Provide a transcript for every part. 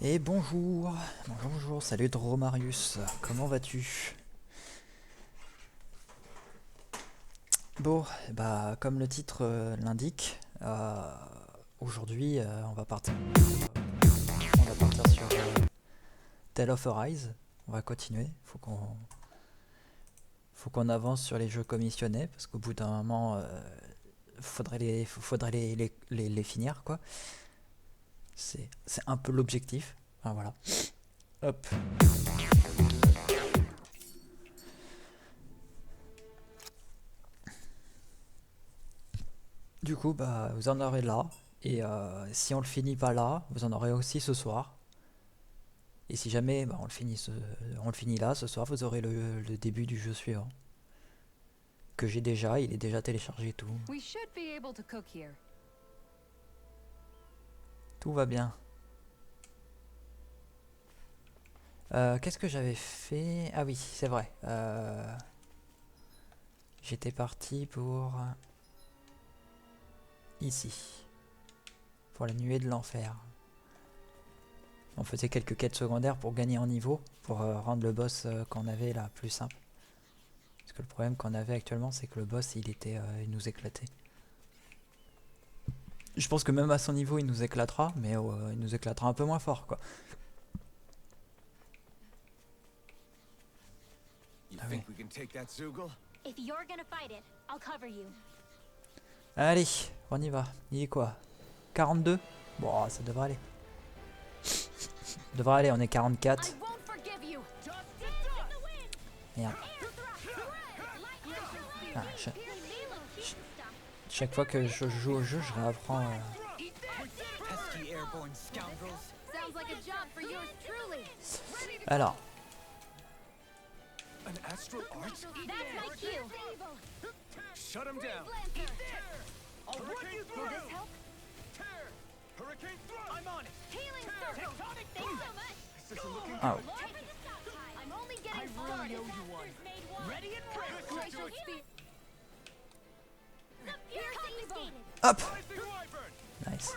Et bonjour, bonjour, salut Dromarius, comment vas-tu? Bon, bah comme le titre l'indique, aujourd'hui on va partir sur Tale of Arise. On va continuer, faut qu'on avance sur les jeux commissionnés parce qu'au bout d'un moment, faudrait les finir quoi. C'est un peu l'objectif. Enfin, voilà. Hop. Du coup, bah, vous en aurez là. Et si on le finit pas là, vous en aurez aussi ce soir. Et si jamais bah, on le finit là, ce soir, vous aurez le début du jeu suivant. Que j'ai déjà, il est déjà téléchargé et tout. We should be able to cook here. Tout va bien. Qu'est-ce que j'avais fait? Ah oui, c'est vrai. J'étais parti pour ici. Pour la nuée de l'enfer. On faisait quelques quêtes secondaires pour gagner en niveau. Pour rendre le boss qu'on avait là plus simple. Parce que le problème qu'on avait actuellement, c'est que le boss, il nous éclatait. Je pense que même à son niveau, il nous éclatera, mais il nous éclatera un peu moins fort, quoi. Ah oui. Allez, on y va. Il est quoi? 42? Bon, ça devrait aller. Ça devrait aller, on est 44. Merde. Ah, chaque fois que je joue au jeu, je réapprends. Alors. Ah ouais. Hop. Nice.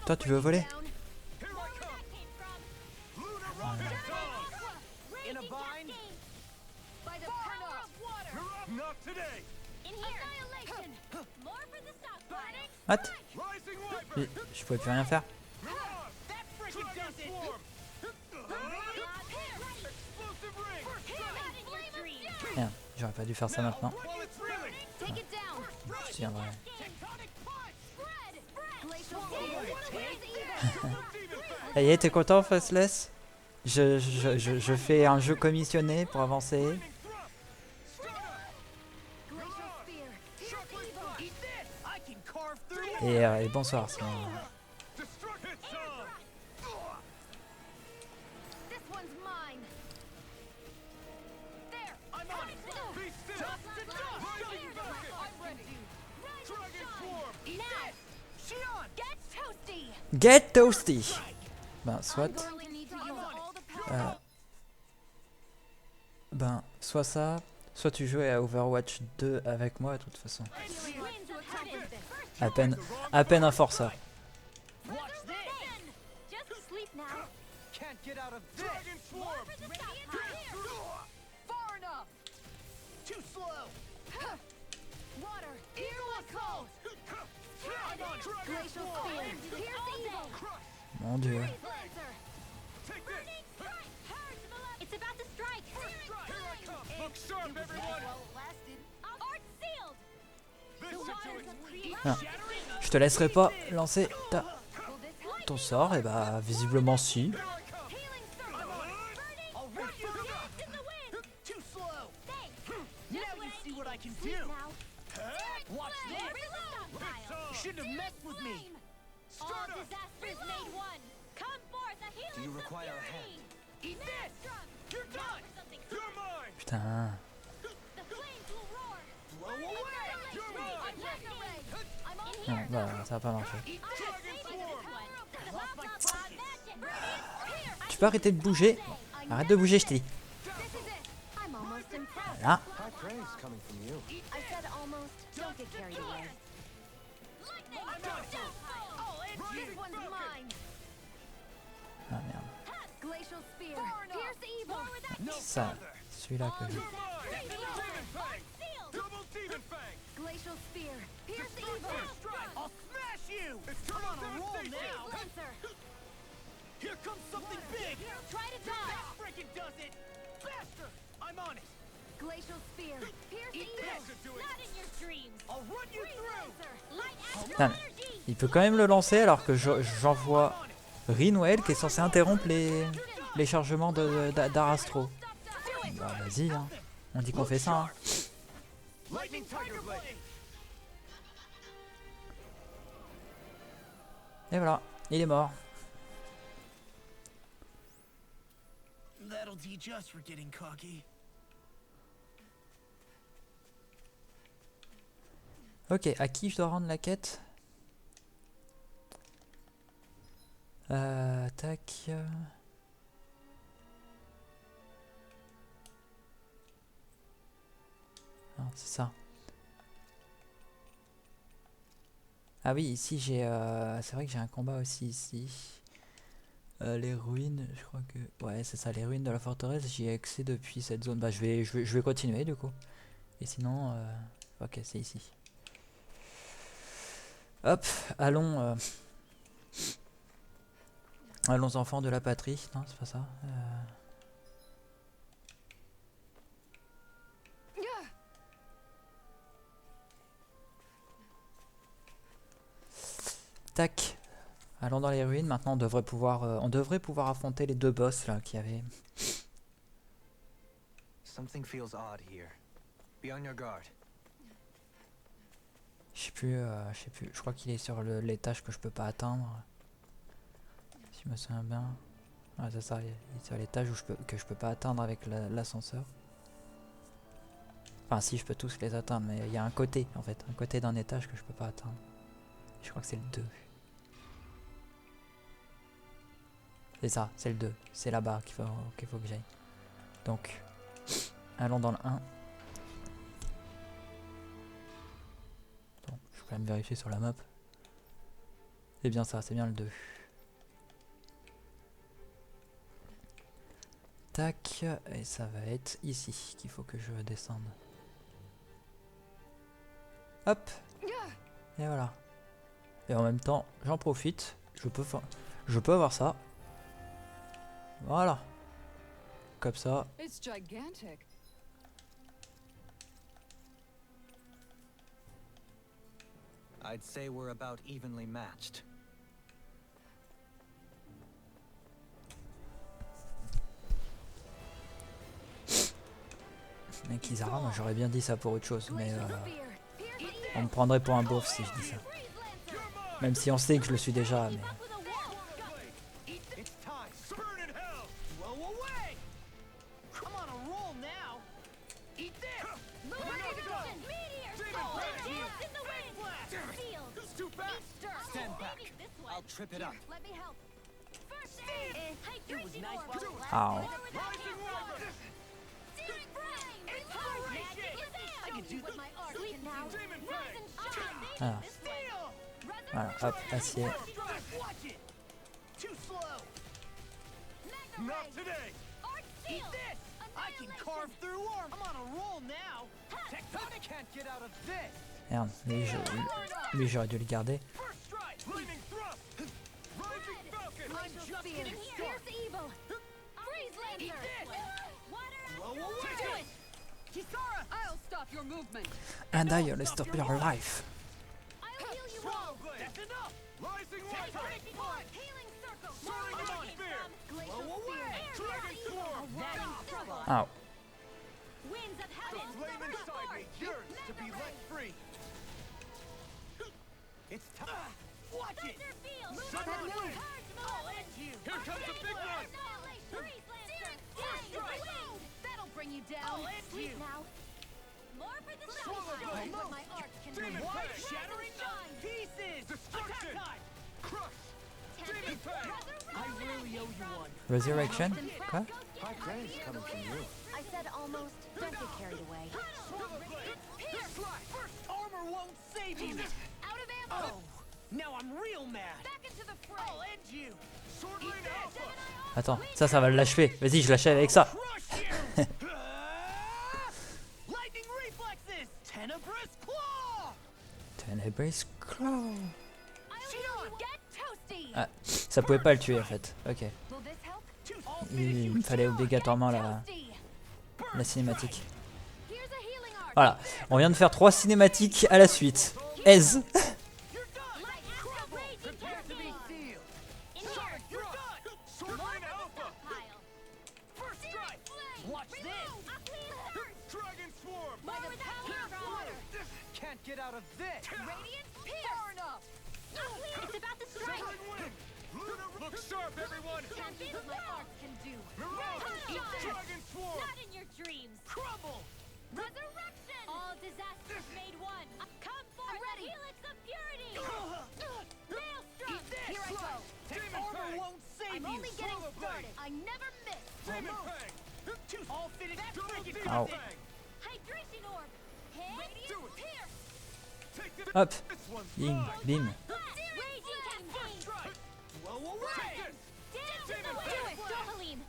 Toi, tu veux voler? What? Je pouvais plus rien faire. Merde, j'aurais pas dû faire ça maintenant. Je tiendrai. Ça y est, t'es content, Faceless? Je fais un jeu commissionné pour avancer. Et bonsoir, sinon. Get toasty! Ben, soit ça, soit tu jouais à Overwatch 2 avec moi, de toute façon. À peine un forçat. Mon dieu. Ah. Je te laisserai pas lancer ton sort, et bah visiblement si. Putain. Non, bah ça va pas marcher. Tu peux arrêter de bouger? Arrête de bouger, je t'ai dit. Hein? High praise coming from you. I said almost. Don't get carried away. This one's mine. Ah merde. Glacial spear. Pierce evil. Ça, celui-là que je... Double demon fang. Glacial spear. Pierce evil. I'll smash you. It's turn on a roll now. Lancer. Here comes something big. Try to dodge. That freaking does it. Faster. I'm on it. Glacial spear. Pierce evil. That should do it. Not in your dreams. I'll run you through. Light Non, mais il peut quand même le lancer alors que j'envoie Rinwell qui est censé interrompre les chargements d'Arastro. Bah vas-y, hein. On dit qu'on fait ça. Hein. Lightning Tiger Blade. Et voilà, il est mort. That'll teach us for getting cocky. Ok, à qui je dois rendre la quête? Tac. Non, c'est ça. Ah oui, ici j'ai... c'est vrai que j'ai un combat aussi ici. Les ruines, je crois que... Ouais, c'est ça, les ruines de la forteresse, j'y ai accès depuis cette zone. Bah je vais continuer du coup. Et sinon... Ok, c'est ici. Hop, allons... Allons enfants de la patrie. Non, c'est pas ça. Tac. Allons dans les ruines. Maintenant, on devrait pouvoir affronter les deux boss là qu'il y avait. Something feels odd here. Be on your guard. Je sais plus. Je crois qu'il est sur l'étage que je peux pas atteindre. Si je me souviens bien. Ouais, c'est ça. Il est sur l'étage que je peux pas atteindre avec l'ascenseur. Enfin, si, je peux tous les atteindre, mais il y a un côté en fait, un côté d'un étage que je peux pas atteindre. Je crois que c'est le 2. C'est ça, c'est le 2. C'est là-bas qu'il faut que j'aille. Donc, allons dans le 1. Bon, je vais quand même vérifier sur la map. C'est bien ça, c'est bien le 2. Tac, et ça va être ici qu'il faut que je descende. Hop. Et voilà. Et en même temps, j'en profite. Je peux avoir ça. Voilà. Comme ça. It's gigantic. I'd say we're about evenly matched. Mais Kizara, moi j'aurais bien dit ça pour autre chose, mais on me prendrait pour un beauf si je dis ça. Même si on sait que je le suis déjà, mais... It's time. Burn in hell. Blow away. Come on a roll now. Eat this. It's too fast. Stand back. I'll trip it up. Let me help. First It was nice while it lasted. Ow. Rising Wyvern. I can do my art now. Demon Rise Fang. and shine. Ah. Steel. Voilà, hop, acier. Watch it. Too slow. Not today. Eat this. I can carve through armor. I'm on a roll now. Tectonic can't get out of this. Merde, lui j'aurais dû le garder. First strike. Lightning thrust. Rising Falcon. I'm just getting started. Pierce evil. Freeze Eat lancer. this. Blow away. Kisara. I'll stop your movement. And I will stop your life. I'll heal you all. Swallow blade. That's enough. Rising Wyvern. Healing circle. Soaring demon spear. Glacial Blow away. spear. Dragon sword. That in trouble. Ow. Winds of The heaven. flame inside me yearns to be let free. It's time. Watch it. That move. I'll end you. Here comes a big one. That'll bring you down. I'll end Sleep you. now. More for the Swallow blade. What my art can Demon bring. Fang. Shattering shine. Pieces. Destruction. Attack time. Crush. Demon Fang. I really owe you one. Resurrection? Quoi? High praise coming from you. I I said almost. Don't get carried away. First armor won't save you. Out of ammo. Oh, now I'm real mad. Back into the fray. I'll end you. Sword Rain Alpha. Attends, ça va l'achever. Vas-y, je l'achève avec ça. Crush you. Lightning reflexes. Tenebrous claw. Tenebrous Claw. I'll get toasty. Ah, ça pouvait pas le tuer en fait. Ok. Will this help? Il me fallait obligatoirement la cinématique. Here's a healing art. Voilà, on vient de faire 3 cinématiques à la suite. Aise. You're done. Lightning raging Prepare to be toasty. sealed. In here. You're done. Sword More Rain for the Alpha. stockpile. First strike. Watch this. Dragon Swarm. More with the power of water. Can't get out of this. Radiant pierce. It's about to strike. Look sharp, everyone. Can't beat what my arts can do. Dragon Swarm. Not in your dreams. Crumble. Resurrection. All disasters made one. Come for the helix of purity. Maelstrom. Here I go. Demon Order Fang. won't save I'm you. only getting started. I never miss. Demon Fang. All finished. Ow. Hydration orb. Radiant pierce. Hop. Bim, bim. Raging cascade. Blow away. Down. Do it. Dohalim.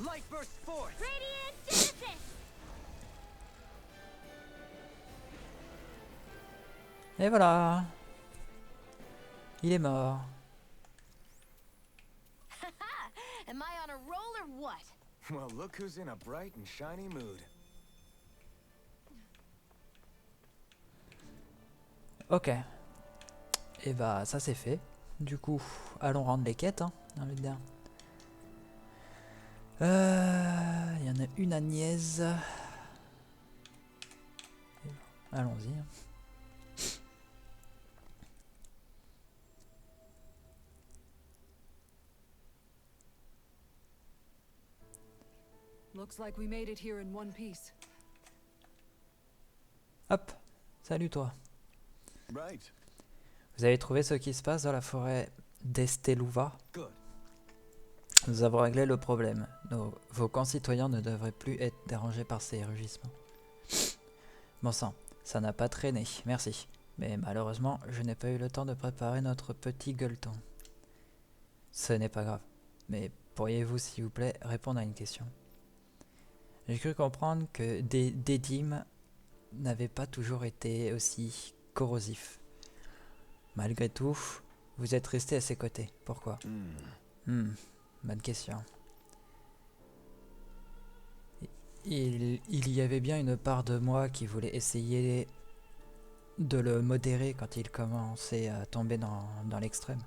Light burst forth. Radiant genesis. Et voilà. Il est mort. Am I on a roll or what? Well, look who's in a bright and shiny mood. Ok. Et bah ça c'est fait. Du coup, allons rendre les quêtes, hein, j'ai envie de dire. Il y en a une à Niaise. Allons-y. Looks like we made it here in one piece. Hop. Salut toi. Right. Vous avez trouvé ce qui se passe dans la forêt d'Esteluva? Good. Nous avons réglé le problème. Vos concitoyens ne devraient plus être dérangés par ces rugissements. Bon sang, ça n'a pas traîné, merci. Mais malheureusement, je n'ai pas eu le temps de préparer notre petit gueuleton. Ce n'est pas grave. Mais pourriez-vous, s'il vous plaît, répondre à une question? J'ai cru comprendre que des dédimes n'avaient pas toujours été aussi corrosifs. Malgré tout, vous êtes resté à ses côtés. Pourquoi? Bonne question. Il y avait bien une part de moi qui voulait essayer de le modérer quand il commençait à tomber dans l'extrême.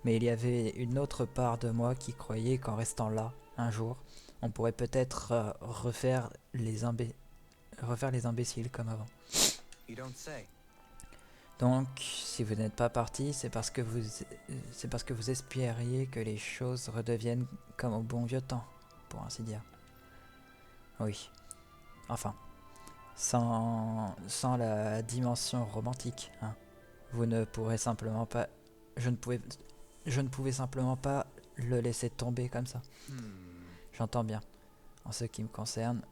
Mais il y avait une autre part de moi qui croyait qu'en restant là, un jour, on pourrait peut-être refaire les imbéciles comme avant. You don't say. Donc, si vous n'êtes pas parti, c'est parce que vous espériez que les choses redeviennent comme au bon vieux temps, pour ainsi dire. Oui. Enfin, sans la dimension romantique, hein. Vous ne pourrez simplement pas... Je ne pouvais simplement pas le laisser tomber comme ça. J'entends bien. En ce qui me concerne,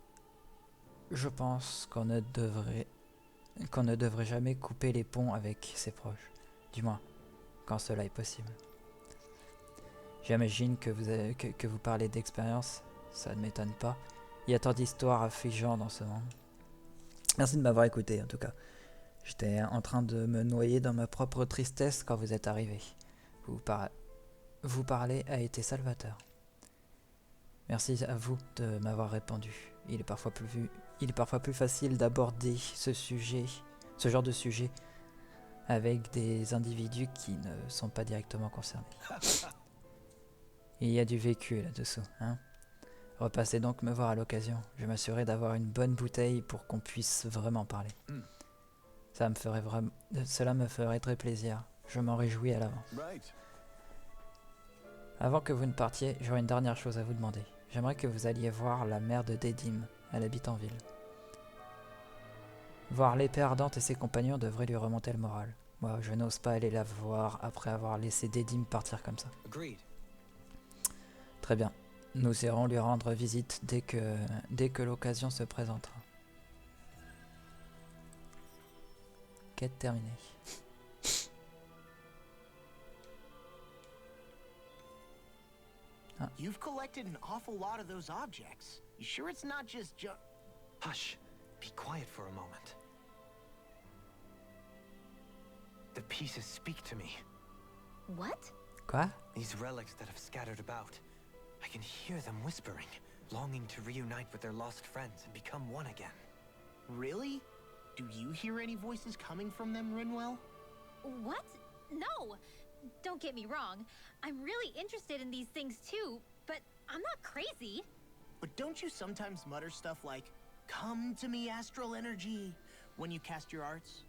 je pense qu'on ne devrait jamais couper les ponts avec ses proches. Du moins, quand cela est possible. J'imagine que vous parlez d'expérience, ça ne m'étonne pas. Il y a tant d'histoires affligeantes dans ce monde. Merci de m'avoir écouté, en tout cas. J'étais en train de me noyer dans ma propre tristesse quand vous êtes arrivé. Vous parler a été salvateur. Merci à vous de m'avoir répondu. Il est parfois plus facile d'aborder ce genre de sujet, avec des individus qui ne sont pas directement concernés. Il y a du vécu là-dessous, hein. Repassez donc me voir à l'occasion. Je m'assurerai d'avoir une bonne bouteille pour qu'on puisse vraiment parler. Cela me ferait très plaisir. Je m'en réjouis à l'avance. Right. Avant que vous ne partiez, j'aurais une dernière chose à vous demander. J'aimerais que vous alliez voir la mère de Dédim. Elle habite en ville. Voir l'épée ardente et ses compagnons devrait lui remonter le moral. Moi, je n'ose pas aller la voir après avoir laissé Dédim partir comme ça. Agreed. Très bien. Nous irons lui rendre visite dès que l'occasion se présentera. Quête terminée. You've collected an awful lot of those objects. You sure it's not just Hush. Be quiet for a moment. The pieces speak to me. What? Quoi? These relics that have scattered about. I can hear them whispering, longing to reunite with their lost friends and become one again. Really? Do you hear any voices coming from them, Rinwell? What? No! Don't get me wrong. I'm really interested in these things too, but I'm not crazy. But don't you sometimes mutter stuff like, "Come to me, astral energy," when you cast your arts?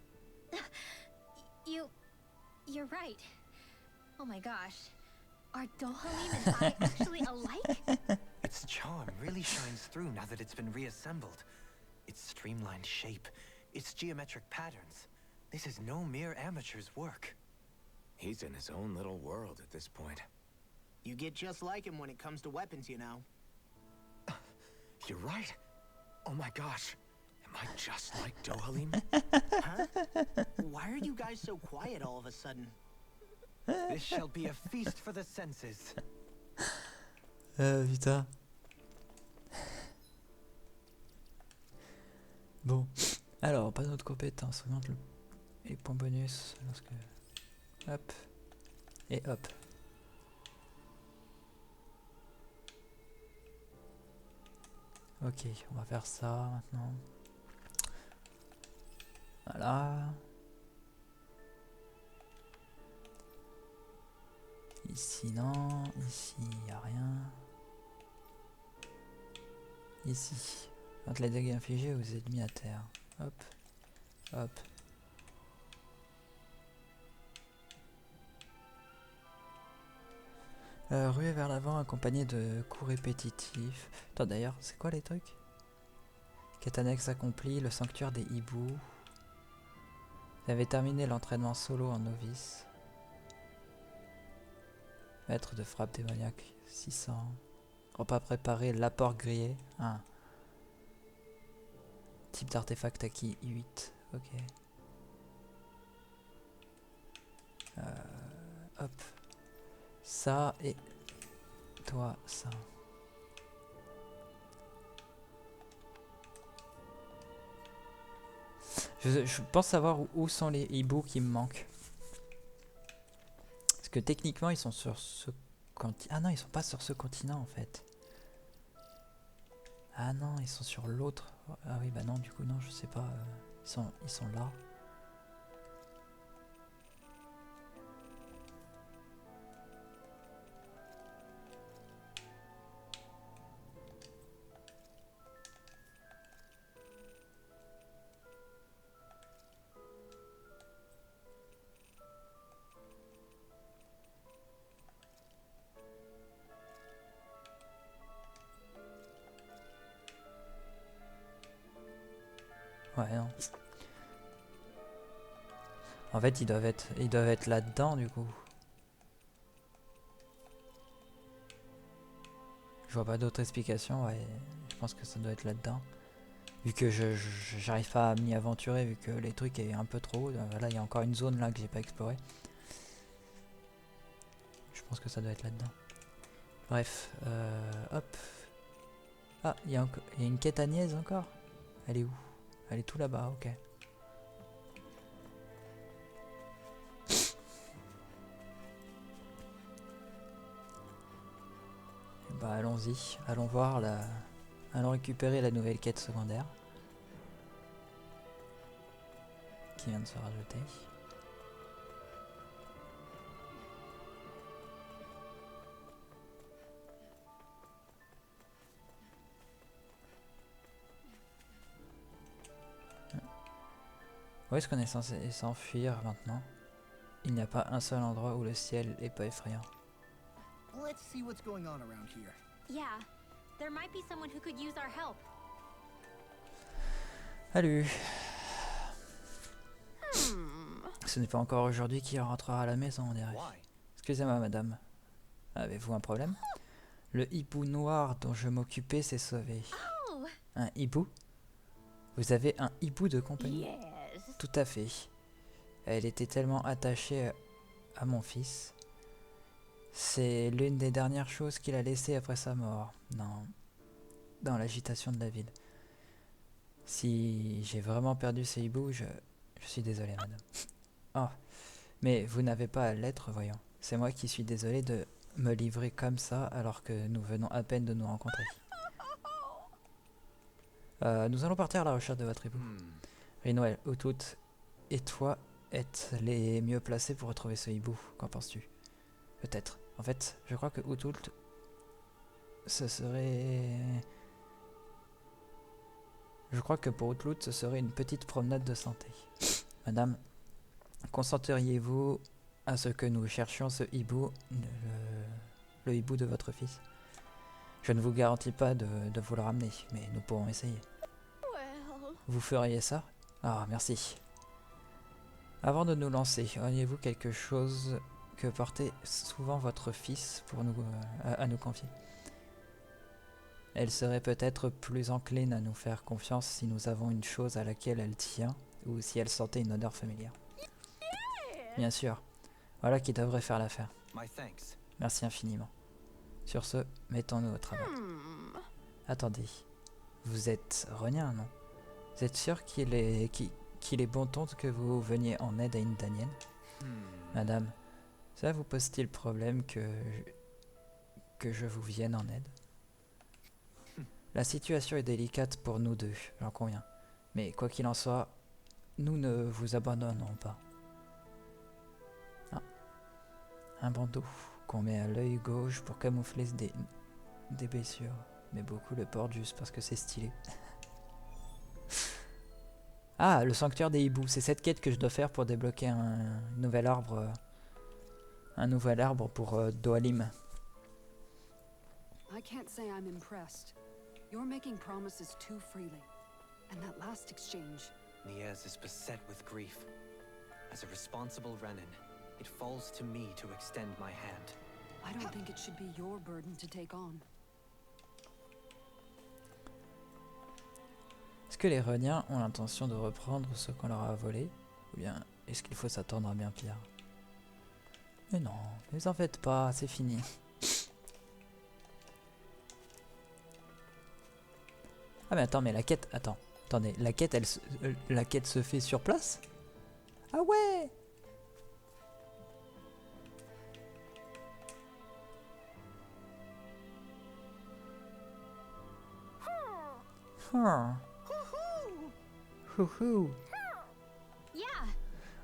You're right. Oh my gosh. Are Dohalim and I actually alike? Its charm really shines through now that it's been reassembled. Its streamlined shape, its geometric patterns. This is no mere amateur's work. He's in his own little world at this point. You get just like him when it comes to weapons, you know. You're right. Oh my gosh. Am I just like Dohalim? Huh? Why are you guys so quiet all of a sudden? This shall be a feast for the senses. Putain. Bon. Alors, pas d'autres compétences. Augmente les points bonus lorsque... Hop. Et hop. Ok, on va faire ça maintenant. Voilà. Ici non, ici il n'y a rien. Ici, quand les dégâts infligés aux ennemis à terre. Hop, hop. Ruer vers l'avant accompagné de coups répétitifs. Attends d'ailleurs, c'est quoi les trucs? Quête annexe accomplie, le sanctuaire des hiboux. Vous avez terminé l'entraînement solo en novice. Maître de frappe démoniaque 600. Repas préparé, l'apport grillé 1. Type d'artefact acquis 8. Ok. Hop. Ça et toi ça. Je pense savoir où sont les hiboux qui me manquent. Parce que techniquement ils sont sur ce continent. Ah non, ils sont pas sur ce continent en fait. Ah non, ils sont sur l'autre. Ah oui, bah non, du coup non, je sais pas. Ils sont là. Ouais, non. En fait, ils doivent être là-dedans, du coup. Je vois pas d'autre explication, ouais. Je pense que ça doit être là-dedans. Vu que j'arrive pas à m'y aventurer, vu que les trucs est un peu trop haut. Là, il y a encore une zone là que j'ai pas explorée. Je pense que ça doit être là-dedans. Bref, hop. Ah, il y a une quête Agnès encore. Elle est où? Elle est tout là-bas, ok. Bah allons-y, allons voir allons récupérer la nouvelle quête secondaire qui vient de se rajouter. Où est-ce qu'on est censé s'enfuir maintenant? Il n'y a pas un seul endroit où le ciel est pas effrayant. Let's see what's going on around here. Yeah, there might be someone who could use our help. Salut. Ce n'est pas encore aujourd'hui qu'il rentrera à la maison, on dirait. Why? Excusez-moi, madame. Avez-vous un problème? Le hibou noir dont je m'occupais s'est sauvé. Oh, Un hibou? Vous avez un hibou de compagnie? yes. Tout à fait. Elle était tellement attachée à mon fils. C'est l'une des dernières choses qu'il a laissées après sa mort. Non, dans l'agitation de la ville. Si j'ai vraiment perdu ce hibou, je suis désolé, madame. Oh, mais vous n'avez pas à l'être, voyons. C'est moi qui suis désolé de me livrer comme ça alors que nous venons à peine de nous rencontrer. Nous allons partir à la recherche de votre hibou. Rinoël, Outloot et toi êtes les mieux placés pour retrouver ce hibou. Qu'en penses-tu? Peut-être. En fait, je crois que Outloot, ce serait... Je crois que pour Outloot, ce serait une petite promenade de santé. Madame, consenteriez-vous à ce que nous cherchions ce hibou, le hibou de votre fils? Je ne vous garantis pas de vous le ramener, mais nous pourrons essayer. Well, Vous feriez ça? Ah, merci. Avant de nous lancer, auriez-vous quelque chose que portait souvent votre fils pour nous, à nous confier? Elle serait peut-être plus encline à nous faire confiance si nous avons une chose à laquelle elle tient ou si elle sentait une odeur familière. Bien sûr. Voilà qui devrait faire l'affaire. My thanks. Merci infiniment. Sur ce, mettons-nous au travail. Attendez. Vous êtes Ronin, non? Vous êtes sûr qu'il est bon ton que vous veniez en aide à une Danienne? Madame, ça vous pose-t-il problème que je vous vienne en aide? La situation est délicate pour nous deux, j'en conviens. Mais quoi qu'il en soit, nous ne vous abandonnerons pas. Ah. Un bandeau qu'on met à l'œil gauche pour camoufler des blessures. Mais beaucoup le portent juste parce que c'est stylé. Ah, le sanctuaire des hiboux. C'est cette quête que je dois faire pour débloquer un nouvel arbre. Un nouvel arbre pour Dohalim. I can't say I'm impressed. You're making promises too freely. And that last exchange. Niaz is beset with grief. As a responsible Renin, it falls to me to extend my hand. I don't think it should be your burden to take on. Est-ce que les Reniens ont l'intention de reprendre ce qu'on leur a volé? Ou bien est-ce qu'il faut s'attendre à bien pire? Mais non, ne vous en faites pas, c'est fini. Ah mais attends, mais la quête... Attends, attendez, la quête, la quête se fait sur place? Ah ouais! Houhou. yeah.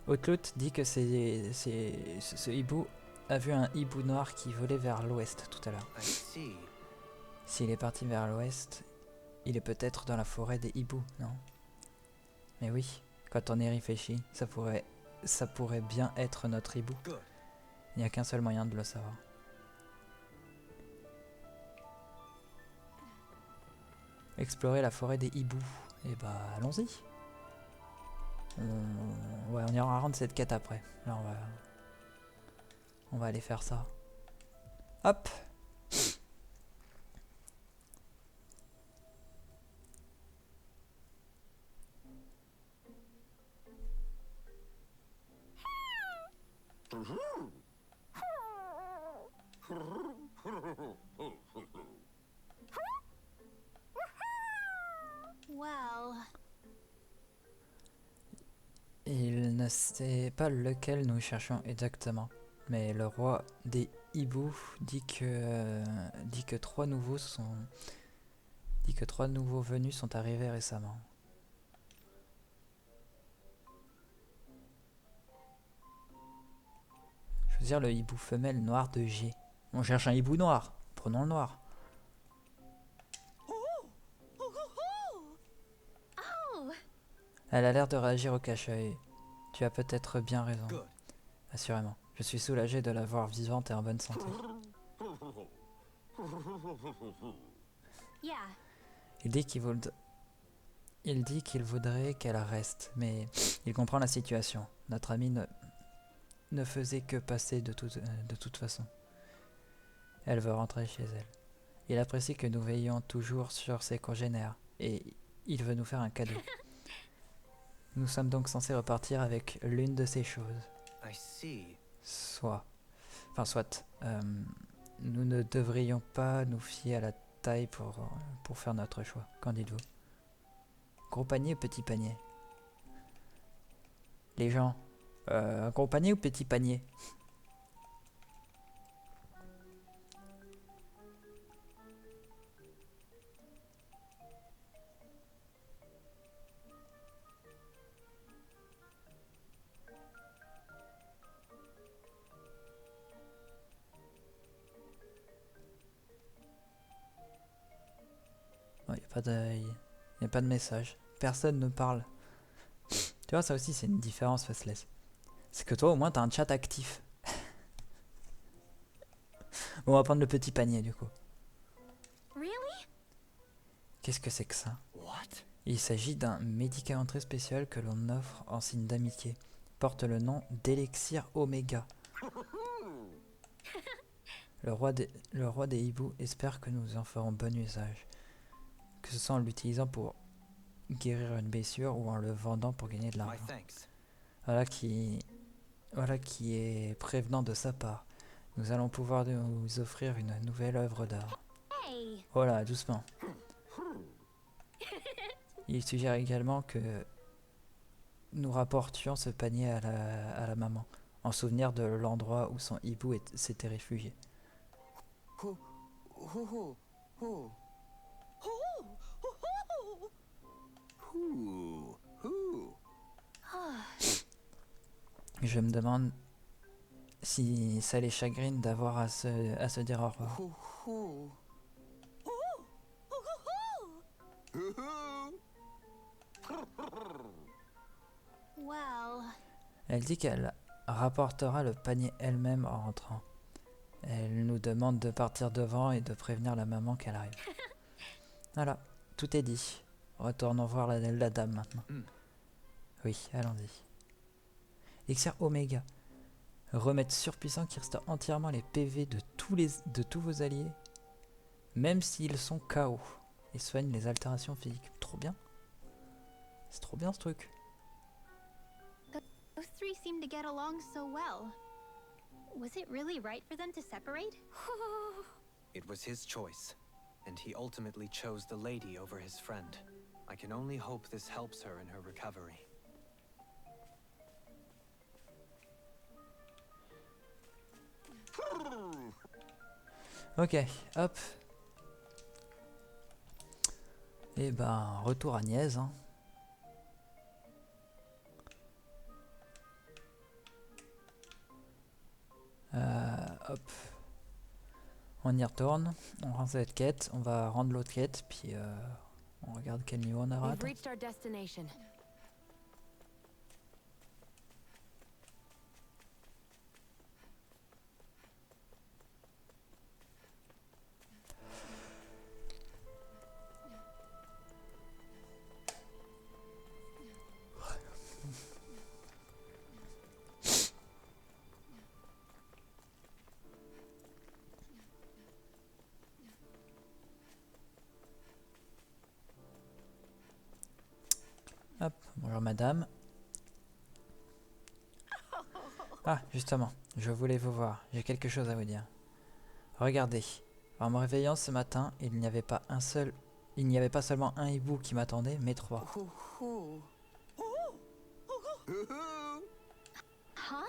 Outloot dit que ce hibou a vu un hibou noir qui volait vers l'ouest tout à l'heure. I see. S'il est parti vers l'ouest, il est peut-être dans la forêt des hiboux, non? Mais oui, quand on y réfléchit, ça pourrait bien être notre hibou. Good. Il n'y a qu'un seul moyen de le savoir. Explorer la forêt des hiboux. Et bah, allons-y. Ouais, on ira rendre cette quête après. Là, on va aller faire ça. Hop! Well, Il ne sait pas lequel nous cherchons exactement, mais le roi des hiboux dit que trois nouveaux venus sont arrivés récemment. Choisir le hibou femelle noir de G. On cherche un hibou noir. Prenons le noir. oh, Elle a l'air de réagir au cache-œil. Tu as peut-être bien raison. Good. Assurément. Je suis soulagé de la voir vivante et en bonne santé. yeah. Il dit qu'il voudrait qu'elle reste, mais il comprend la situation. Notre amie ne faisait que passer de toute façon. Elle veut rentrer chez elle. Il apprécie que nous veillions toujours sur ses congénères et il veut nous faire un cadeau. Nous sommes donc censés repartir avec l'une de ces choses. I see. Soit. Soit. Nous ne devrions pas nous fier à la taille pour faire notre choix. Qu'en dites-vous? Gros panier ou petit panier? Les gens, gros panier ou petit panier? Il n'y a pas de message. Personne ne parle. Tu vois, ça aussi, c'est une différence, Faceless. C'est que toi, au moins, t'as un chat actif. Bon, on va prendre le petit panier, du coup. Really? Qu'est-ce que c'est que ça? What? Il s'agit d'un médicament très spécial que l'on offre en signe d'amitié. Porte le nom d'élixir Oméga. Le roi des hiboux espère que nous en ferons bon usage. Que ce soit en l'utilisant pour guérir une blessure ou en le vendant pour gagner de My l'argent. thanks. Voilà qui est prévenant de sa part. Nous allons pouvoir nous offrir une nouvelle œuvre d'art. Hey! Voilà, doucement. Il suggère également que nous rapportions ce panier à la maman, en souvenir de l'endroit où son hibou s'était réfugié. Who? Who? Who? Who? Who? Je me demande si ça les chagrine d'avoir à se dire au revoir. Who? Well, Elle dit qu'elle rapportera le panier elle-même en rentrant. Elle nous demande de partir devant et de prévenir la maman qu'elle arrive. Voilà, tout est dit. Retournons voir la dame maintenant. Hmm. Oui, allons-y. Elixir Oméga. Remède surpuissant qui restaure entièrement les PV de tous vos alliés, même s'ils sont KO, et soigne les altérations physiques. Trop bien. C'est trop bien ce truc. those three seem to get along so well. Was it really right for them to separate? It was his choice, and he ultimately chose the lady over his friend. I can only hope this helps her in her recovery. Ok, hop. Et ben, retour à Niaise. Hein. Hop. On y retourne. On rend cette quête. On va rendre l'autre quête. Puis on regarde quel niveau on a We've raté. reached our destination. Hop, bonjour madame. Ah, justement, je voulais vous voir. J'ai quelque chose à vous dire. Regardez, en me réveillant ce matin, il n'y avait pas seulement un hibou qui m'attendait, mais 3. Who?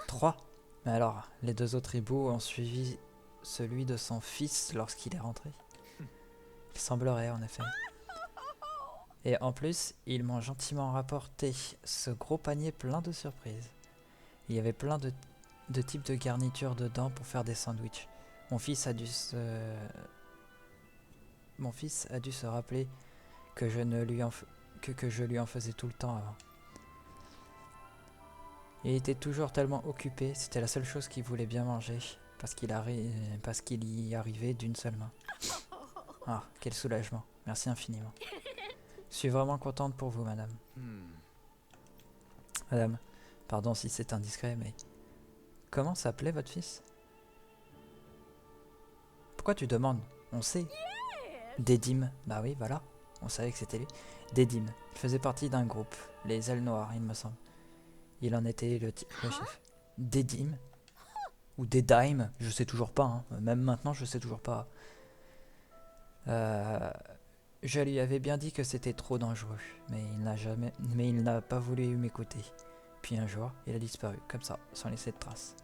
3. Mais alors, les 2 autres hiboux ont suivi celui de son fils lorsqu'il est rentré. Il semblerait, en effet. Et en plus, ils m'ont gentiment rapporté ce gros panier plein de surprises. Il y avait plein de types de garnitures dedans pour faire des sandwichs. Mon fils a dû se rappeler que je lui en faisais tout le temps avant. Il était toujours tellement occupé, c'était la seule chose qu'il voulait bien manger, parce qu'il y arrivait d'une seule main. Ah, quel soulagement. Merci infiniment. Je suis vraiment contente pour vous, madame. Madame, pardon si c'est indiscret, mais comment s'appelait votre fils? Pourquoi tu demandes? On sait. Dedim, bah oui, voilà, on savait que c'était lui. Dedim, il faisait partie d'un groupe, les Ailes Noires, il me semble. Il en était le chef. Dedim, ou Dedaim, je sais toujours pas, hein. Même maintenant je sais toujours pas. Je lui avais bien dit que c'était trop dangereux, mais il n'a pas voulu m'écouter. Puis un jour, il a disparu, comme ça, sans laisser de traces.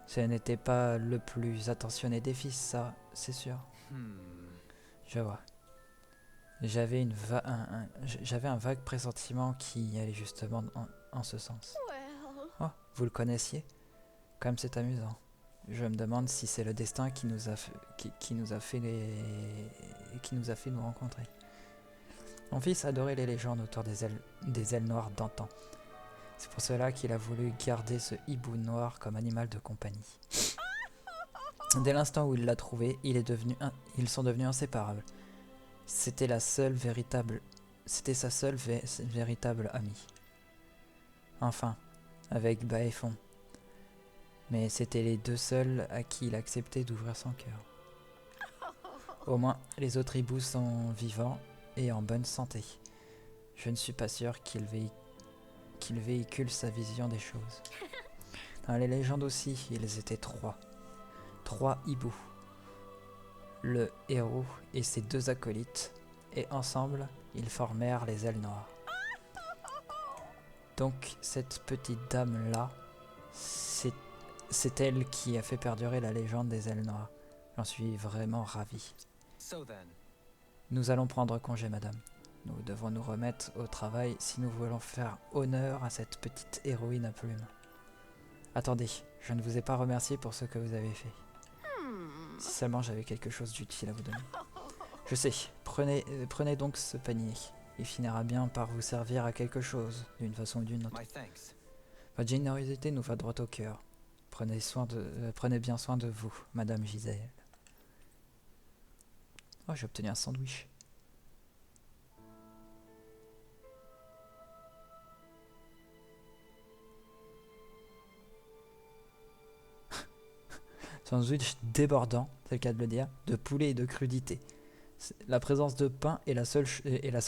Ce n'était pas le plus attentionné des fils, ça, c'est sûr. Je vois. J'avais un vague pressentiment qui allait justement en ce sens. Oh, vous le connaissiez? Comme c'est amusant. Je me demande si c'est le destin qui nous a fait nous rencontrer. Mon fils adorait les légendes autour des ailes noires d'antan. C'est pour cela qu'il a voulu garder ce hibou noir comme animal de compagnie. Dès l'instant où il l'a trouvé, ils sont devenus inséparables. C'était sa seule véritable amie. Enfin, avec Baefon. Mais c'était les deux seuls à qui il acceptait d'ouvrir son cœur. Au moins, les autres hiboux sont vivants et en bonne santé. Je ne suis pas sûr qu'il véhicule sa vision des choses. Dans les légendes aussi, ils étaient trois. 3 hiboux. Le héros et ses 2 acolytes. Et ensemble, ils formèrent les Ailes Noires. Donc, cette petite dame-là, c'est elle qui a fait perdurer la légende des Ailes Noires. J'en suis vraiment ravi. Nous allons prendre congé, madame. Nous devons nous remettre au travail si nous voulons faire honneur à cette petite héroïne à plumes. Attendez, je ne vous ai pas remercié pour ce que vous avez fait. Si seulement j'avais quelque chose d'utile à vous donner. Je sais, prenez donc ce panier. Il finira bien par vous servir à quelque chose, d'une façon ou d'une autre. Votre générosité nous va droit au cœur. Prenez bien soin de vous, Madame Gisèle. Oh, j'ai obtenu un sandwich. Sandwich débordant, c'est le cas de le dire, de poulet et de crudité. La présence de pain est la seule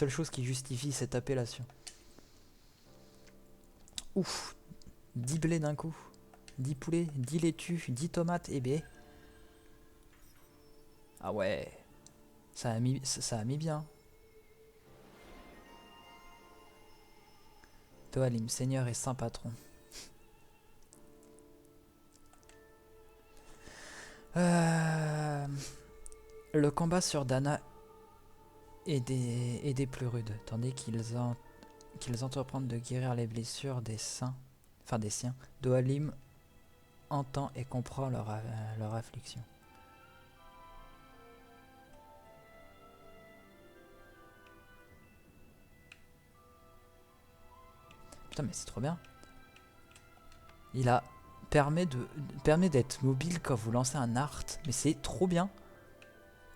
chose qui justifie cette appellation. Ouf, 10 blés d'un coup. 10 poulets, 10 laitues, 10 tomates et baies. Ah ouais, ça a mis bien. Dohalim, seigneur et saint patron. Le combat sur Dana est des plus rudes, tandis qu'ils entreprennent de guérir les blessures des siens. Dohalim entend et comprend leur affliction. Putain, mais c'est trop bien. Permet d'être mobile quand vous lancez un art, mais c'est trop bien.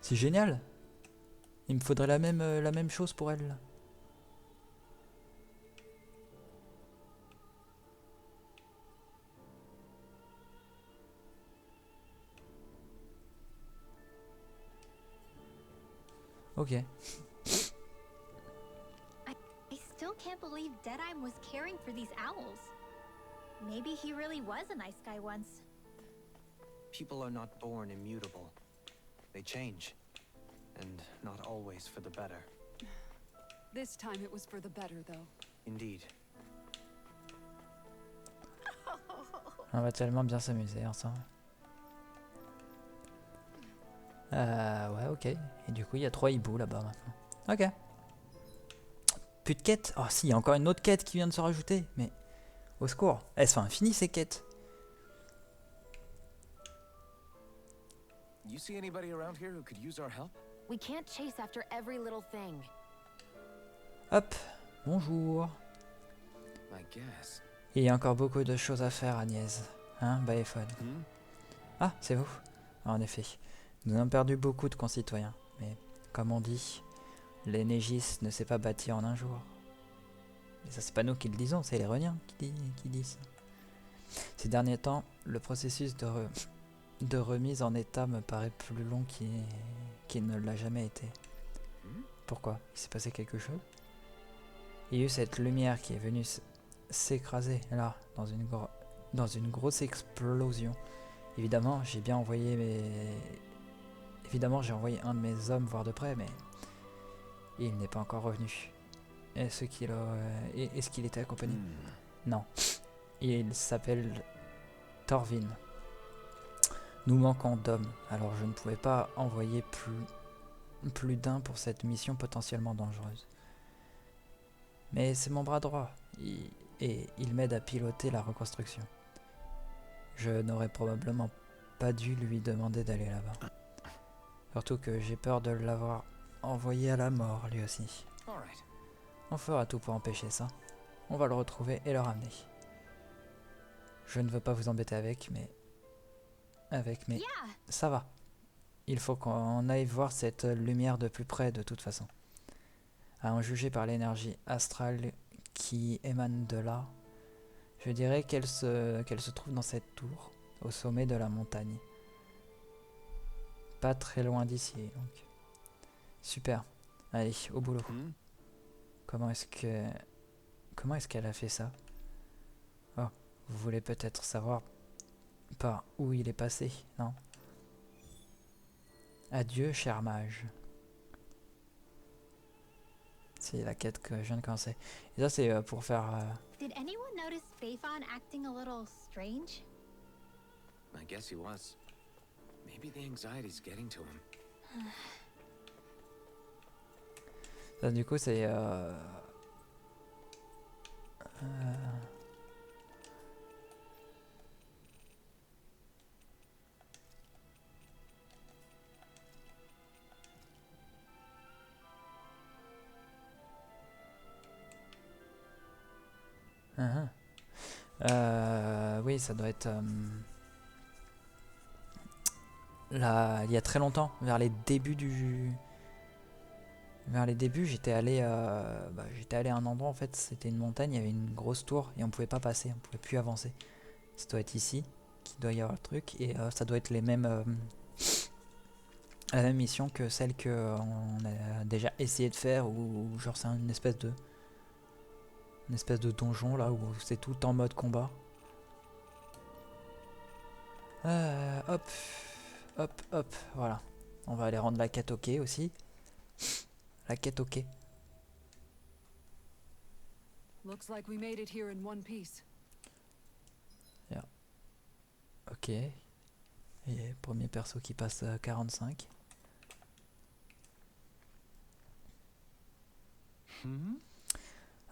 C'est génial. Il me faudrait la même chose pour elle. Là. Ok. I still can't believe Deadeye was caring for these owls. Maybe he really was a nice guy once. People are not born immutable. They change. And not always for the better. This time it was for the better, though. Indeed. On va tellement bien s'amuser ensemble. Ouais, ok. Et du coup, il y a 3 hiboux là-bas maintenant. Ok. Plus de quête. Oh si, il y a encore une autre quête qui vient de se rajouter. Mais au secours. Elles sont infinies ces quêtes. You see anybody around here who could use our help? We can't chase after every little thing. Hop. Bonjour. I guess. Il y a encore beaucoup de choses à faire, Agnès. Hein, Baefon. Ah, c'est vous. En effet. Nous avons perdu beaucoup de concitoyens. Mais, comme on dit, l'Enégis ne s'est pas bâti en un jour. Et ça, c'est pas nous qui le disons, c'est les Reniens qui disent. Ces derniers temps, le processus de remise en état me paraît plus long qu'il ne l'a jamais été. Pourquoi? Il s'est passé quelque chose? Il y a eu cette lumière qui est venue s'écraser là, dans une grosse explosion. Évidemment, j'ai bien envoyé Évidemment, j'ai envoyé un de mes hommes voir de près, mais il n'est pas encore revenu. Est-ce qu'il était accompagné? Non. Il s'appelle Thorvin. Nous manquons d'hommes, alors je ne pouvais pas envoyer plus d'un pour cette mission potentiellement dangereuse. Mais c'est mon bras droit, et il m'aide à piloter la reconstruction. Je n'aurais probablement pas dû lui demander d'aller là-bas. Surtout que j'ai peur de l'avoir envoyé à la mort, lui aussi. On fera tout pour empêcher ça. On va le retrouver et le ramener. Je ne veux pas vous embêter mais ça va. Il faut qu'on aille voir cette lumière de plus près de toute façon. À en juger par l'énergie astrale qui émane de là, je dirais qu'elle se trouve dans cette tour, au sommet de la montagne. Pas très loin d'ici, donc. Super. Allez, au boulot. Comment est-ce qu'elle a fait ça? Oh, vous voulez peut-être savoir par où il est passé, non? Adieu, cher mage. C'est la quête que je viens de commencer. Et ça, c'est pour faire... Did anyone notice Phaethon acting a little strange? I guess he was. Maybe the anxiety's getting to him. Ça, du coup, c'est... oui, ça doit être... là, il y a très longtemps, vers les débuts, j'étais allé à un endroit, en fait, c'était une montagne, il y avait une grosse tour et on pouvait pas passer, on pouvait plus avancer. Ça doit être ici qu'il doit y avoir le truc et ça doit être la même mission que celle que on a déjà essayé de faire, ou genre c'est une espèce de donjon là où c'est tout en mode combat. Hop, hop, hop, voilà. On va aller rendre la quête ok aussi. La quête ok. Looks like we made it here in one piece. Yeah. Ok. Et premier perso qui passe 45.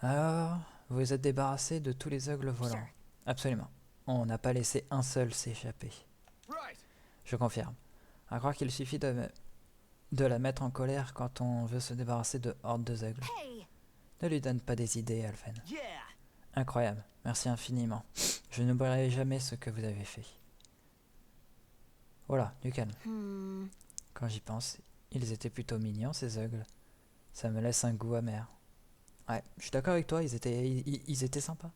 Alors, vous vous êtes débarrassé de tous les aigles volants. Absolument. On n'a pas laissé un seul s'échapper. Je confirme. À croire qu'il suffit de la mettre en colère quand on veut se débarrasser de hordes de aigles. Ne lui donne pas des idées, Alphen. Incroyable. Merci infiniment. Je n'oublierai jamais ce que vous avez fait. Voilà, du calme. Quand j'y pense, ils étaient plutôt mignons, ces aigles. Ça me laisse un goût amer. Ouais, je suis d'accord avec toi, ils étaient sympas.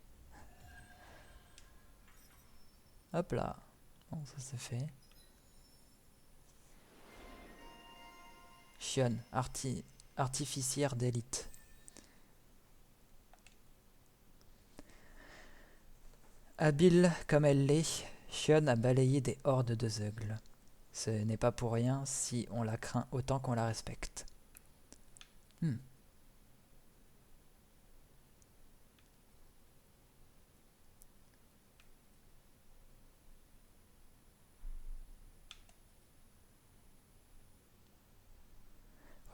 Hop là. Bon, ça c'est fait. Shionne, artificière d'élite. Habile comme elle l'est, Shionne a balayé des hordes de zeugles. Ce n'est pas pour rien si on la craint autant qu'on la respecte.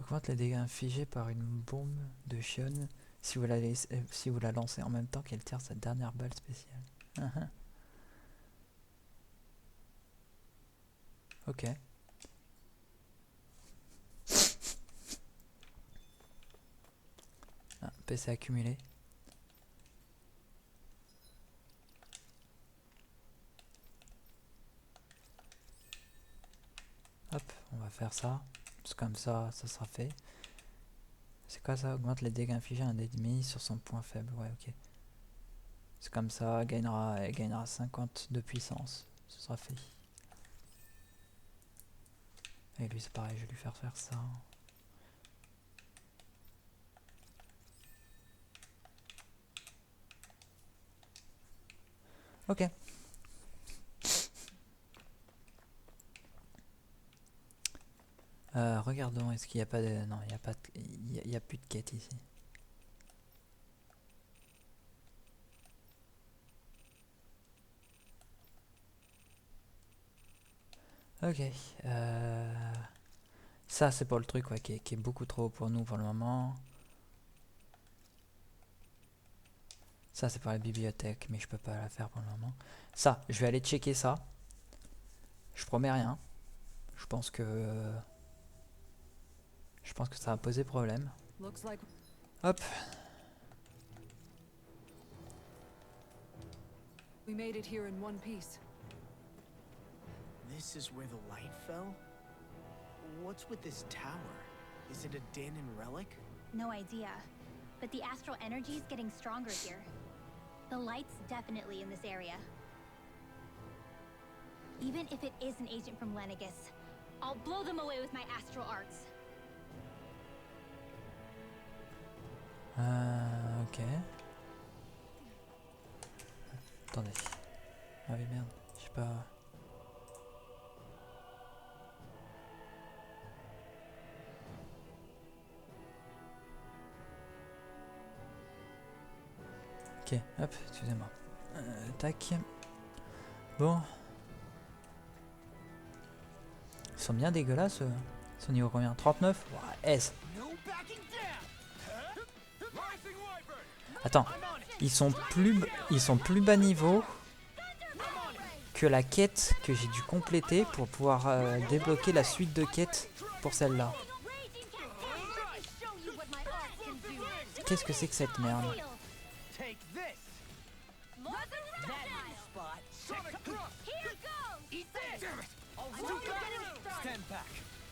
Augmente les dégâts infligés par une bombe de Shionne si vous la lancez en même temps qu'elle tire sa dernière balle spéciale. Ok. PC accumulé. Hop, on va faire ça. C'est comme ça, ça sera fait. C'est quoi ça? Augmente les dégâts infligés à un ennemi sur son point faible. Ouais, ok. C'est comme ça, elle gagnera 50 de puissance. Ce sera fait. Et lui c'est pareil, je vais lui faire ça. Ok. Regardons, est-ce qu'il n'y a pas de... Non, il n'y a pas de... il y a plus de quête ici. Ok. Ça c'est pour le truc ouais, qui est beaucoup trop haut pour nous pour le moment. Ça c'est pour la bibliothèque, mais je peux pas la faire pour le moment. Ça, je vais aller checker ça. Je promets rien. Je pense que ça va poser problème. Looks like Hop. we made it here in one piece. This is where the light fell? What's with this tower? Is it a Danon relic? No idea. But the astral energy is getting stronger here. The light's definitely in this area. Even if it is an agent from Lenegus, I'll blow them away with my astral arts. Ok. Attendez. Ah oui merde, je sais pas... Ok, hop, excusez-moi. Tac. Bon. Ils sont bien dégueulasses. Ils sont niveau combien? 39? Ouah, S. No backing down! Rising Wyvern! Attends, ils sont plus bas niveau que la quête que j'ai dû compléter pour pouvoir débloquer la suite de quêtes pour celle-là. Qu'est-ce que c'est que cette merde? Take this! That is spot. Sonic thrust! Here goes! Eat this! Damn it! I'll I want to get it started. Stand back.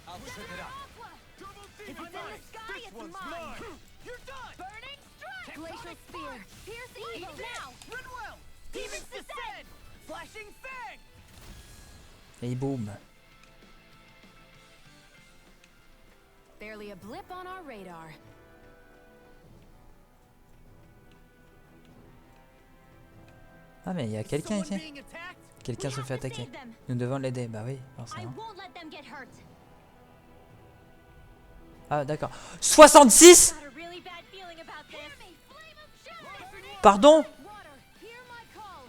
I'll trip it up. Aqua! Double If it's in the sky, it's mine! You're done! Burning strike! Glacial spear. Pierce the Eat evil this! now! Ridwell! Demons descend! Flashing fang! Et boum. Barely a blip on our radar. Ah mais il y a quelqu'un Someone ici. being attacked? Quelqu'un We se have fait to attaquer. save them. Nous devons l'aider. Bah oui, I forcément. won't let them get hurt. Ah d'accord. 66? Got a really bad feeling about this. Flame of justice! Pardon? Water, hear my call.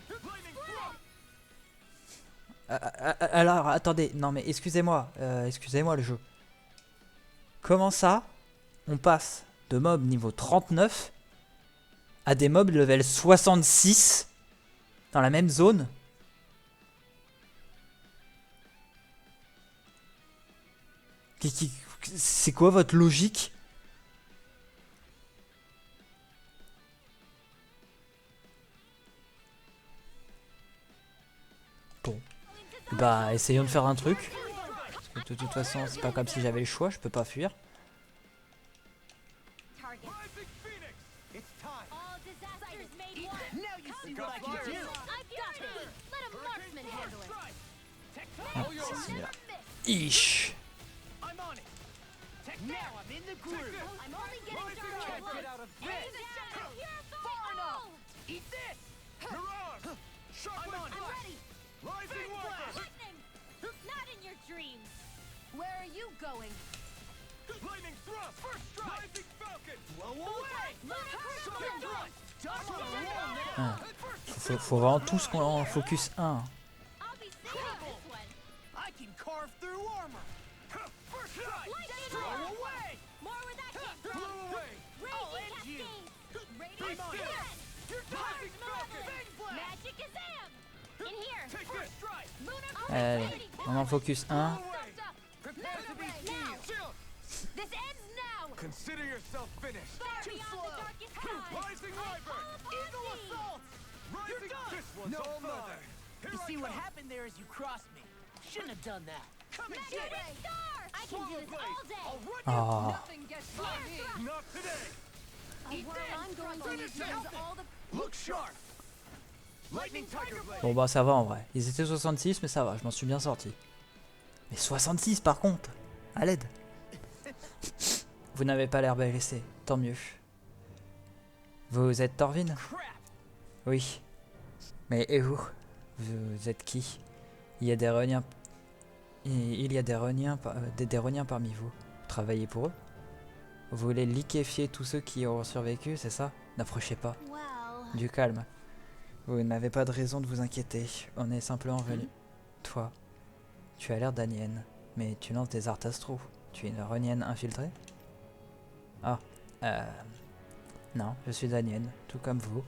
Split! Alors attendez, non mais excusez-moi, excusez-moi le jeu. Comment ça, on passe de mobs niveau 39 à des mobs level 66 dans la même zone? C'est quoi votre logique? Bon. Bah, essayons de faire un truc. Parce que de toute façon, c'est pas comme si j'avais le choix, je peux pas fuir. Target. Rising Phoenix! It's time! All disasters made one. Now you see what I can do! I've got it. Let a marksman handle it. Ah, c'est celui-là. Ish. I'm on it! Now I'm in the groove! I'm only getting Rising started. can't get out of this! Far enough! Eat this! Mirage! I'm on it! I'm ready. Rising Wyvern! Lightning. Not in your dreams. Where are you going? Lightning thrust! First strike! Rising Falcon! Blow away! Sonic thrust! I'm on a roll now! Ah. First Faut vraiment tous qu'on focus 1. I'll be safe on this one. I can carve through armor! First strike! Lightning Throw roll. away! More where that came from. Blow away! I'll Raging end you! cascades. I'm Radiant on it! spread. You're Rising Falcon! Fang blast! Magic Kazam. In here. Take this strike! Lunar Allez, on en focus 1. Blow away! Prepare to be Now. sealed! This ends now. Consider yourself finished. Far Too beyond slow. the darkest sky. Rising Wyvern! Eagle assault! You're done! This one's No further! more. You see what happened there is you crossed me. Shouldn't have done that. Come and Mega get it! Ray Star. I can do this all day. I'll run Ah. Nothing gets by me. you! Not today! Eat this. I'm going to Finish use it. all the Look sharp! Lightning Tiger Blade! Bon bah ça va en vrai. Ils étaient 66 mais ça va, je m'en suis bien sorti. Mais 66 par contre. À l'aide. Vous n'avez pas l'air blessé, tant mieux. Vous êtes Thorvin? Crap! Oui. Mais et vous? Vous êtes qui? Il y a des Roniens. Il y a des Roniens, des Roniens parmi vous. Vous travaillez pour eux? Vous voulez liquéfier tous ceux qui ont survécu, c'est ça? N'approchez pas. Well, Du calme. Vous n'avez pas de raison de vous inquiéter. On est simplement venu. Toi, tu as l'air d'Anienne, mais tu lances des arts astraux. Tu es une Ronienne infiltrée? Ah, non, je suis Danienne, tout comme vous.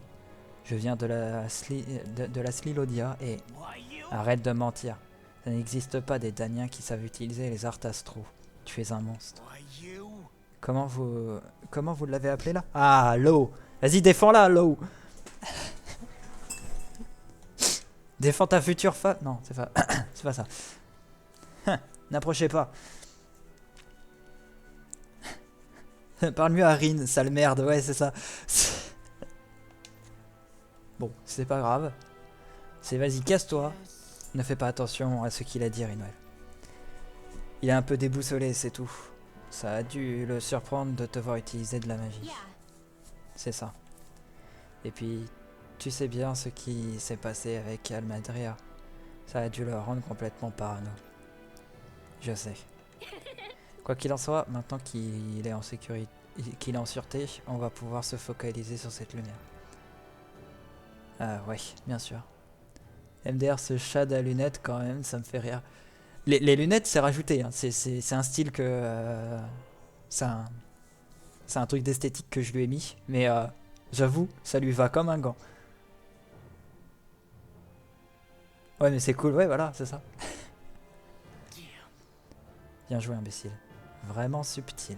Je viens de la Slilodia et... Why you? Arrête de mentir. Ça n'existe pas des Daniens qui savent utiliser les arts astraux. Tu es un monstre. Why you? Comment vous l'avez appelé là? Ah, Lo. Vas-y, défends-la, Lo. Défends ta future femme. Non, c'est pas, c'est pas ça. N'approchez pas. Parle mieux à Rin, sale merde. Ouais, c'est ça. Bon, c'est pas grave. C'est vas-y, casse-toi. Ne fais pas attention à ce qu'il a dit, Rinwell. Il est un peu déboussolé, c'est tout. Ça a dû le surprendre de te voir utiliser de la magie. yeah. C'est ça. Et puis, tu sais bien ce qui s'est passé avec Almadria. Ça a dû le rendre complètement parano. Je sais. Quoi qu'il en soit, maintenant qu'il est en sécurité, qu'il est en sûreté, on va pouvoir se focaliser sur cette lumière. Ah ouais, bien sûr. MDR ce chat à lunettes quand même, ça me fait rire. Les lunettes c'est rajouté, hein. C'est un style que... c'est un truc d'esthétique que je lui ai mis. Mais j'avoue, ça lui va comme un gant. Ouais mais c'est cool, ouais voilà, c'est ça. Bien joué imbécile. Vraiment subtil.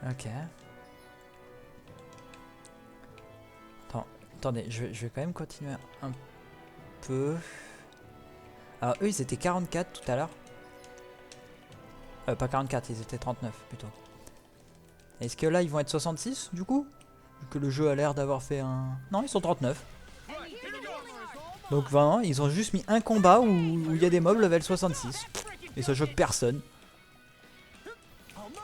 Ok. Attendez, je vais quand même continuer un peu. Alors eux ils étaient 44 tout à l'heure. Pas 44, ils étaient 39 plutôt. Est-ce que là ils vont être 66 du coup? Vu que le jeu a l'air d'avoir fait un... Non, ils sont 39. Donc vraiment, ils ont juste mis un combat où il y a des mobs level 66. Et ça choque personne. Almost.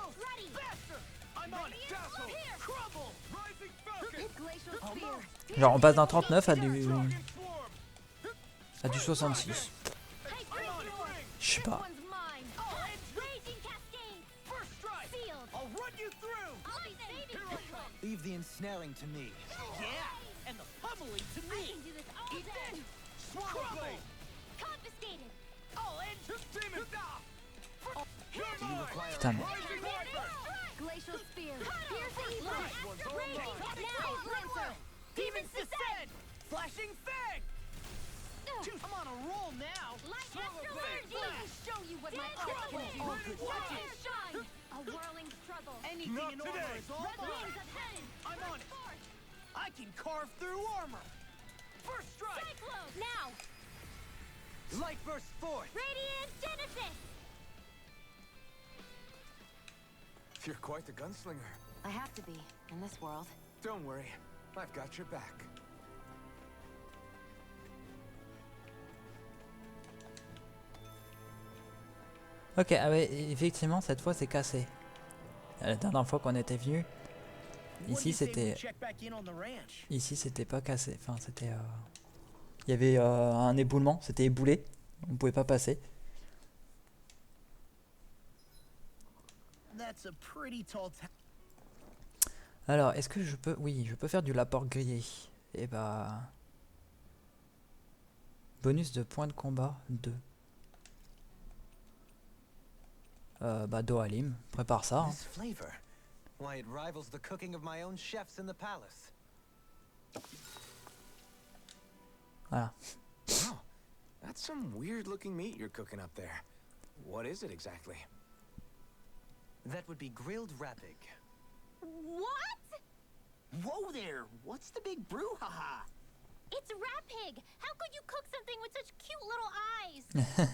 Faster. I'm on it. Dazzle. Crumble. Rising Falcon. Glacial Spear. Genre on passe d'un 39 à du... Dragon Swarm. à du 66. I'm on it. Je sais pas. One's mine. Raging cascade. First strike. Sealed. I'll run you through. I'll be saving people. Leave the ensnaring to me. Yeah. And the pummeling to I me. can do this all Eat day. this. Swallow blade. Confiscated. I'll end this demon. You're Do you mine. require Putain mais... Rising Viper. Glacial Spear. Here's Here's the evil. One's all Raging. mine. Now. Lancer. Demons descend. Flashing Fang. I'm on a roll now. Light Swallow Astral blade. Energy. Let me show you what my Dead art can do. All good touches. Shine. A whirling struggle. Anything Not in armor today. is all Red mine. wings of heaven. I'm on it. Force. I can carve through armor. First strike. Cyclone. Now. Light burst forth. Radiant Genesis. You're quite the gunslinger. I have to be in this world. Don't worry, I've got your back. Ok, ah ouais, effectivement cette fois c'est cassé. La dernière fois qu'on était venu, ici c'était... Check back in on the ranch. Ici c'était pas cassé, enfin c'était... Il y avait un éboulement, c'était éboulé, on pouvait pas passer. That's a pretty tall Alors, est-ce que je peux... Oui, je peux faire du laport grillé. Et bah... Bonus de points de combat, 2. Bah Dohalim, prépare ça. Hein. This flavor. Why, it rivals the cooking of my own chefs in the palace. Voilà. Wow, that's some weird-looking meat you're cooking up there. What is it exactly? That would be grilled rapig. What? Whoa there! What's the big brouhaha? It's Rapig. How could you cook something with such cute little eyes?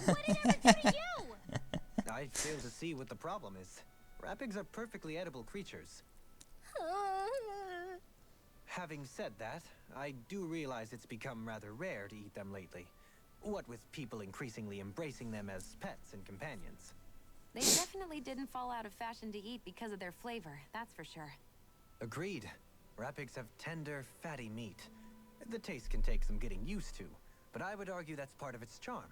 What did it ever do to you? I fail to see what the problem is. Rapigs are perfectly edible creatures. Having said that, I do realize it's become rather rare to eat them lately. What with people increasingly embracing them as pets and companions. They definitely didn't fall out of fashion to eat because of their flavor, that's for sure. Agreed. Rapigs have tender, fatty meat. The taste can take some getting used to, but I would argue that's part of its charm.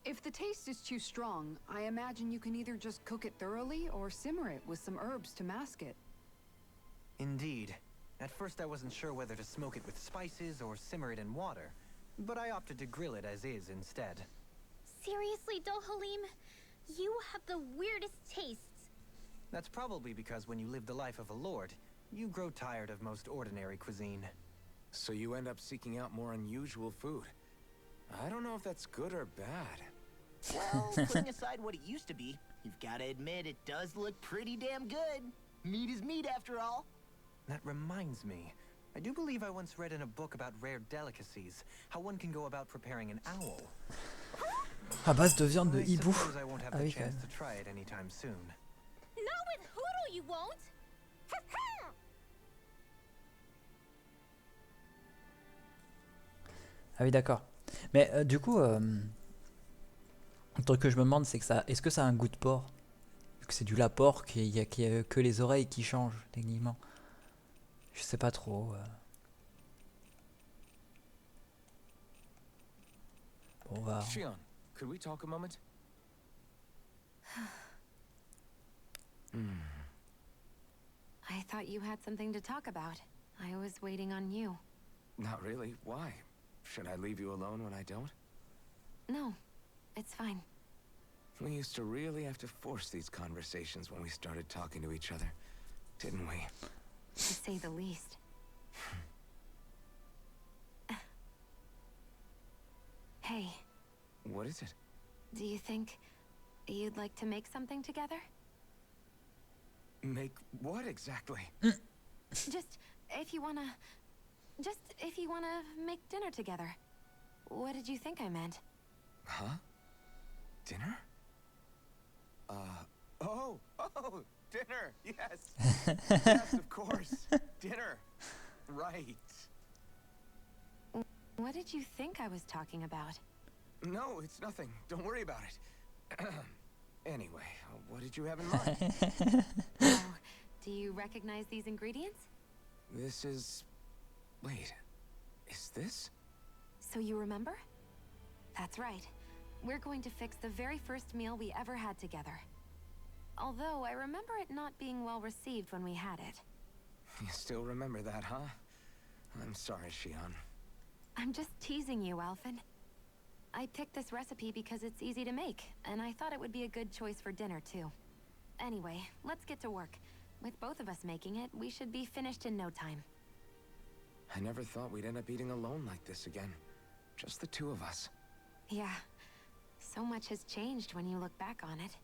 If the taste is too strong, I imagine you can either just cook it thoroughly or simmer it with some herbs to mask it. Indeed. At first I wasn't sure whether to smoke it with spices or simmer it in water, but I opted to grill it as is instead. Seriously, Dohalim? You have the weirdest tastes. That's probably because when you live the life of a lord, you grow tired of most ordinary cuisine. So you end up seeking out more unusual food. I don't know if that's good or bad. Well, putting aside what it used to be, you've got to admit it does look pretty damn good. Meat is meat after all. That reminds me. I do believe I once read in a book about rare delicacies, how one can go about preparing an owl. À base de viande de I hibou. suppose I won't have Ah the oui, quand chance même. to try it anytime soon. Not with Hoodle, you won't! Ah oui, d'accord. Mais du coup, un truc que je me demande, c'est que ça, est-ce que ça a un goût de porc? Vu que c'est du laport, qu'il y a que les oreilles qui changent, techniquement. Je sais pas trop. Bon, on va... Shion, could we talk a moment? I thought you had something to talk about. I was waiting on you. Not really. Why? Should I leave you alone when I don't? No, it's fine. We used to really have to force these conversations when we started talking to each other, didn't we? To say the least. Hey, What is it? do you think you'd like to make something together? Make what exactly? Just if you wanna make dinner together. What did you think I meant? Huh? Dinner? Oh, dinner, yes. Yes, of course. Dinner. Right. What did you think I was talking about? No, it's nothing. Don't worry about it. Anyway, what did you have in mind? Oh, do you recognize these ingredients? This is... Wait, is this? So you remember? That's right. We're going to fix the very first meal we ever had together. Although I remember it not being well received when we had it. You still remember that, huh? I'm sorry, Shion. I'm just teasing you, Alphen. I picked this recipe because it's easy to make, and I thought it would be a good choice for dinner, too. Anyway, let's get to work. With both of us making it, we should be finished in no time. I never thought we'd end up eating alone like this again. Just the two of us. Yeah, so much has changed when you look back on it.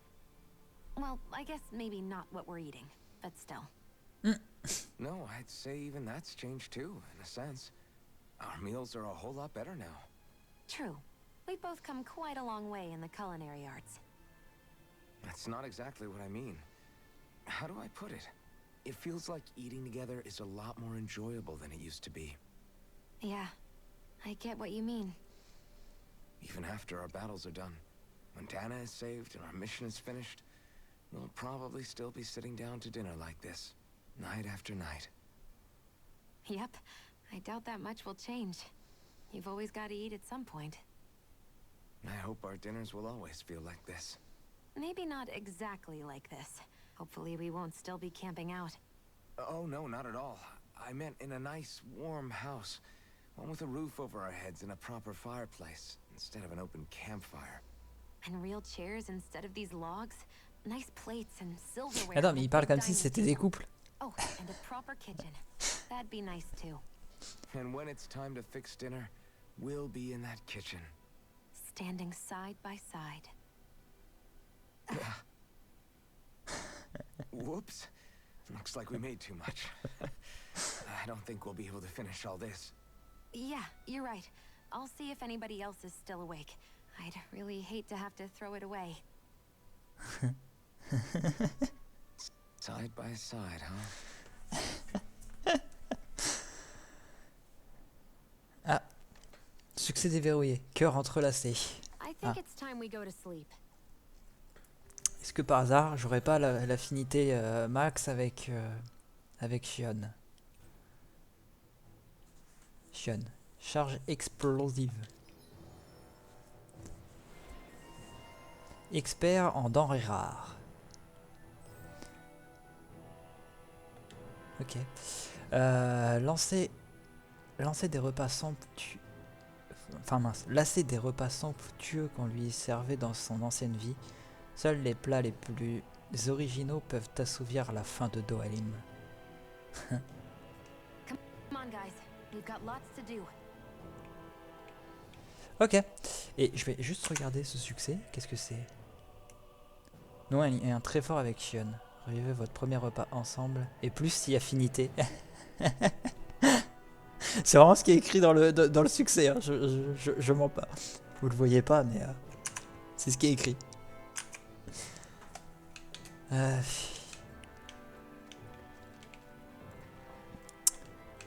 Well, I guess maybe not what we're eating, but still. No, I'd say even that's changed too, in a sense. Our meals are a whole lot better now. True. We've both come quite a long way in the culinary arts. That's not exactly what I mean. How do I put it? It feels like eating together is a lot more enjoyable than it used to be. Yeah, I get what you mean. Even after our battles are done. When Dana is saved and our mission is finished, we'll probably still be sitting down to dinner like this, night after night. Yep, I doubt that much will change. You've always got to eat at some point. I hope our dinners will always feel like this. Maybe not exactly like this. Hopefully we won't still be camping out. Oh, no, not at all. I meant in a nice, warm house. One with a roof over our heads and a proper fireplace, instead of an open campfire. And real chairs instead of these logs. Nice plates and silverware. Attends, and mais a il parle big comme si dining c'était des table. couples. Oh, and a proper kitchen. That'd be nice too. And when it's time to fix dinner, we'll be in that kitchen. Standing side by side. Whoops. Looks like we made too much. I don't think we'll be able to finish all this. Yeah, you're right. I'll see if anybody else is still awake. I'd really hate to have to throw it away. Side by side, huh? Accès déverrouillé. Cœur entrelacé. I think Ah. it's time we go to sleep. Est-ce que par hasard, j'aurais pas l'affinité max avec Shion? Shion. Charge explosive. Expert en denrées rares. Ok. Lancer des repas somptueux. Enfin mince. Lasser des repas somptueux qu'on lui servait dans son ancienne vie. Seuls les plats les plus originaux peuvent assouvir la faim de Dohalim. Come on, guys. We've got lots to do. Ok. Et je vais juste regarder ce succès. Qu'est-ce que c'est? Non, il y a un très fort avec Shion. Revivez votre premier repas ensemble. Et plus si affinité. C'est vraiment ce qui est écrit dans le succès. Hein. Je mens pas. Vous le voyez pas, mais c'est ce qui est écrit.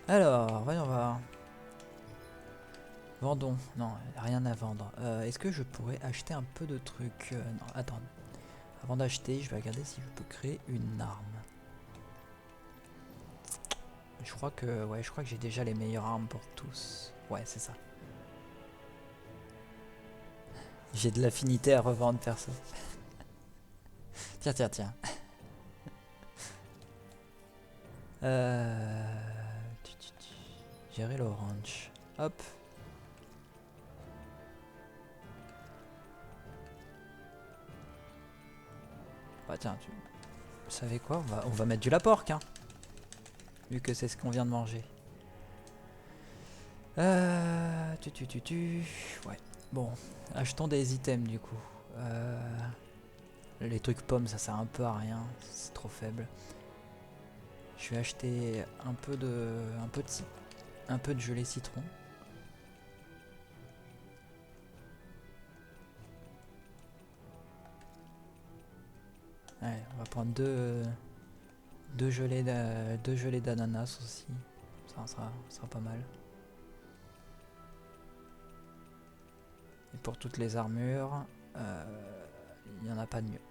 Alors, voyons voir. Vendons. Non, rien à vendre. Est-ce que je pourrais acheter un peu de trucs? Non, attends. Avant d'acheter, je vais regarder si je peux créer une arme. Je crois que j'ai déjà les meilleures armes pour tous. Ouais, c'est ça. J'ai de l'affinité à revendre perso. Tiens. Gérer l'orange. Hop. Bah tiens, vous savez quoi, on va mettre du laporc, hein. Vu que c'est ce qu'on vient de manger. Ouais. Bon, achetons des items du coup. Les trucs pommes, ça sert un peu à rien, c'est trop faible. Je vais acheter un peu de gelée citron. Allez, on va prendre deux gelées d'ananas aussi. Ça sera pas mal. Et pour toutes les armures, il n'y en a pas de mieux.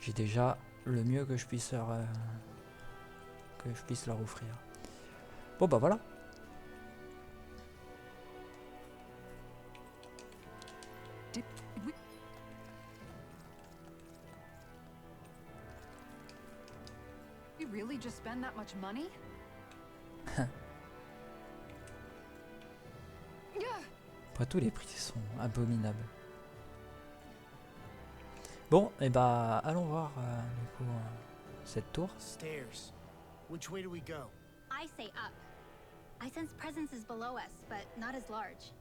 J'ai déjà le mieux que je puisse leur offrir. Bon bah voilà. You really just spend that much money? Après tout, les prix sont abominables. Bon, et bah allons voir du coup cette tour. Stairs. Which way do we go? I say up. I sense presence is below us, but not as large.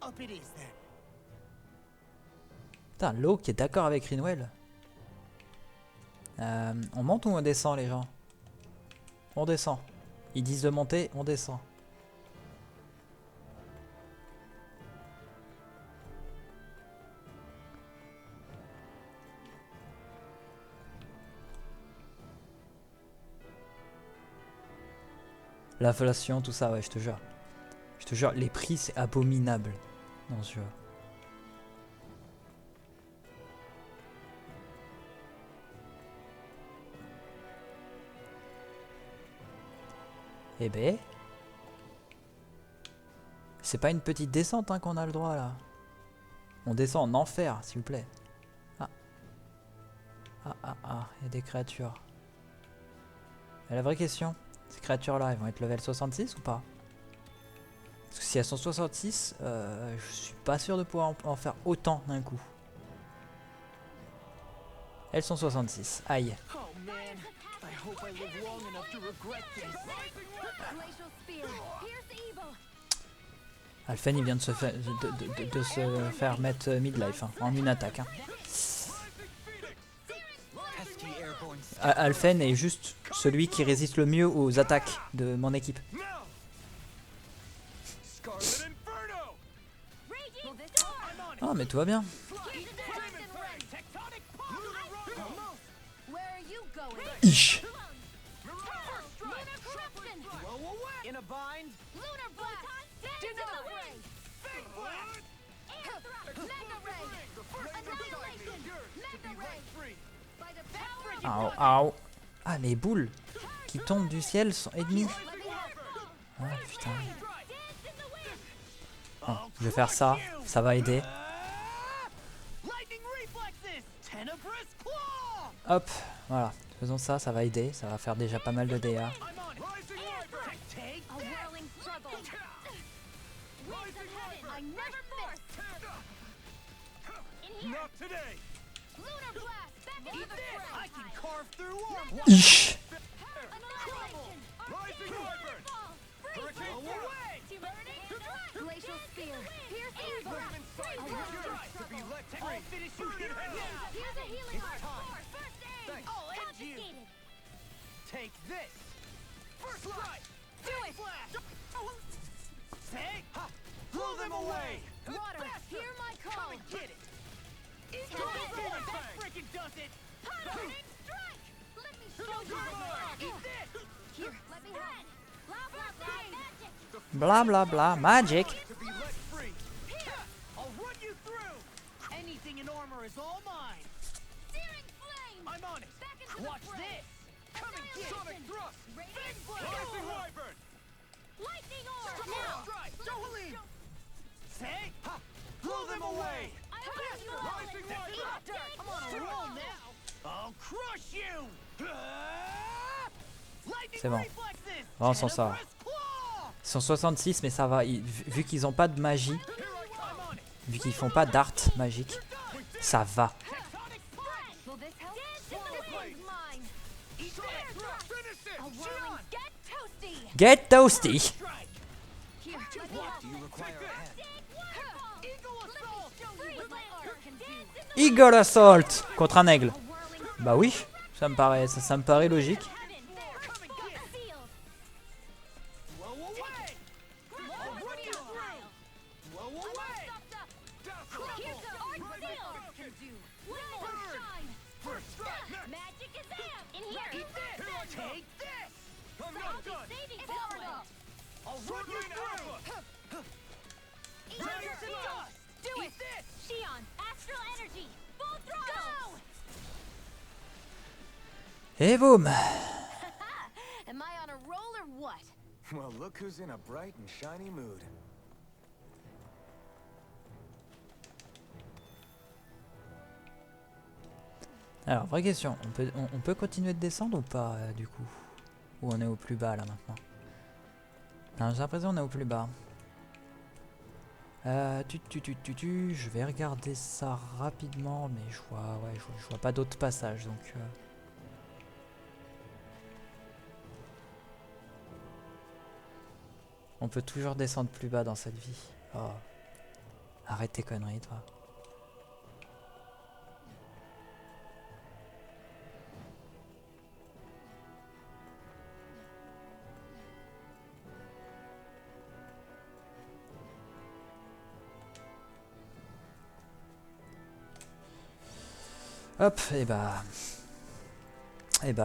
Up it is then. Putain, l'eau qui est d'accord avec Rinwell. On monte ou on descend les gens? On descend. Ils disent de monter, on descend. L'inflation, tout ça, ouais, je te jure. Je te jure, les prix, c'est abominable dans ce jeu. Eh ben... C'est pas une petite descente hein, qu'on a le droit, là. On descend en enfer, s'il vous plaît. Ah. Il y a des créatures. Et la vraie question... Ces créatures-là, elles vont être level 66 ou pas? Parce que si elles sont 66, je suis pas sûr de pouvoir en faire autant d'un coup. Elles sont 66. Aïe. Oh man, I hope I live long enough to regret this. Glacial spear. Pierce evil. Alphen, il vient de se faire mettre midlife hein, en une attaque. Hein. Alphen est juste celui qui résiste le mieux aux attaques de mon équipe. Ah mais tout va bien. Ish. In a bind? Lunar blast. Au. Ah, les boules qui tombent du ciel sont ennemies. Ah, putain. Bon, je vais faire ça. Ça va aider. Lightning reflexes! Tenebrous claw! Hop, voilà. Faisons ça, ça va aider. Ça va faire déjà pas mal de dégâts. I'm on it. Rising Wyvern! Take A whirling struggle. Winds of heaven. I never miss. In here. Not today! Lunar blast. Back into Eat the this! fray. I can carve through armor! Ich. Annihilation. Rising Wyvern! Hurricane Blow away! Glacial spear. Pierce evil. To be let free! I'll finish you in hell! Here's a healing It's art. time. First aid. Thanks. I'll end you. Confiscated. Take this! First strike! Do it. Flash! Say! Ha! Blow them away! Water, hear my Come call. and get it! Go That ahead. freaking does it! Burning strike. Let me show you what I Eat this! Here, let me have it. Blah blah blah magic. Bla bla bla. Magic. To be let free! I'll run you through! Anything in armor is all mine! Searing flame. I'm on it! Back into Watch the fray. this! Come and get it! Sonic thrust! Radiant Rising flame. Wyvern! Lightning orb. Now! Strike! Johaleen! Say! Ha! Blow them away! I have you all. Rising Wyvern! I'm on a roll now! I'll crush you! Lightning C'est bon. reflexes! On s'en sort. Tenebrous claw! Ils sont 66, mais ça va. Vu qu'ils ont pas de magie, Here I come on it! vu qu'ils font pas d'art magique, ça va. Tectonic splash! Will this help? This is mine. Eat this! Finish it! A whirling get toasty. Get toasty. Strike! Here, let me What help. do you require a hand? Waterfall. Eagle assault! Show you what my art can do. Eagle Assault contre un aigle. A whirling Bah oui, ça me paraît logique. heaven there. Come and get it! Sealed. Blow away! I'll run you through! Blow away! Here's the art sealed. Can do! One more shine. First strike! Magic is amped. In here. Eat this! Take this! I'm I'll not be done! saving this one. I'll run you through! Ready to dust! Do Eat it. this! Shion, astral energy. Full throttle. Et boum. Am I on a roll or what? Well, look who's in a bright and shiny mood. Alors, vraie question. On peut continuer de descendre ou pas, du coup? Ou on est au plus bas, là, maintenant? Non, j'ai l'impression qu'on est au plus bas. Je vais regarder ça rapidement, mais je vois pas d'autres passages, donc... On peut toujours descendre plus bas dans cette vie. Oh. Arrête tes conneries, toi. Hop, et bah...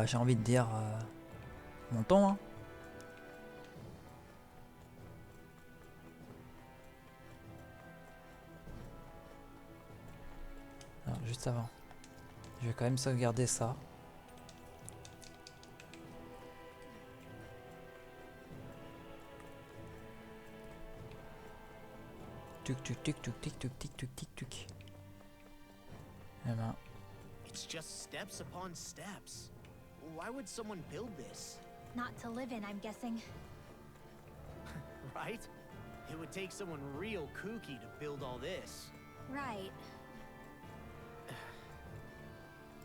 j'ai envie de dire... montons, hein. Alors, juste avant. Je vais quand même sauvegarder ça. Tuc tuc tuc tuc tic tuc tic tuc tic tuc. Eh ben, It's just steps upon steps. Why would someone build this? Not to live in, I'm guessing. Right? It would take someone real kooky to build all this. Right.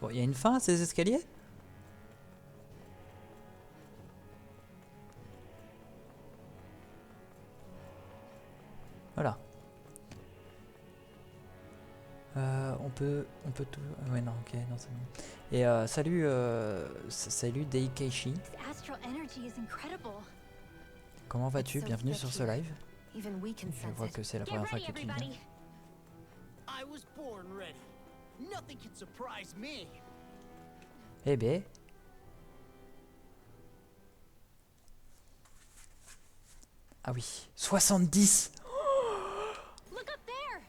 bon, il y a une fin à ces escaliers? Voilà. On peut tout... ouais, non, ok, non, c'est bon. Et salut Deikeishi. Astral energy is incredible. Comment vas-tu? so Bienvenue thick sur ce here. live. Even we can Je sense vois it. que c'est la Get première fois ready, que tu viens. everybody. I was born ready. Nothing can surprise me. Eh ben... Ah oui, 70! Look up there.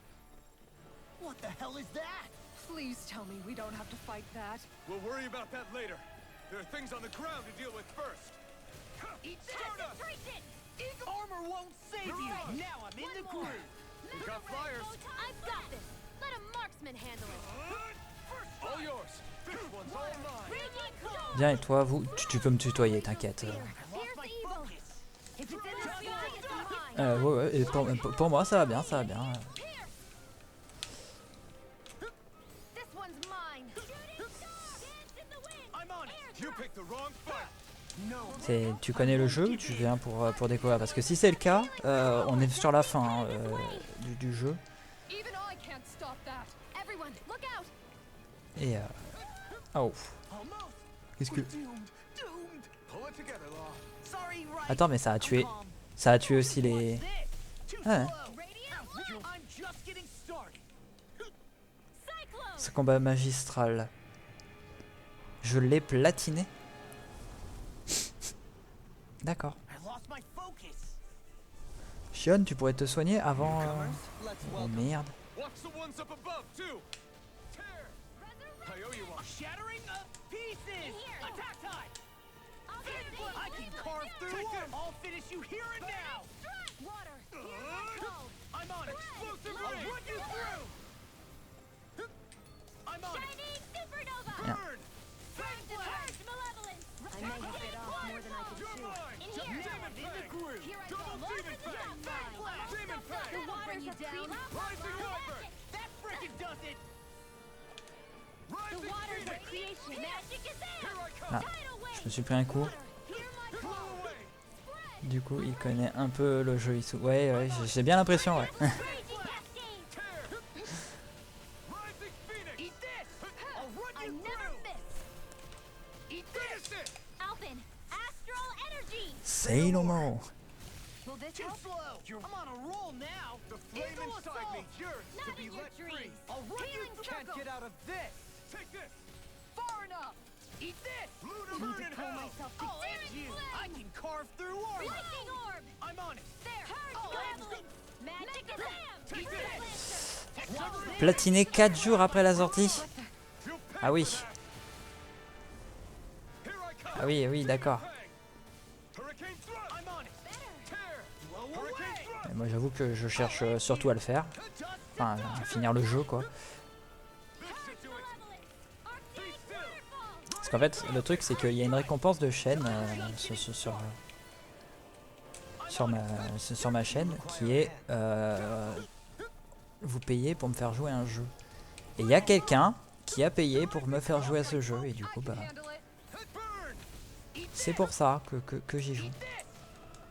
What the hell is that? Please tell me we don't have to fight that. We'll worry about that later. There are things on the ground to deal with first. Eat Stardust! Concentration! Armor won't save you! Now I'm in the groove! We got flyers! I've got this. Let a marksman handle it. All yours! This one's all mine! Raging Cold! Bien, et toi, tu peux me tutoyer, t'inquiète. Here's evil. If it's in the sky, it's mine. Ouais, ouais, et pour moi, ça va bien, ça va bien. This one's mine. Dance in the wind. I'm on it! You picked the wrong fight! Tu connais le jeu ou tu viens pour découvrir? Parce que si c'est le cas, on est sur la fin hein, du jeu. Even I can't stop that. Everyone, look out. Et oh. Almost! Qu'est-ce que... Doomed! Doomed! Pull it together, Law. Sorry, right. Attends, mais ça a tué aussi les... Too Ah. slow. I'm just getting started. Cyclone. Ce combat magistral. Je l'ai platiné. D'accord. I lost my focus. Shion, tu pourrais te soigner avant... Let's Oh welcome. merde. Watch the ones up above, too! Tear! I owe you one. Shattering pieces! Attack time! I can carve through them! I'll finish you here and now! Water. I'm on it! Explosive I'll run you through! I'm on it! Shining supernova. Yeah. Burn! Time to purge malevolence. I may have bit off more than I can You're chew. mine! In here. Demon in the groove! Here I Double go. demon fang! Demon fang! The waters you down. Rising Hyper! That frickin' does it! The Rising waters of Phoenix! creation. Magic is in. Here I come! Ah, Tidal wave. je me suis pris un coup. Hear my Blow call. away! Du coup, il connaît un peu le jeu. Ouais, ouais, j'ai bien l'impression, ouais. Raging cascade. Tear! Rising Phoenix! Eat this! I'll run I you never through! miss. Eat this! Alpin. Astral energy. Say no more. Will this Too help? slow! I'm on a roll now! The flame inside me yearns to Not be in your let free! dreams. I'll run you Healing through! Can't circle. get out of this! Take this! Far enough. Eat this! Lunar Need burn to in pull hell! myself I'll together. end you! I can carve through armor! Lightning orb. I'm on it! There. Purge malevolence. Magic is Take in. this! Lancer. Platiné 4 jours après la sortie. You'll pay Ah oui. for that. Here I come! Ah oui, oui, d'accord. Hurricane thrust! I'm on it! Tear! Blow Hurricane thrust! Et moi, j'avoue que je cherche surtout à le faire. Enfin, à finir le jeu, quoi. This should do it! Arctic waterfall. Parce qu'en fait, le truc, c'est qu'il y a une récompense de chaîne sur ma chaîne qui est vous payez pour me faire jouer à un jeu. Et il y a quelqu'un qui a payé pour me faire jouer à ce jeu et du coup bah Handle it. Burn! c'est pour ça que j'y joue.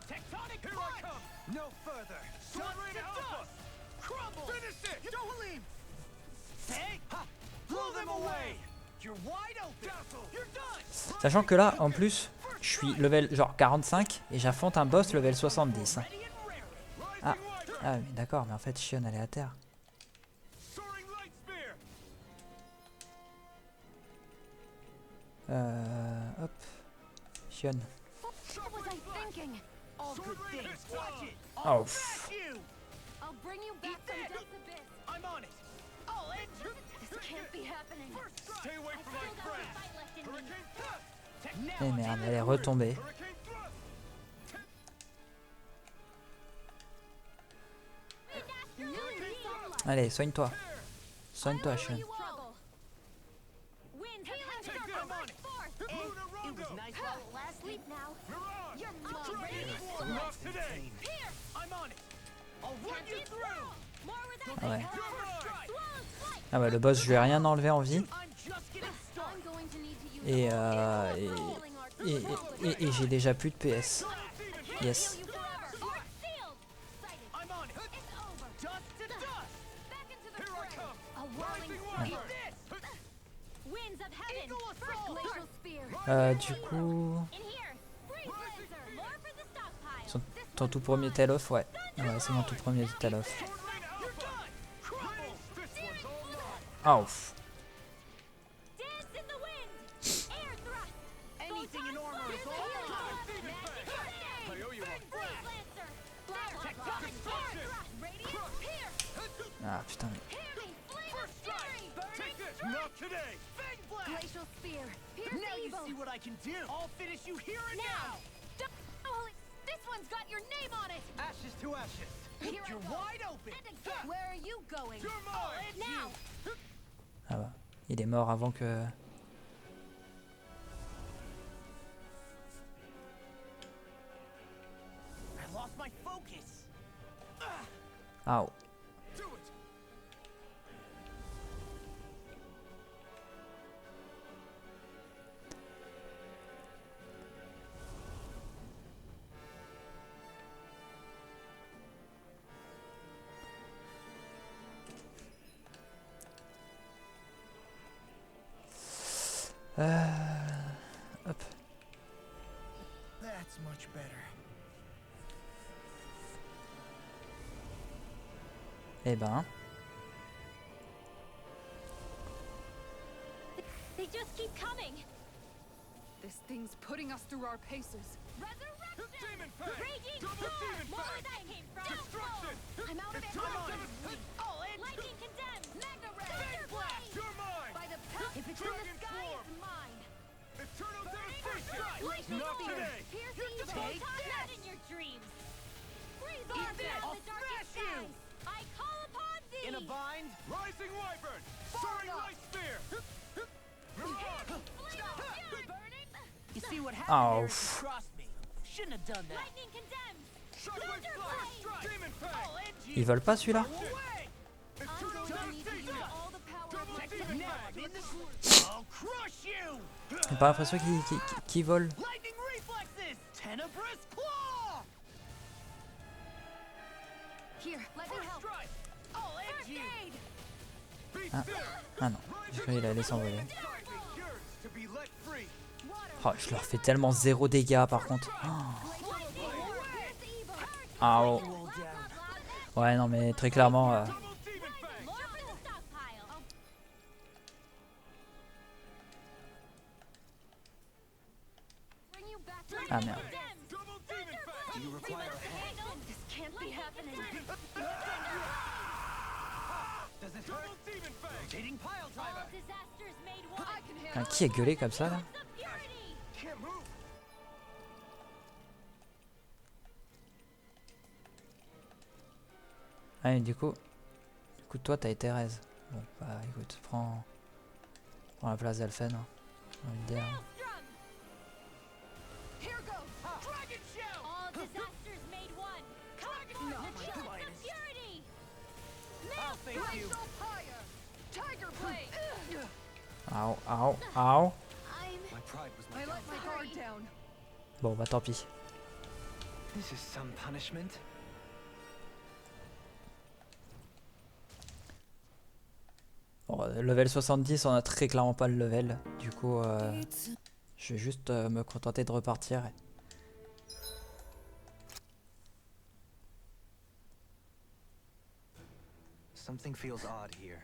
Tectonic Here I come! No further! Sword Ray to Alpha! Crumble! Finish it! Don't leave! Hey! Ha! Blow them away! You're wide open! You're done! Sachant que là en plus je suis level genre 45 et j'affronte un boss level 70. Ready and rare! Ah, Rising Wyvern! ah mais d'accord, mais en fait Shion elle est à terre. Soaring Light Spear! Hop. Shion. What was I thinking? All good things! Watch it! Oh, I'll pff. crash you! I'll bring you back from Death's Abyss. I'm on it! I'll end you! This can't be happening. Stay away I from my still got friend! some fight left in me. Hurricane thrust! Eh merde, elle est retombée. Hurricane thrust! Allez, soigne-toi. Soigne-toi Shion. Struggle. Winds of heaven Take are them on it! forth. Lunar It Rondo! was nice while it lasted. Sleep now. Mirage! You're Try mom. it! Not today! Here. I'm on it! I'll run you through! More without Ah ouais. You're mine! Swallowed flight. Ah ouais, le boss je lui ai rien enlevé en vie. I'm just getting started! I'm going to need to use Et, all euh, the et, healing arts. et j'ai déjà plus de PS. Yes. Heal you forever. Arc sealed. Sighted. I'm on it! It's over. Dust to dust! Back into the Here I fray. come! A whirling Rising fire. Wyvern! Winds of heaven. Eagle First assault. glacial spear. Du coup, In here. Freeze lancer. More for the stockpile. son- This ton one's tout premier tell-off, ouais. Ouais, c'est mon tout premier tell-off. Sword Ray to Alpha! Crumble! This one's all mine! Ah ouf. dance in the wind. Air thrust. Anything in armor is all mine! I owe you one! Freeze lancer. Tectonic air thrust. Radiant pierce. Ah putain. Parry. Flame of fury. Take this! today. Fang blast. Glacial spear. Pierce Now you evil. see what I can do. I'll finish you here and now. Holy, this one's got your name on it. Ashes to ashes. Here I You're go. wide open. And again. Where are you going? You're mine. Now. Ah bah, il est mort avant que... I lost my focus. Ah, oh. Do it. Hop. That's much better. Eh ben... They just keep coming. This thing's putting us through our paces. Resurrection. Demon Fang. Raging Double storm. Demon More Fang. where that came from. Destruction. I'm out of It's ammo. mine. I'll end Lightning condemned. Magna Ray. Fang blast. You're mine. By the power. If it's in Dragon the sky, form. it's mine. Eternal devastation. Glacial Not spear. today. Pierce You're evil. take Not this. in your dreams. Freeze Eat on this. in I'll the darkest smash you. skies. I call upon thee. In a bind. Rising Wyvern. Soaring up. Light Spear. You see what Oh, happened there is you crossed me. Shouldn't have done that. Lightning condemned. Shockwave Thunder Fire. blade. Strike. Demon Fang. I'll end you. Ils veulent pas celui-là? Away. I'm Eternal going to need to use devastation. all the power of my Demon now. Fang. In the I'll crush you. J'ai pas l'impression qu'il vole. Lightning reflexes. Tenebrous claw. Here, let me First help. strike. I'll end First you. aid. Be Ah. still. Ah non, j'ai cru qu'il allait s'envoler. Inside me yearns to be let free. Oh, je leur fais tellement 0 dégâts par contre. Oh. Ah oh. Roll down. Ouais, non mais très clairement... Double Demon Fang. More for the stockpile. Bring you back to Ah merde. Double Demon Fang. Do you require a hand? This can't be happening. Does it hurt? Double Demon Fang. Rotating pile All driver. disasters made one. I can Putain, handle qui a gueulé comme ça là? The purity. Can't move. Ah et du coup toi t'as été Thérèse. Bon bah écoute, prends la place d'Alphen. Hein. J'ai envie de dire. Maelstrom. Here goes. Dragon Shell. All disasters made one. Come No, forth my and show goodness. the purity. I'll face you. Glacial fire. Tiger blade. Ow, ow, ow. I'm My pride was my I let my guard Sorry. down. Bon bah tant pis. This is some punishment. Bon, level 70, on a très clairement pas le level. Du coup, je vais juste me contenter de repartir. Something feels odd here.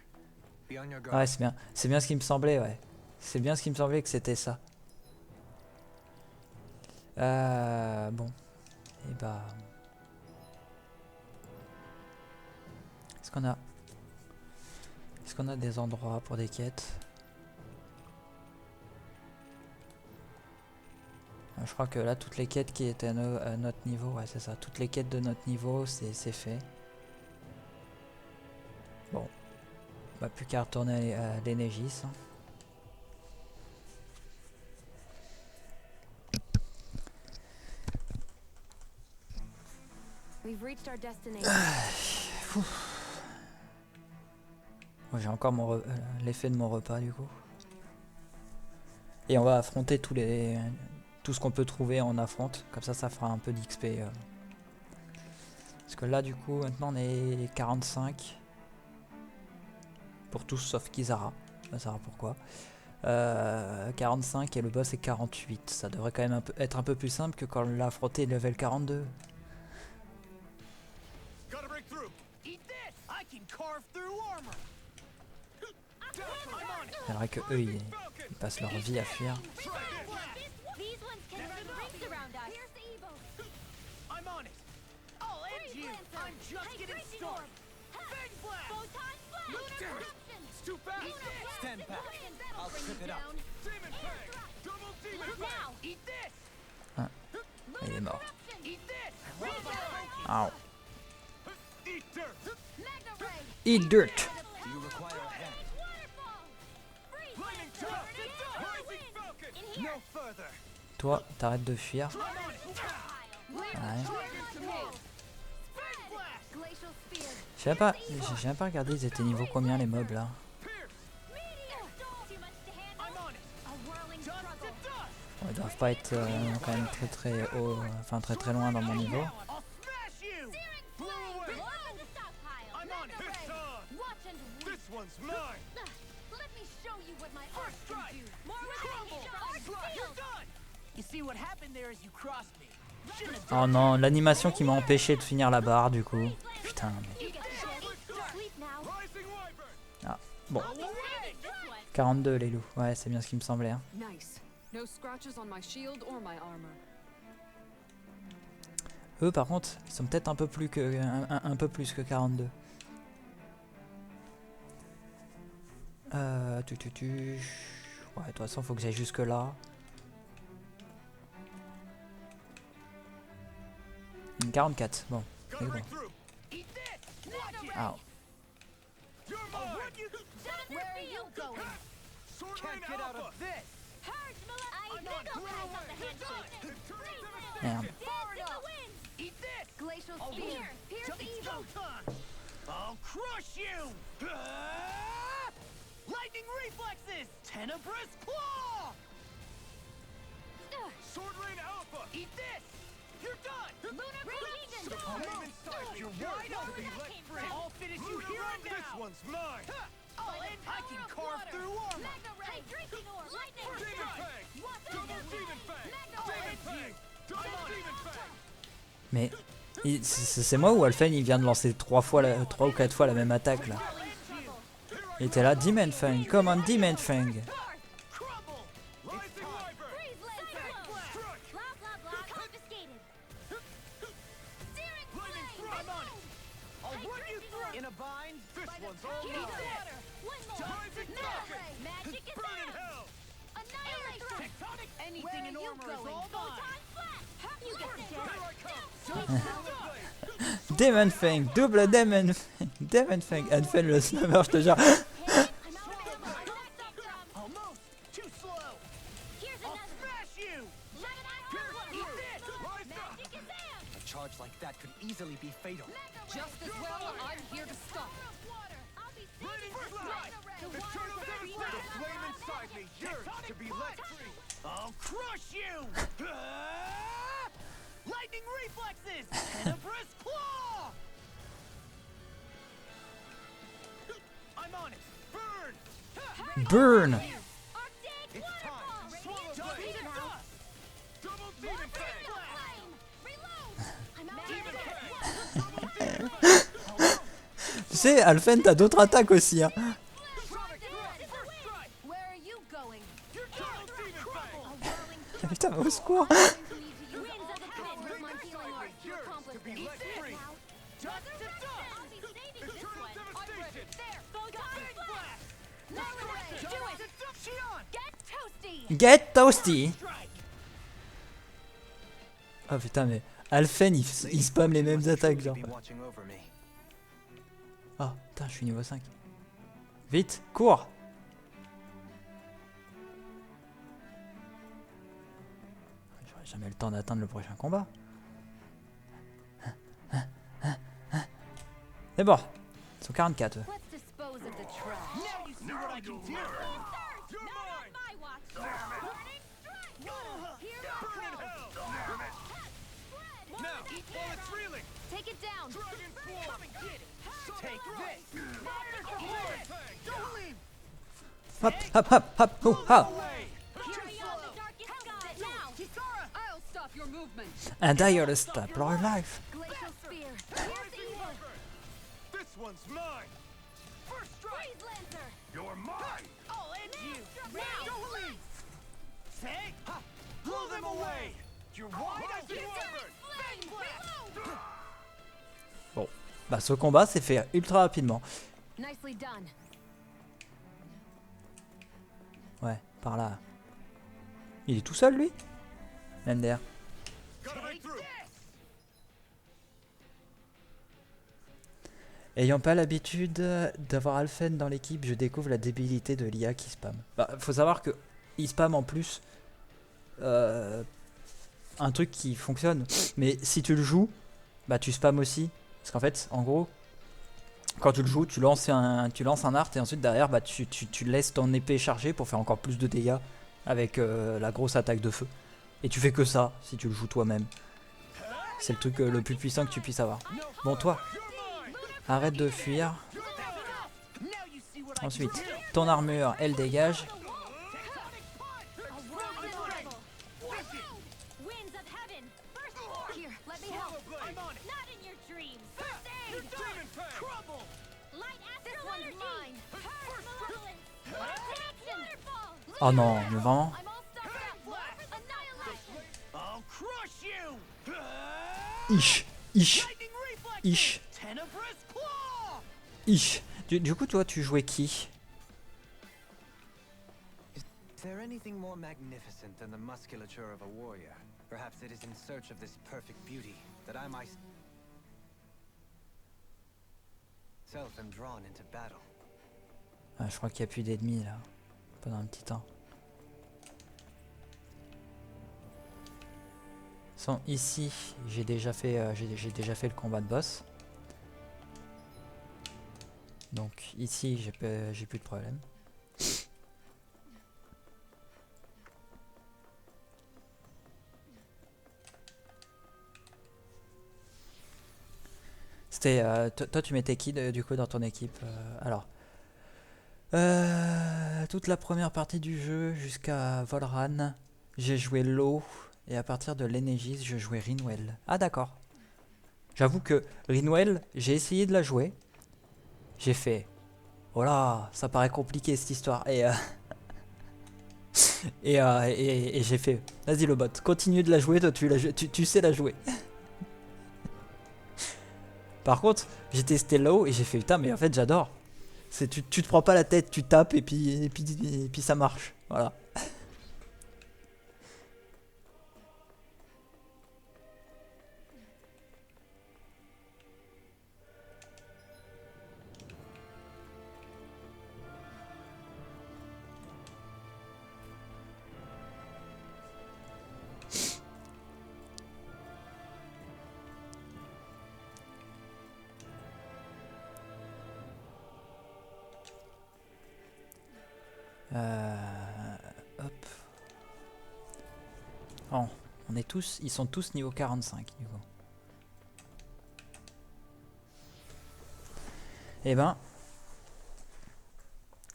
Be on your guard. Ouais, c'est bien. C'est bien ce qui me semblait, ouais. C'est bien ce qui me semblait que c'était ça. Bon. Et bah... Est-ce qu'on a des endroits pour des quêtes? Je crois que là, toutes les quêtes qui étaient à notre niveau, ouais, c'est ça. Toutes les quêtes de notre niveau, c'est fait. Bon. On va plus qu'à retourner à l'Enégis. Hein. We've reached our destination. Moi, j'ai encore l'effet de mon repas du coup. Et on va affronter tout ce qu'on peut trouver en affronte. Comme ça fera un peu d'XP. Parce que là du coup maintenant on est 45. Pour tous sauf Kizara. On saura pourquoi. 45 et le boss est 48. Ça devrait quand même être un peu plus simple que quand on l'a affronté level 42. Gotta break through. Eat this. I can carve through armor. I'm on it. C'est vrai que eux ils passent leur vie à fuir. These ones can run rings around us. Here's the evil. I'm on it. I'll end you. I'm just getting started. Bang blast. Photon blast. Lunar eruption. It's too fast. 10 pack. I'll trip it up. Demon Fang! Double Demon Fang! Eat this! Il est mort. Eat this! What about Funky? Ow. Eat dirt! Eat dirt. Do you require a hand? Lightning Trap! Rising Falcon! No further! Toi, t'arrêtes de fuir. I'm on it! Ouais. Fang Blast! Glacial spear. J'ai même pas regardé, ils étaient niveau combien les mobs là. Pierce! I'm on it! Dust to dust! Bon, ils doivent pas être quand même très haut, enfin très loin dans mon niveau. I'll smash you! Blow away! I'm on it! It's on! This one's mine! Let me show you what my art First can strike! do. More Crumble! You're done! You see what happened there is you crossed me. Oh non, l'animation qui m'a empêché de finir la barre du coup. Putain, mais... You get the chance. Sleep now. Rising Wyvern! Ah, bon. This one. 42 les loups, ouais c'est bien ce qui me semblait. Hein. Nice. No scratches on my shield or my armor. Eux par contre, ils sont peut-être un peu plus que un peu plus que 42. Ouais, de toute façon faut que j'aille jusque là. 44, bon. C'est Gotta bon. break through! Eat this! Watch it! Ah, You're mine! Where are you going? Sword Can't Rain get out Alpha! of this. Purge, Melissa. I I'm on it! think I'll pass on the handshake. merde. Dance in the wind. Eat this! Glacial Oh, spear. here. Pierce It's evil. go time! I'll crush you! Lightning reflexes! Tenebrous claw! Sword Rain Alpha! Eat this! You're done! Lunar Protection. Flame inside! You're wide open! Let free! I'll finish you here and This now. one's mine! I'll I can carve through armor! Hydration ore. Lightning. Demon Fang! Double Demon Fang! Demon Fang! Double Demon Fang! Mais c'est moi ou Alphen il vient de lancer 3 ou 4 fois la même attaque là. Il était là, Demon Fang, come on Demon Fang. Crumble! Rising Wyvern! Freeze Cyclone. Struck! Blah blah blah. Confiscated. Searing Lightning flame. Thrust! I'm on it! I'll run you through! In a bind? This one's all Eat mine! this. One more. Rising Now. Falcon! Magic is Burn in out. hell! Annihilation. Tectonic anything Where in are you armor is going? all mine. Photon flash. You get this. Here I come! Demon Fang, double Demon Fang, Demon Fang. Alphen le snubber, je te jure. I'm out of ammo. Almost! Too slow! Here's I'll another. smash you! Eat this! Rise up! Magic is out. A charge like that could easily be fatal. Just as well, I'm here to stop. Lightning Strike! Eternal Devastation! The flame inside me yearns to be let free! I'll crush you! Lightning reflexes! Tenebrous claw! I'm on it! Burn! Burn. Arctic It's waterfall. time! Swallow Radiant blade! dust. Double Demon Fang! Flame. Reload. I'm out Demon of Fang! ammo. Double Demon Fang! Tu sais, Alphen t'as d'autres attaques aussi. Hein. Sonic Thrust! First strike! Where are you going? You're Double Demon Fang! Putain, au secours. Winds of the wind. With my healing art to Yearns accomplish to be this. let free! Dust to dust! I'll be saving this Eternal one. Devastation! There. Photon Big flash. Blast! No way. Do it. Shion! Get toasty. Get toasty. Strike! Oh putain, mais Alphen il spam les mêmes attaques genre. Be watching over me. Oh putain, je suis niveau 5. Vite, cours. J'aurai jamais le temps d'atteindre le prochain combat. C'est bon. Ils sont 44 eux. Let's dispose of the trash. Now you see what I can do! You're mine! My watch. Burning strike. Here Burn in hell! Now, eat while it's reeling! Take it down. Dragon Swarm! Come and get it! Take this! Don't leave! Hop, hop, hop, hop, oh, hop. Away! Here I am, the darkest sky. Now. Kisara! I'll stop your movement. And I will stop your life. Glacial spear. Rising Wyvern! This one's mine! First strike! Freeze Lancer. You're mine! I'll end you. Now. Don't leave! Say! Ha! Blow them away! You're wide open! Wyvern! Flame blast. Bon, bah ce combat s'est fait ultra rapidement. Nicely done. Ouais, par là. Il est tout seul lui? MDR. Ayant pas l'habitude d'avoir Alphen dans l'équipe, je découvre la débilité de l'IA qui spam. Bah, faut savoir que il spam en plus un truc qui fonctionne. Mais si tu le joues, bah tu spam aussi. Parce qu'en fait, en gros, quand tu le joues, tu lances un art et ensuite derrière, bah tu laisses ton épée chargée pour faire encore plus de dégâts avec la grosse attaque de feu. Et tu fais que ça si tu le joues toi-même. C'est le truc le plus puissant que tu puisses avoir. Bon, toi, arrête de fuir. Ensuite, ton armure, elle dégage. Winds of heaven! First form! Here, let me help. I'm on it. Not in your dreams! First You're aid! done. Trouble. Light This astral one's energy! mine. Purge malevolence! Protection! Waterfall! Oh non, mais vraiment. I'm all stuck up! For annihilation! I'll crush you. Ish, ish, Lightning reflex. ish, Tenebrous claw. ish. Du coup, toi, tu jouais qui? Is there anything more magnificent than the musculature of a warrior? Perhaps it is in search of this perfect beauty that I myself am drawn into battle. Ah, je crois qu'il n'y a plus d'ennemis là. Pendant un petit temps. Sans ici, j'ai déjà fait le combat de boss. Donc ici, j'ai plus de problème. C'était toi tu mettais qui du coup dans ton équipe alors toute la première partie du jeu jusqu'à Volran, j'ai joué Law et à partir de l'Enegis, je jouais Rinwell. Ah d'accord. J'avoue que Rinwell, j'ai essayé de la jouer. J'ai fait oh là, ça paraît compliqué cette histoire et et j'ai fait vas-y le bot, continue de la jouer, toi tu sais la jouer. Par contre, j'ai testé Law et j'ai fait putain mais en fait j'adore. C'est tu te prends pas la tête, tu tapes et puis ça marche. Voilà. Hop. Oh, ils sont tous niveau 45 du coup. Et ben,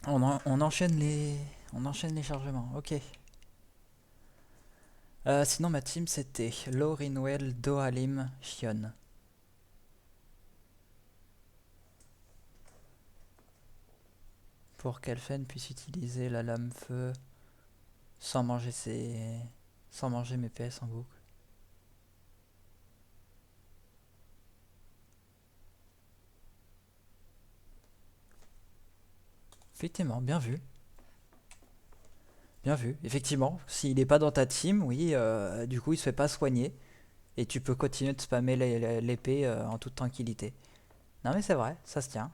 on enchaîne les chargements. Ok. Sinon ma team c'était Law, Rinwell, Dohalim, Shion. Pour qu'Elfen puisse utiliser la lame feu sans manger mes PS en boucle. Effectivement, bien vu. Bien vu, effectivement. S'il n'est pas dans ta team, oui, du coup il se fait pas soigner. Et tu peux continuer de spammer l'épée en toute tranquillité. Non mais c'est vrai, ça se tient.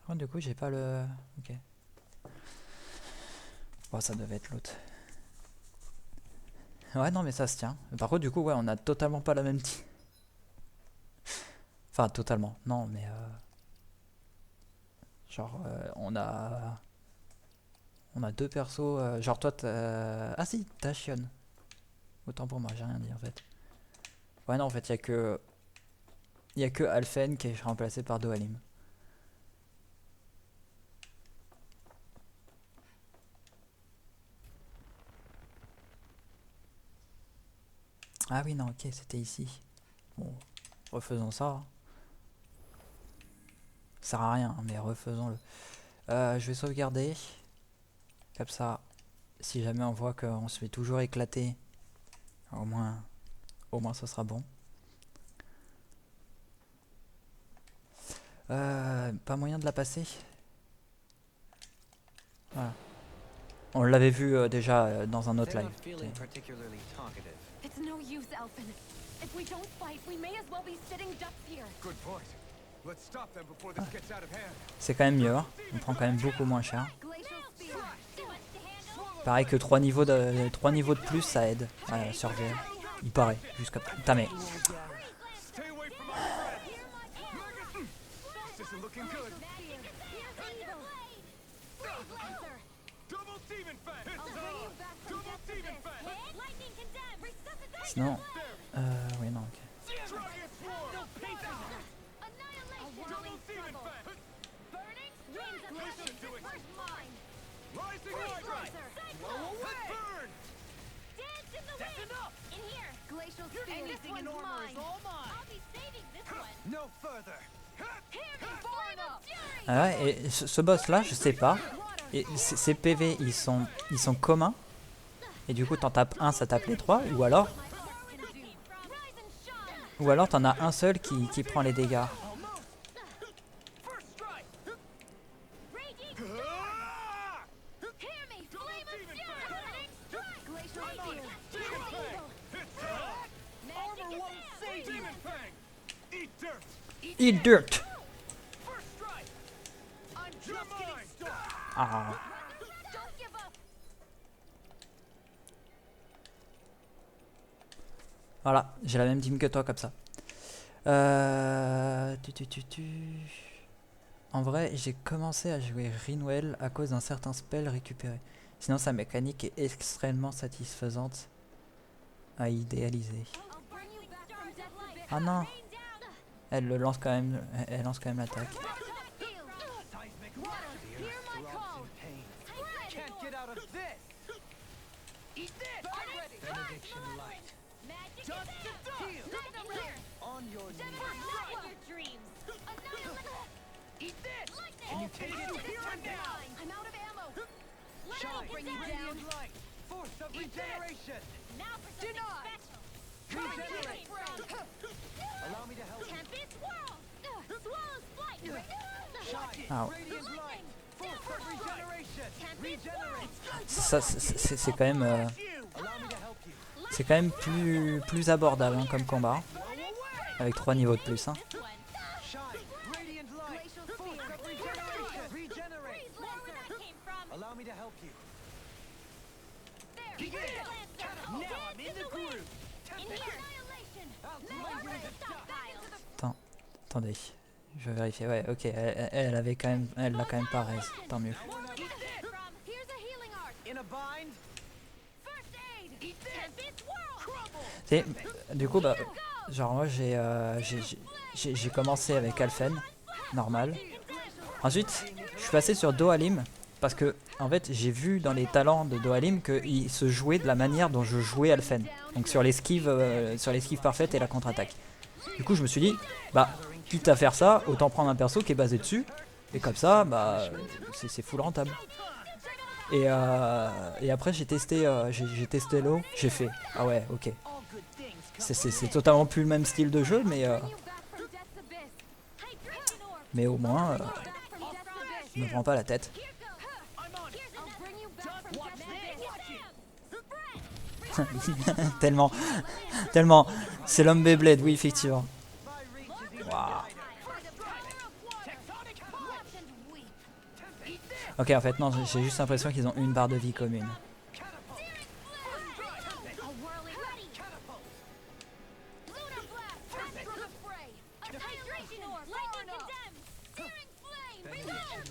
Oh, du coup j'ai pas le... Ok. Bon, ça devait être l'autre. Ouais non mais ça se tient. Par contre du coup ouais on a totalement pas la même team. Enfin totalement, non mais... Genre on a deux persos, genre toi ah si, t'as Shion. Autant pour moi, j'ai rien dit en fait. Ouais non en fait il y a que Alphen qui est remplacé par Dohalim. Ah oui non ok c'était ici. Bon, refaisons ça. Hein. Ça sert à rien mais refaisons-le. Je vais sauvegarder. Comme ça, si jamais on voit qu'on se fait toujours éclater, au moins ce sera bon. Pas moyen de la passer. Voilà. On l'avait vu déjà dans un autre They're live. not feeling particularly talkative. It's no use, Elfin. If we don't fight, we may as well be sitting ducks here. Good point. Let's stop them before this gets out of hand. C'est quand même mieux. Hein. On prend quand même beaucoup moins cher. Glacial Spear. Too much to handle. Pareil que 3 niveaux de plus, ça aide à survivre. Il paraît. Jusqu'à. Putain, mais. Stay away from our friends. This isn't looking good. Double demon fang. Double demon fang. Lightning condemned. Resuscitation. Sinon. Oui, non, ok. Dragon swarm. Annihilation. Double demon fang. Burning. Winds of Listen to it. First mine. Rising Hydra. Cyclone. Burn. Dance in the wind. enough. In here. Glacial Spear. This Anything in one's armor is mine. all mine. I'll be saving this one. No further. Hear me. Flame of fury. Ah ouais, et ce boss là, je sais pas. Et ces PV ils sont communs. Et du coup t'en tapes un, ça tape les trois. Ou alors t'en as un seul qui prend les dégâts. First strike. Raging. Ah! Hear me. Flame of fury. Burning strike. Glacial Spear. Magic is won't out. save you. Demon fang. Eat dirt. Eat dirt. First strike. I'm You're just getting mine. started. Ah. Don't give up. Voilà, j'ai la même team que toi comme ça. En vrai, j'ai commencé à jouer Rinwell à cause d'un certain spell récupéré. Sinon, sa mécanique est extrêmement satisfaisante à idéaliser. I'll burn you back from death light. Ah non, Rain down. elle le lance quand même, elle lance quand même l'attaque. Seismic Hear my call. pain. Can't Can't get out of this. Eat this. Benediction light. Magic is Dust out. to dust. Lightning here. On your knees. Not in your dreams. Annihilation. Eat this. Lightning. Can you take it? Here Here now. I'm out of ammo. Shine. bring you down. Radiant light. Force of regeneration. Now for something Denied. special. Regenerate. Allow me to help you. Tempest whirl. Swallow's flight. Shine. Ah, Radiant light. Force of regeneration. Regenerate. ça c'est quand même, You. Allow me to help you. c'est quand même plus abordable hein, comme combat, avec 3 niveaux de plus. Hein. This one. Shine. Radiant light. Force of regeneration. Regenerate. More where that came from. Allow me to help you. There. Begin. Lancer. Now I'm in the groove. In here. Annihilation. Attends, attendez, je vais vérifier. Ouais, ok, elle avait quand même, elle l'a quand même pas raise, tant mieux. Here's a healing art. In a bind. First aid. Eat this. Tempest whirl. Crumble. Du coup, bah, genre moi j'ai commencé avec Alphen, normal. Ensuite, je suis passé sur Dohalim parce que en fait j'ai vu dans les talents de Dohalim qu'il se jouait de la manière dont je jouais Alphen, donc sur l'esquive parfaite et la contre-attaque. Du coup, je me suis dit, bah quitte à faire ça, autant prendre un perso qui est basé dessus et comme ça, bah c'est full rentable. Et après j'ai testé l'eau, j'ai fait ah ouais, ok. All good things come. C'est totalement plus le même style de jeu, mais Bring you back from death's abyss. Hydration orb. mais au moins, Back from death's abyss. je me prends pas la tête. Here goes. I'm on it. Here's I'll bring you back from Watch death's this. abyss. Watch it. tellement, c'est l'homme Beyblade, oui effectivement. My reach is even Waouh. wider. Tectonic Watch and weep. Eat this. Ok, en fait non, j'ai juste l'impression qu'ils ont une barre de vie commune. Catapult. A whirling ready. Catapult. Lunar blast. Back from the fray. A hydration orb. Lightning condemned. Searing flame. Reload.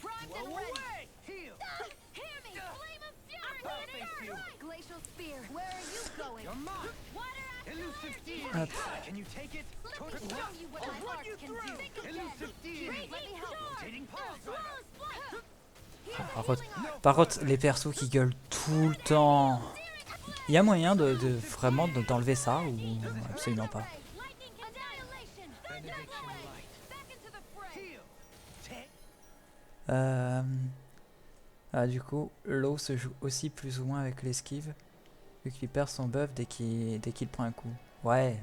Primed and Blow ready. away. Heal. Hear me. Flame of fury. I'll face you. Glacial Spear. Where are you going? You're mine. Water after Elusive deity. Hop. Can you take it? Let me show you what I'll my run heart you can through. do. Think again. Elusive deity. Let me help. Rotating pulse driver. Swallow's flight. Par contre, les persos qui gueulent tout le temps, il y a moyen de vraiment d'enlever ça ou absolument pas. Lightning annihilation. Benediction light. Back into the fray. Heal. Du coup, l'eau se joue aussi plus ou moins avec l'esquive, vu qu'il perd son buff dès qu'il prend un coup. Ouais.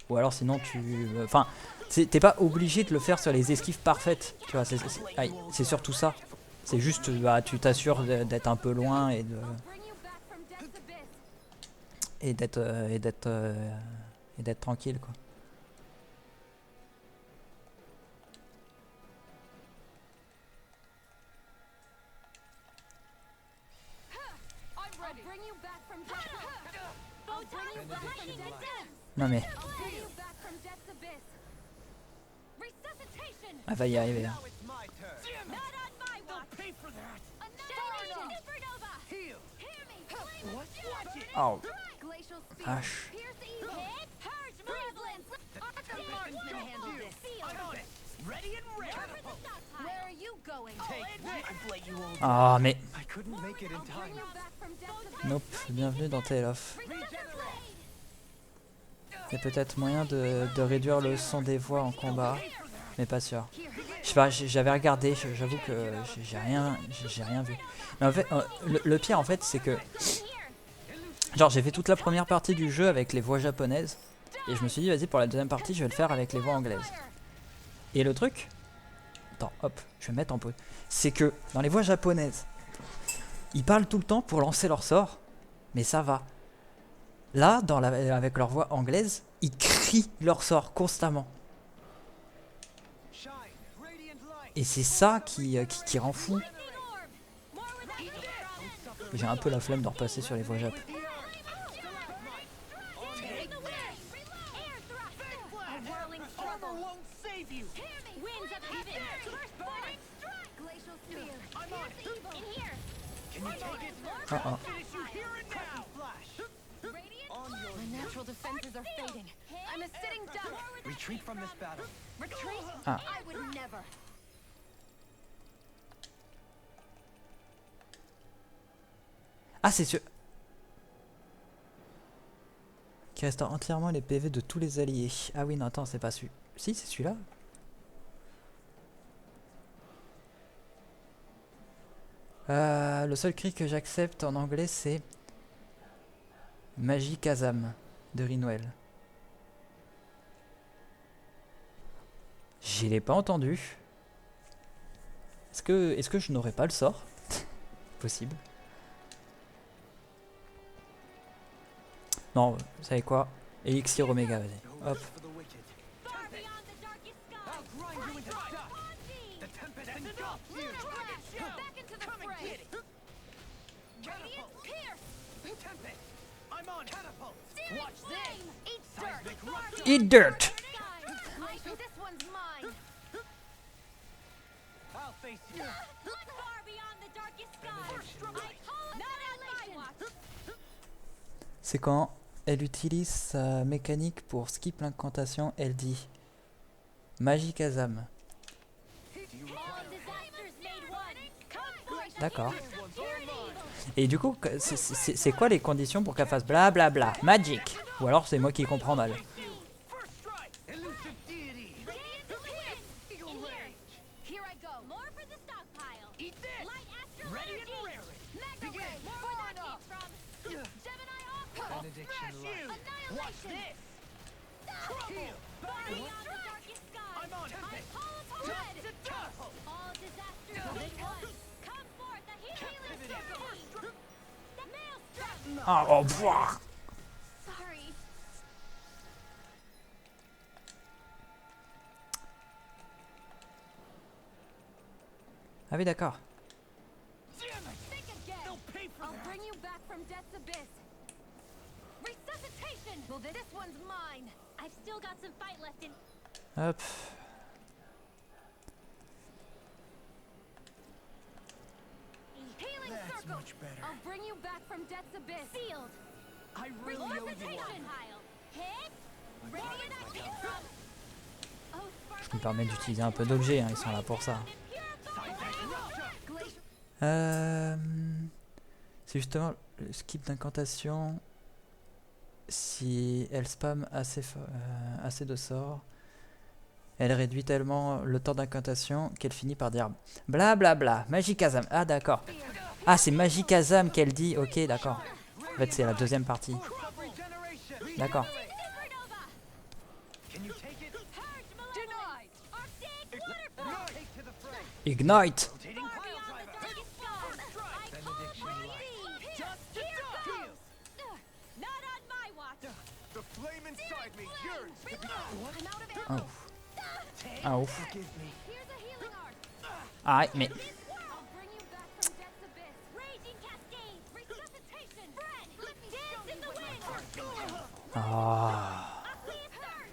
Ou alors sinon tu... Enfin, T'es pas obligé de le faire sur les esquives parfaites. Tu vois, c'est surtout ça. C'est juste, bah, tu t'assures d'être un peu loin et de et d'être tranquille, quoi. Non mais, elle va y arriver, hein. Now it's my turn. Not on my watch. They'll pay for that. Annihilation Supernova. Heal. Hear me. Flame What? Watch it. Oh, Glacial spear. vache. Pierce the evil. Hit. Purge malevolence. Arthur Martin can handle this. I'm on it. Ready and ready. Where are you going? Take this. You old. Ah mais, I couldn't make it in time. nope, bienvenue dans Tale of. Il y a peut-être moyen de réduire le son des voix en combat, mais pas sûr. Je sais pas, j'avais regardé, j'avoue que j'ai rien vu. Mais en fait, le pire en fait, c'est que genre j'ai fait toute la première partie du jeu avec les voix japonaises et je me suis dit vas-y pour la deuxième partie je vais le faire avec les voix anglaises. Et le truc, attends, hop, je vais mettre en pause. C'est que dans les voix japonaises, ils parlent tout le temps pour lancer leur sort, mais ça va. Là, avec leur voix anglaise, ils crient leur sort constamment. Shine. Radiant light. Et c'est ça qui rend fou. J'ai un peu la flemme de repasser sur les voix jap. Armor won't save you. Winds of heaven. Firstborn. Glacial spear. I'm on it. In here. Can you take it? Uh-oh. Finish you here and now. Flash. On your My natural defenses are fading. I'm a sitting duck. Retreat from this battle. Retreat? Ah. I would never. Ah, c'est sûr. Qui restaure entièrement les PV de tous les alliés. Ah oui, non, attends, c'est pas celui. Si, c'est celui-là. Le seul cri que j'accepte en anglais, c'est Magie Kazam de Rinwell. Je l'ai pas entendu. Est-ce que je n'aurais pas le sort? Possible. Non, vous savez quoi? Elixir Omega, vas-y. Hop. for the wicked. Far beyond the darkest sky. I'll grind you into dust. The tempest engulfs you. Back into the Come and fray. get it. Radiant pierce. Tempest. I'm on catapult. Watch this. Eat dirt. Seismic rush. Eat dirt! This one's mine. I'll face you. Far beyond the darkest sky. I call annihilation. C'est quand elle utilise sa mécanique pour skip l'incantation, elle dit Magie Kazam. All disasters made one. Come forth. D'accord. Et du coup, c'est quoi les conditions pour qu'elle fasse blablabla Magic? Ou alors c'est moi qui comprends mal. First strike. Elusive deity. Eagle rage. Here I go. More for the stockpile. Eat this. Light astral Ready and energy. raring. Mega Begin. ray. More where that came from. Gemini Aqua. Benediction Smash light. you. Watch this. Trouble. Far beyond the darkest sky. I'm on I it. call upon Dust red. to dust. All disasters made one. Come forth, the healing circle. Maelstrom. Ah, oh, pfouah. Sorry. Ah oui, d'accord. Damn it. Think again. They'll pay for I'll that. bring you back from death's abyss. Resuscitation. Well, this one's mine. I've still got some fight left in. Hop. Healing That's circle. much better. I'll bring you back from death's abyss. Sealed. I really owe you Resuscitation. one. Hit. Where did that came from? Oh, Je me permets d'utiliser un peu d'objets, hein, ils sont là pour ça. C'est justement le skip d'incantation. Si elle spam assez de sorts, elle réduit tellement le temps d'incantation qu'elle finit par dire blablabla, Magie Kazam. Ah d'accord. Ah c'est Magie Kazam qu'elle dit, ok d'accord. En fait c'est la deuxième partie. Crop regeneration. D'accord. Supernova. Can you take it? Purge Ignite! Rotating Far pile beyond driver. the second star. I call for speed. Dust to Here dust. goes. Not on my watch. The flame inside me yearns to be. I'm out of Ah, ammo. ouf. Take. Ah, ouf. Forgive me. Here's a healing art. Aïe, mais... I'll bring you back from death's abyss. Raging cascade. Resuscitation. Fred, dance in the wind. Ah... Aqueous surge.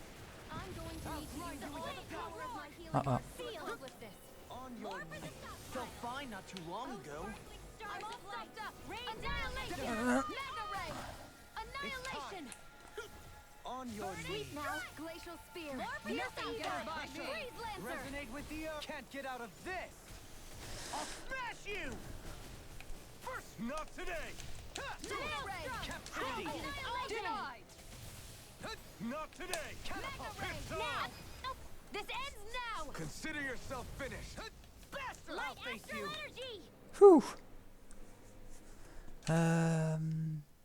I'm going to need to use the full power of my healing Uh-uh. art to deal with this. On your knees. Felt fine not too long ago. I'm all stocked up. Annihilation. Mega ray. Annihilation. On your knees. Sweep now. Glacial spear. Morpheus Nothing gets Saga. by me. Freeze lancer. Resonate with the can't get out of this. I'll smash you. First, not today. Mega ray. Captivity. Denied. Not today. Catapult. ray. Pistol. Now. This ends now. Consider yourself finished. Bastard, I'll Light face astral you. energy. Ouh.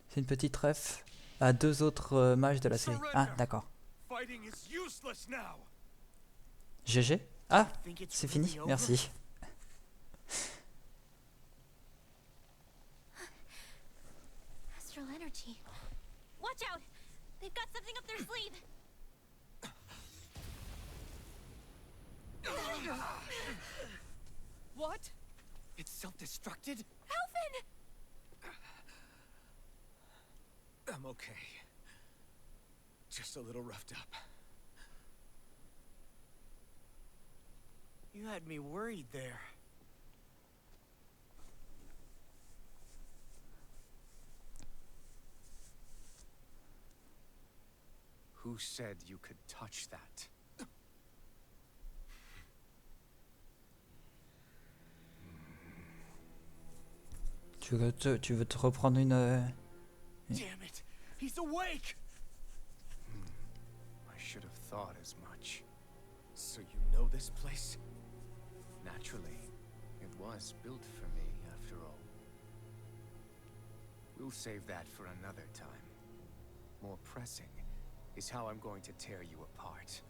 C'est une petite ref à deux autres mages de la série. Ah, d'accord. Fighting is useless now. GG. Ah, Think it's c'est really fini, over? merci. Astral energy. Watch out. They've got something up their sleeve. What? It's self-destructed? Alvin! I'm okay. Just a little roughed up. You had me worried there. Who said you could touch that? Tu veux te reprendre une... Damn it! He's awake! I should have thought as much. So you know this place? Naturally, it was built for me, after all. We'll save that for another time. More pressing is how I'm going to tear you apart.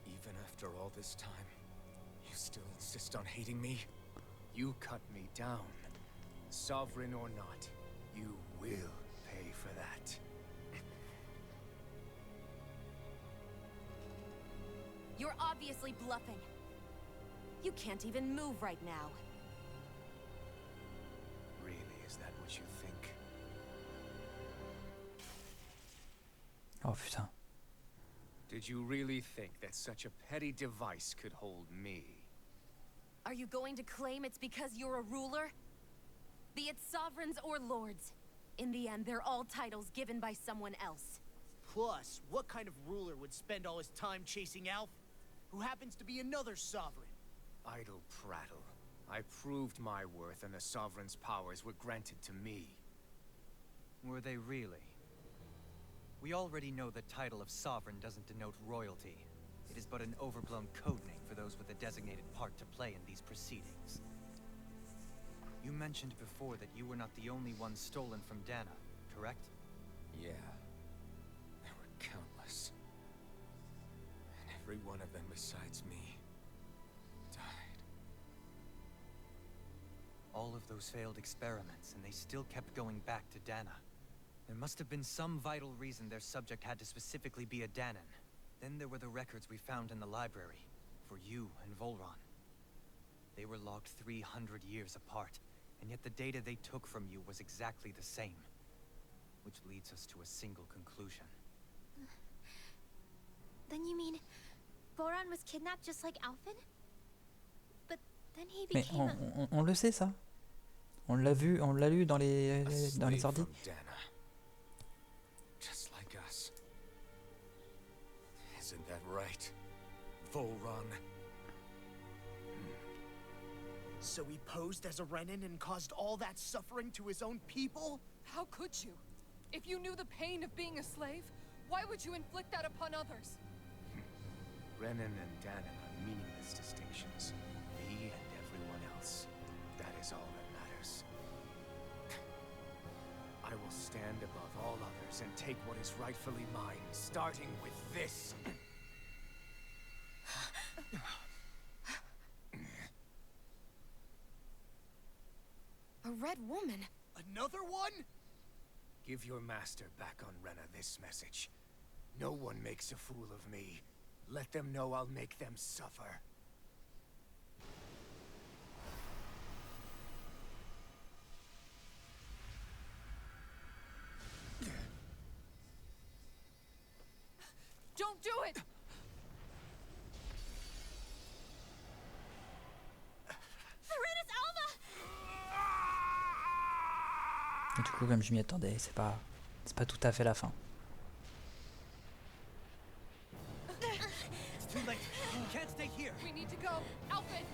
Even after all this time, you still insist on hating me? You cut me down. Sovereign or not, you will pay for that. You're obviously bluffing. You can't even move right now. Really, is that what you think? Oh putain. Did you really think that such a petty device could hold me? Are you going to claim it's because you're a ruler? Be it sovereigns or lords. In the end, they're all titles given by someone else. Plus, what kind of ruler would spend all his time chasing Alf? Who happens to be another sovereign? Idle prattle. I proved my worth and the Sovereign's powers were granted to me. Were they really? We already know the title of Sovereign doesn't denote royalty. It is but an overblown codename for those with a designated part to play in these proceedings. You mentioned before that you were not the only one stolen from Dana, correct? Yeah. There were countless. And every one of them besides me died. All of those failed experiments, and they still kept going back to Dana. There must have been some vital reason their subject had to specifically be a Danan. Then there were the records we found in the library, for you and Volron. They were logged 300 years apart, and yet the data they took from you was exactly the same. Which leads us to a single conclusion. Then you mean Voron was kidnapped just like Alphen? But then he Mais became a... on le sait ça. On l'a vu, on l'a lu dans les Slave ordi. from Dana. Just like us. Isn't that right, Volron? So he posed as a Renin and caused all that suffering to his own people? How could you? If you knew the pain of being a slave, why would you inflict that upon others? Renin and Danan are meaningless distinctions. Me and everyone else. That is all that matters. I will stand above all others and take what is rightfully mine, starting with this. Red Woman. Another one? Give your master back on Rena this message. No one makes a fool of me. Let them know I'll make them suffer. Don't do it! Serenus Alva! Et du coup, comme je m'y attendais, c'est pas tout à fait la fin. It's too late. We can't stay here. We need to go. Alfred!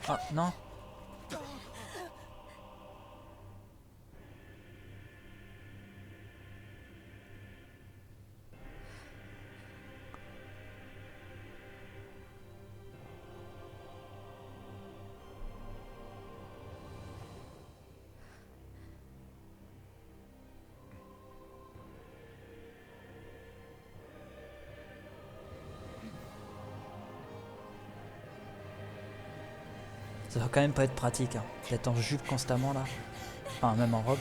Ah non. Ça doit quand même pas être pratique, hein, d'être en jupe constamment là. Enfin, même en robe.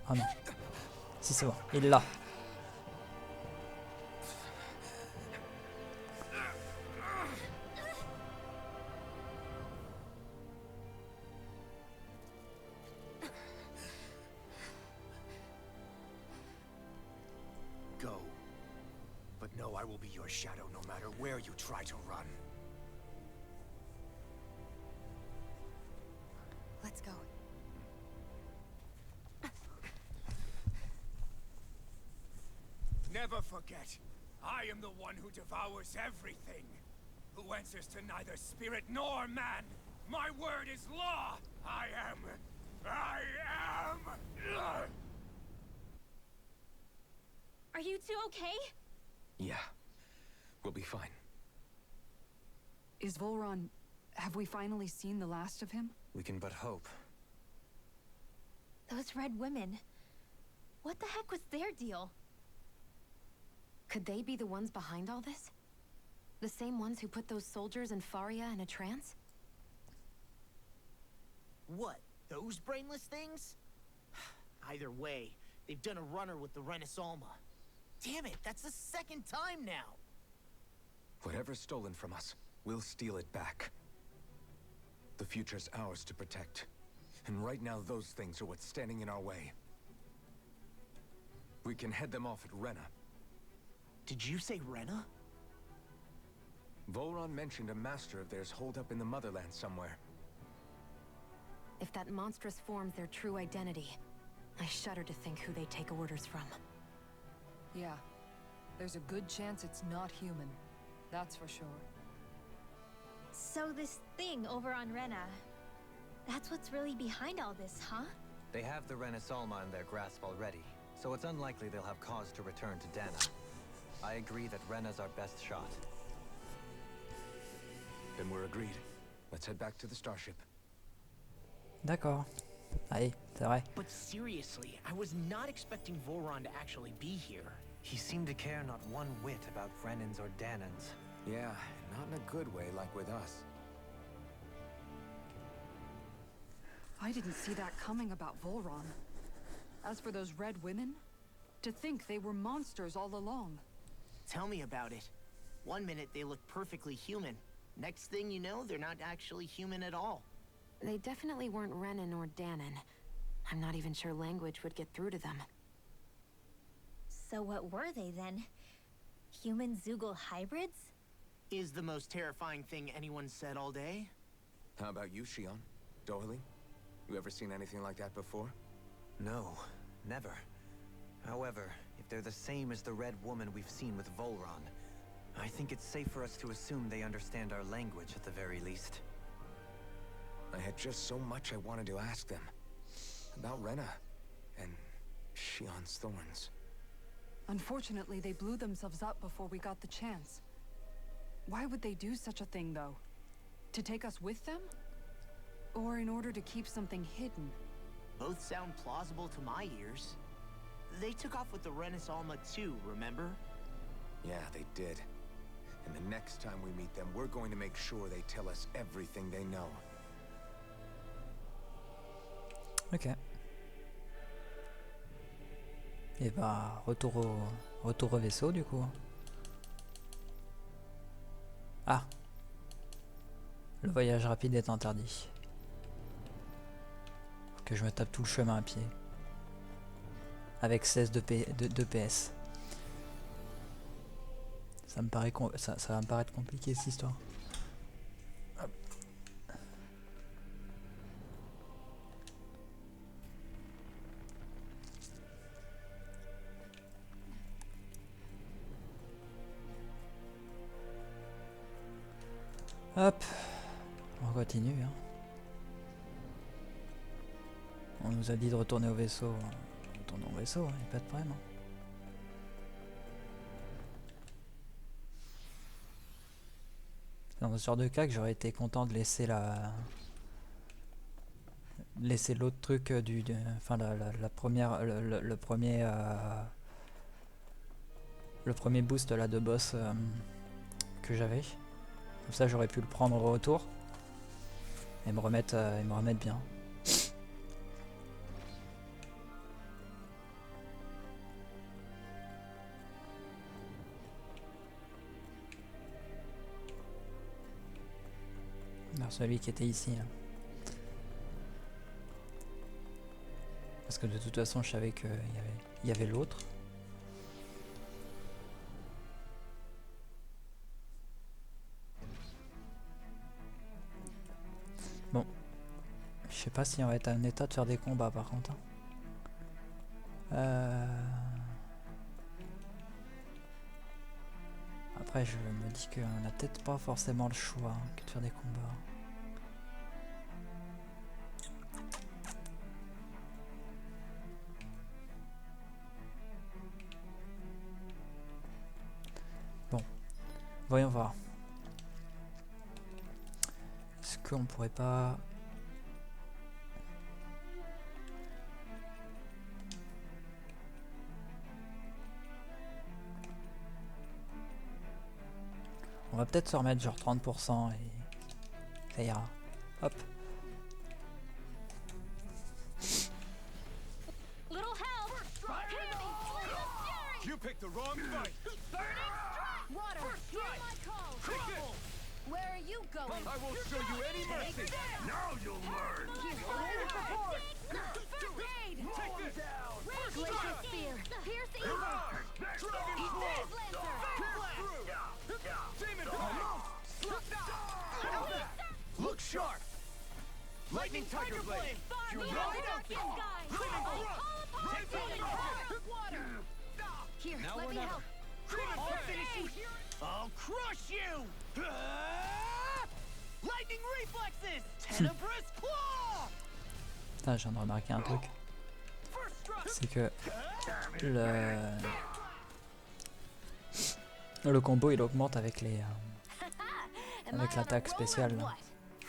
Ah non. Si c'est bon, il l'a. Go. But know I will be your shadow no matter where you try to run. Let's go. Never forget, I am the one who devours everything. Who answers to neither spirit nor man. My word is law. I am... Are you two okay? Yeah. We'll be fine. Is Volron... Have we finally seen the last of him? We can but hope. Those red women. What the heck was their deal? Could they be the ones behind all this? The same ones who put those soldiers in Faria in a trance? What? Those brainless things? Either way, they've done a runner with the Renis Alma. Damn it, that's the second time now! Whatever's stolen from us, we'll steal it back. The future's ours to protect. And right now, those things are what's standing in our way. We can head them off at Rena. Did you say Rena? Volron mentioned a master of theirs holed up in the motherland somewhere. If that monstrous form's their true identity, I shudder to think who they take orders from. Yeah. There's a good chance it's not human. That's for sure. So this thing over on Rena, that's what's really behind all this, huh? They have the Renis Alma in their grasp already, so it's unlikely they'll have cause to return to Dana. I agree that Rena's our best shot. Then we're agreed. Let's head back to the starship. D'accord. Allez, c'est vrai. But seriously, I was not expecting Volron to actually be here. He seemed to care not one whit about Renans or Danans. Yeah, not in a good way like with us. I didn't see that coming about Volron. As for those red women, to think they were monsters all along. Tell me about it. One minute they look perfectly human. Next thing you know, they're not actually human at all. They definitely weren't Renan or Danan. I'm not even sure language would get through to them. So what were they then? Human Zoogle hybrids? Is the most terrifying thing anyone said all day? How about you, Shion? Doily? You ever seen anything like that before? No, never. However, if they're the same as the Red Woman we've seen with Volron, I think it's safe for us to assume they understand our language at the very least. I had just so much I wanted to ask them. About Rena. And Shion's thorns. Unfortunately, they blew themselves up before we got the chance. Why would they do such a thing, though? To take us with them? Or in order to keep something hidden? Both sound plausible to my ears. They took off with the Renis Alma too, remember? Yeah, they did. And the next time we meet them, we're going to make sure they tell us everything they know. Ok. Et bah, retour au vaisseau du coup. Ah. Le voyage rapide est interdit. Faut que je me tape tout le chemin à pied. Avec 16 de PS. Ça me paraît ça va me paraître compliqué cette histoire. Hop. Hop. On continue. Hein. On nous a dit de retourner au vaisseau. Retournons au vaisseau, il n'y a pas de problème. Hein. Dans ce genre de cas que j'aurais été content de laisser l'autre truc enfin la première le premier boost là de boss que j'avais. Comme ça j'aurais pu le prendre au retour et me remettre bien. Alors celui qui était ici. Là. Parce que de toute façon je savais qu'il y avait l'autre. Bon. Je sais pas si on va être en état de faire des combats par contre. Après je me dis qu'on n'a peut-être pas forcément le choix que de faire des combats. Bon, voyons voir. Est-ce qu'on pourrait pas... On va peut-être se remettre genre 30% et ça ira. Hop. Little help! You picked the wrong fight! Water, hear my call! Trouble! Where are you going? I won't show you any mercy! Now you'll learn! Take this! Glacier Spear! Pierce Evil! Dragon Demon Look sharp! Lightning Tiger Blade! You're wide open! Water! Here, Now let or me never. help! I'll finish you here! I'll crush you! Lightning reflexes! Tenebrous claw! Putain, je viens de remarquer un truc. First strike! C'est que le combo il augmente avec les avec l'attaque spéciale. Là.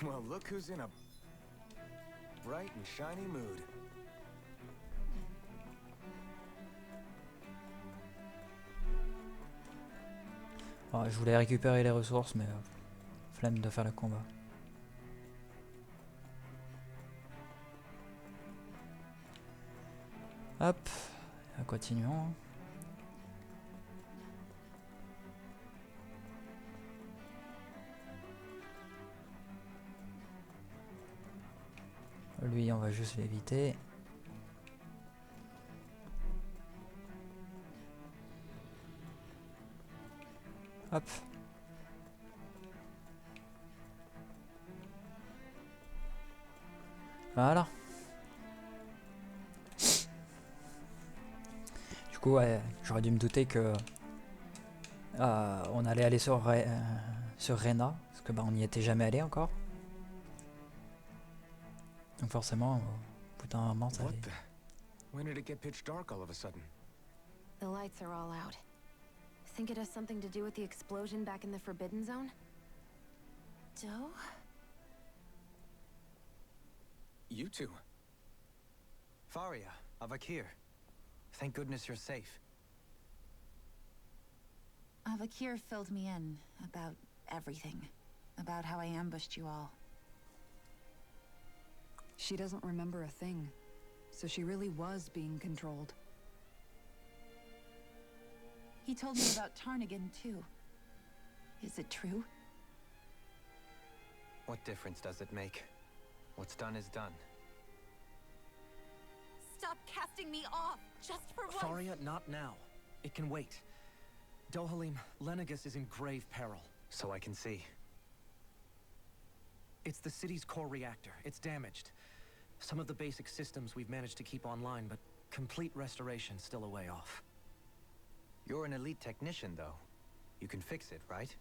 Well, look who's in a bright and shiny mood. Bon, je voulais récupérer les ressources, mais flemme de faire le combat. Hop, continuons. Lui, on va juste l'éviter. Hop. Voilà. Du coup, ouais, j'aurais dû me douter que on allait aller sur Rena, parce que bah, on n'y était jamais allé encore. Donc forcément, au bout d'un moment, ça allait. When did it get pitch dark all of a sudden? The lights are all out. Think it has something to do with the explosion back in the Forbidden Zone? Doe? You two. Faria, Avakir. Thank goodness you're safe. Avakir filled me in about everything. About how I ambushed you all. She doesn't remember a thing, so she really was being controlled. He told me about Tarnigan, too. Is it true? What difference does it make? What's done is done. Stop casting me off, just for once! Faria, not now. It can wait. Dohalim, Lenegis is in grave peril. So I can see. It's the city's core reactor. It's damaged. Some of the basic systems we've managed to keep online, but complete restoration's still a way off. You're an elite technician, though. You can fix it, right?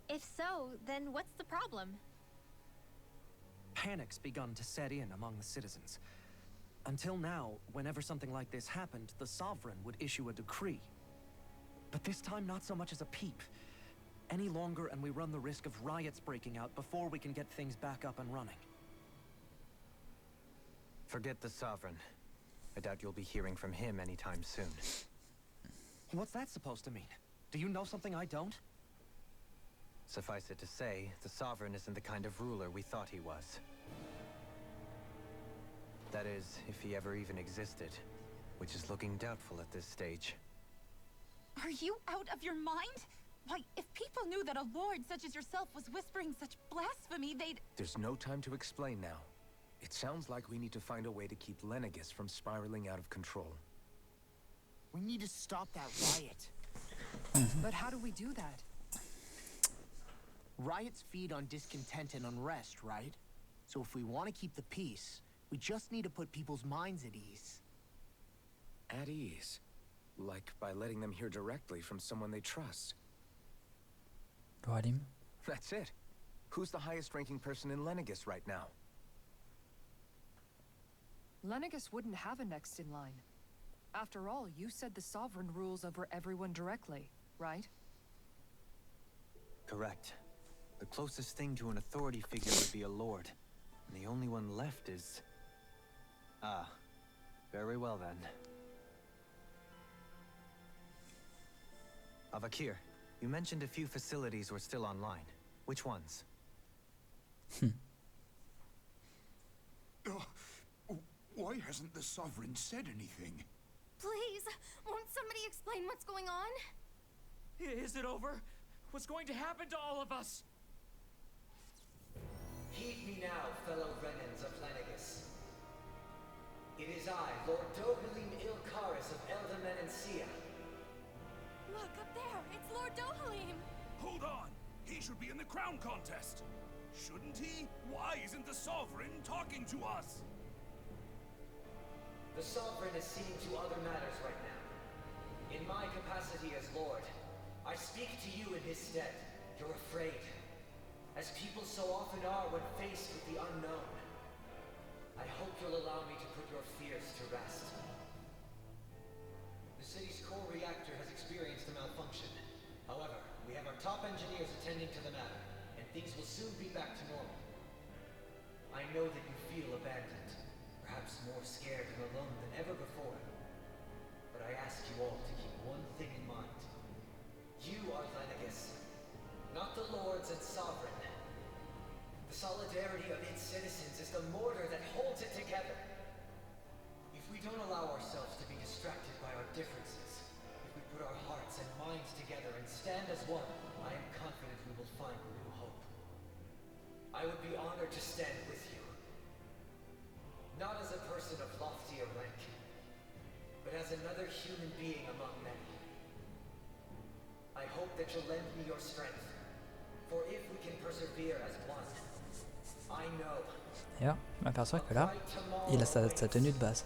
If so, then what's the problem? Panic's begun to set in among the citizens. Until now, whenever something like this happened, the Sovereign would issue a decree. But this time, not so much as a peep. Any longer, and we run the risk of riots breaking out before we can get things back up and running. Forget the Sovereign. I doubt you'll be hearing from him anytime soon. What's that supposed to mean? Do you know something I don't? Suffice it to say, the Sovereign isn't the kind of ruler we thought he was. That is, if he ever even existed, which is looking doubtful at this stage. Are you out of your mind? Why, if people knew that a lord such as yourself was whispering such blasphemy, they'd... There's no time to explain now. It sounds like we need to find a way to keep Lenegis from spiraling out of control. We need to stop that riot. But how do we do that? Riots feed on discontent and unrest, right? So if we want to keep the peace, we just need to put people's minds at ease. At ease? Like by letting them hear directly from someone they trust. Dohalim? That's it. Who's the highest ranking person in Lenegis right now? Lenegis wouldn't have a next in line. After all, you said the Sovereign rules over everyone directly, right? Correct. The closest thing to an authority figure would be a lord. And the only one left is... Ah. Very well then. Avakir, you mentioned a few facilities were still online. Which ones? Why hasn't the Sovereign said anything? Please, won't somebody explain what's going on? Is it over? What's going to happen to all of us? Heed me now, fellow Renans of Lenegis. It is I, Lord Dohalim Ilkaris of Elda Menancia. Look, up there! It's Lord Dohalim! Hold on! He should be in the crown contest! Shouldn't he? Why isn't the Sovereign talking to us? The Sovereign is seeing to other matters right now. In my capacity as Lord, I speak to you in his stead. You're afraid. As people so often are when faced with the unknown. I hope you'll allow me to put your fears to rest. The city's core reactor has experienced a malfunction. However, we have our top engineers attending to the matter, and things will soon be back to normal. I know that you feel abandoned, perhaps more scared and alone than ever before. But I ask you all to keep one thing in mind. You are Lenegis, not the Lords and Sovereign. The solidarity of its citizens is the mortar that holds it together. If we don't allow ourselves to be distracted by our differences, if we put our hearts and minds together and stand as one, I am confident we will find a new hope. I would be honored to stand with you. Not as a person of loftier rank, but as another human being among many. I hope that you'll lend me your strength, for if we can persevere as one, I know. D'ailleurs, je m'aperçois que là, il a sa tenue de base.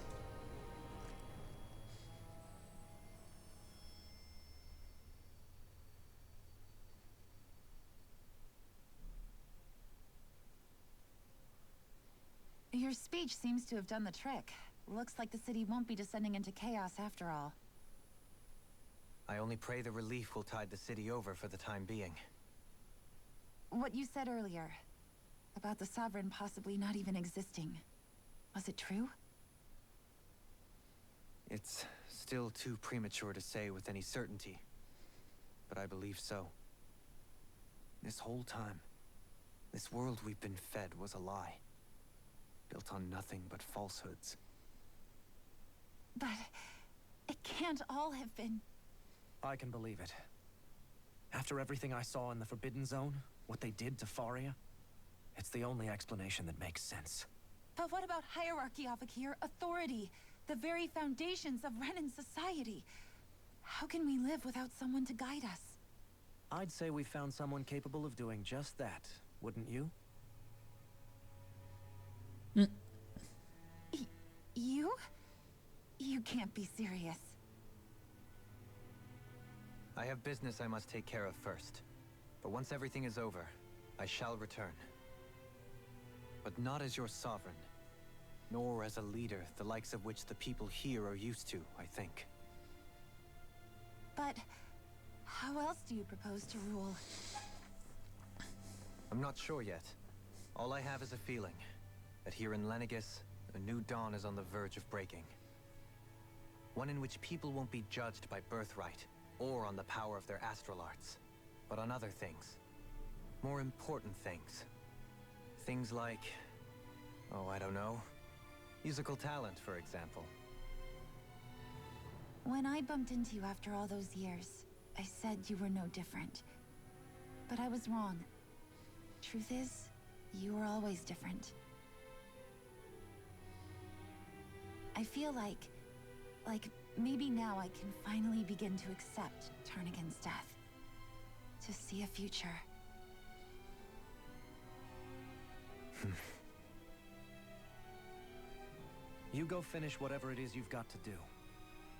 Your speech seems to have done the trick. Looks like the city won't be descending into chaos after all. I only pray the relief will tide the city over for the time being. What you said earlier, about the Sovereign possibly not even existing, was it true? It's still too premature to say with any certainty, but I believe so. This whole time, this world we've been fed was a lie, built on nothing but falsehoods. But it can't all have been... I can believe it. After everything I saw in the Forbidden Zone, what they did to Faria, it's the only explanation that makes sense. But what about hierarchy, Avakir? Authority? The very foundations of Renan society? How can we live without someone to guide us? I'd say we found someone capable of doing just that, wouldn't you? You? You can't be serious. I have business I must take care of first. But once everything is over, I shall return. But not as your sovereign, nor as a leader the likes of which the people here are used to, I think. But how else do you propose to rule? I'm not sure yet. All I have is a feeling that here in Lenegis, a new dawn is on the verge of breaking. One in which people won't be judged by birthright, or on the power of their astral arts, but on other things. More important things. Things like, oh, I don't know, musical talent, for example. When I bumped into you after all those years, I said you were no different. But I was wrong. Truth is, you were always different. I feel like maybe now I can finally begin to accept Turnigan's death. To see a future. You go finish whatever it is you've got to do.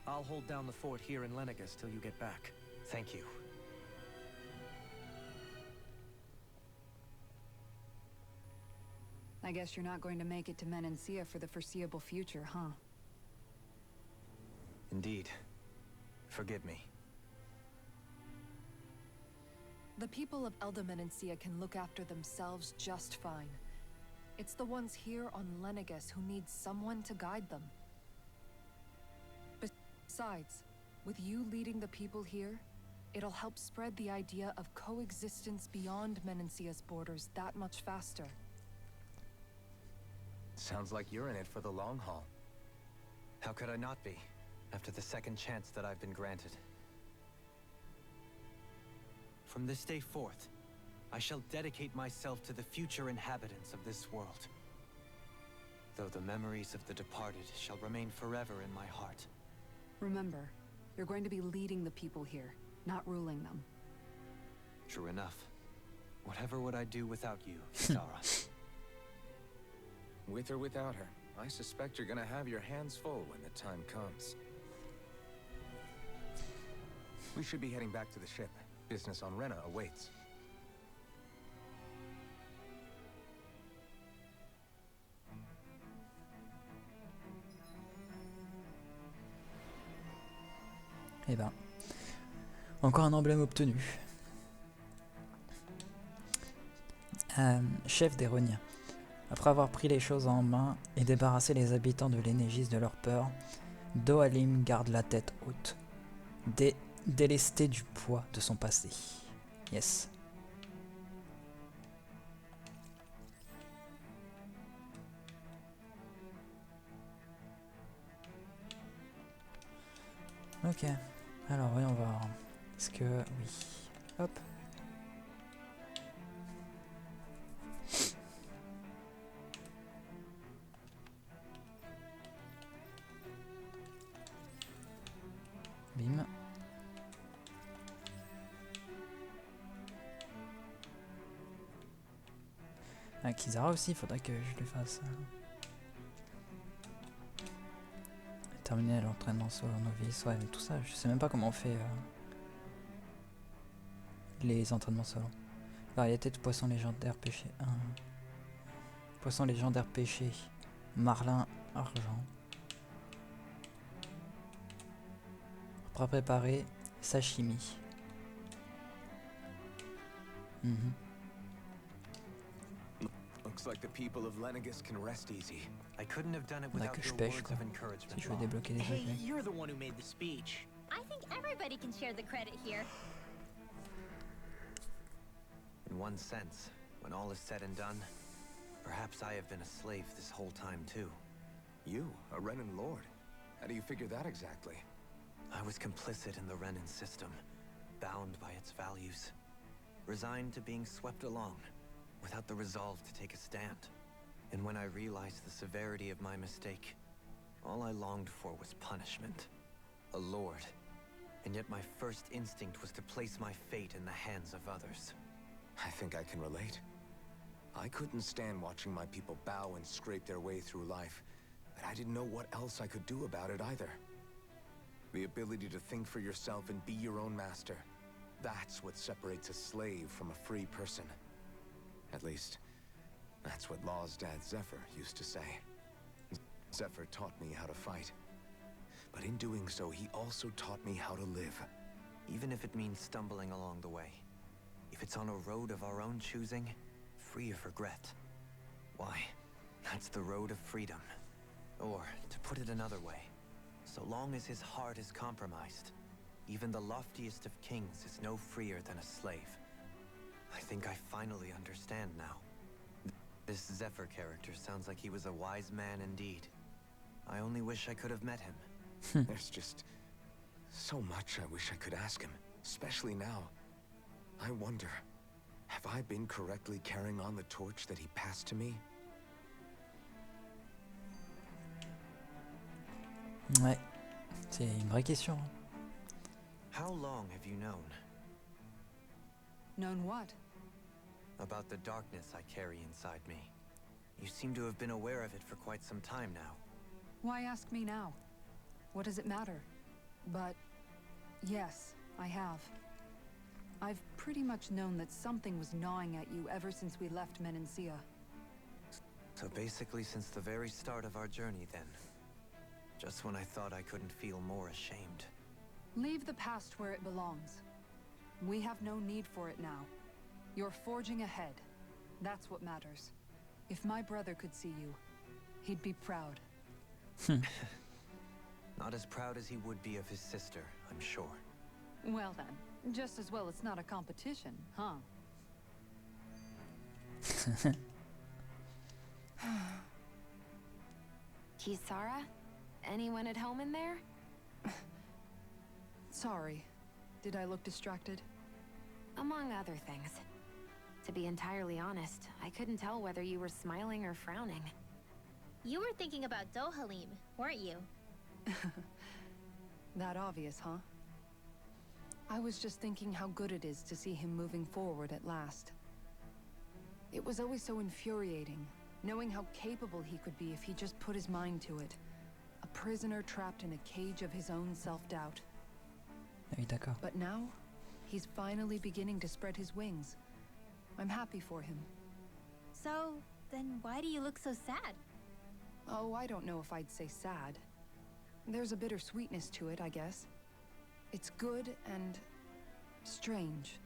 I'll hold down the fort here in Lenegis till you get back. Thank you. I guess you're not going to make it to Menancia for the foreseeable future, huh? Indeed. Forgive me. The people of Elda Menancia can look after themselves just fine. It's the ones here on Lenegis who need someone to guide them. Besides, with you leading the people here, it'll help spread the idea of coexistence beyond Menancia's borders that much faster. Sounds like you're in it for the long haul. How could I not be, after the second chance that I've been granted? From this day forth, I shall dedicate myself to the future inhabitants of this world. Though the memories of the departed shall remain forever in my heart. Remember, you're going to be leading the people here, not ruling them. True enough. Whatever would I do without you, Zara? With or without her, I suspect you're gonna have your hands full when the time comes. We should be heading back to the ship. Business on Rena awaits. Eh ben, encore un emblème obtenu. Chef des Rogniens. Après avoir pris les choses en main et débarrassé les habitants de Lenegis de leur peur, Dohalim garde la tête haute, délesté du poids de son passé. Yes. Ok. Alors voyons voir. Est-ce que... Oui. Hop. Bim. Ah, Kizara aussi, il faudrait que je le fasse. Terminer l'entraînement solo novice, ouais, mais tout ça, je sais même pas comment on fait les entraînements solo. Variété de poissons légendaires pêchés 1. Poisson légendaire pêché, marlin, argent. fera préparer sashimi. Mhm. Looks like the people of Lenegus can rest easy. I couldn't have done it On a without que je your pêche words quoi. of encouragement. Si je veux débloquer des Hey, trucs. you're the one who made the speech. I think everybody can share the credit here. In one sense, when all is said and done, perhaps I have been a slave this whole time too. You, a Renan lord? How do you figure that exactly? I was complicit in the Renan system, bound by its values, resigned to being swept along, without the resolve to take a stand. And when I realized the severity of my mistake, all I longed for was punishment. A lord. And yet my first instinct was to place my fate in the hands of others. I think I can relate. I couldn't stand watching my people bow and scrape their way through life, but I didn't know what else I could do about it either. The ability to think for yourself and be your own master. That's what separates a slave from a free person. At least, that's what Law's dad Zephyr used to say. Zephyr taught me how to fight. But in doing so, he also taught me how to live. Even if it means stumbling along the way. If it's on a road of our own choosing, free of regret. Why, that's the road of freedom. Or, to put it another way, so long as his heart is compromised, even the loftiest of kings is no freer than a slave. I think I finally understand now. This Zephyr character sounds like he was a wise man indeed. I only wish I could have met him. There's just so much I wish I could ask him, especially now. I wonder, have I been correctly carrying on the torch that he passed to me? Ouais, c'est une vraie question. How long have you known? Known what? About the darkness I carry inside me. You seem to have been aware of it for quite some time now. Why ask me now? What does it matter? But yes, I have. I've pretty much known that something was gnawing at you ever since we left Menancia. So basically since the very start of our journey then. Just when I thought I couldn't feel more ashamed. Leave the past where it belongs. We have no need for it now. You're forging ahead. That's what matters. If my brother could see you, he'd be proud. Not as proud as he would be of his sister, I'm sure. Well then, just as well it's not a competition, huh? Kisara? Anyone at home in there? Sorry. Did I look distracted? Among other things. To be entirely honest, I couldn't tell whether you were smiling or frowning. You were thinking about Dohalim, weren't you? That obvious, huh? I was just thinking how good it is to see him moving forward at last. It was always so infuriating, knowing how capable he could be if he just put his mind to it. A prisoner trapped in a cage of his own self-doubt. Oui, d'accord. But now, he's finally beginning to spread his wings. I'm happy for him. So, then why do you look so sad? Oh, I don't know if I'd say sad. There's a bittersweetness to it, I guess. It's good and strange,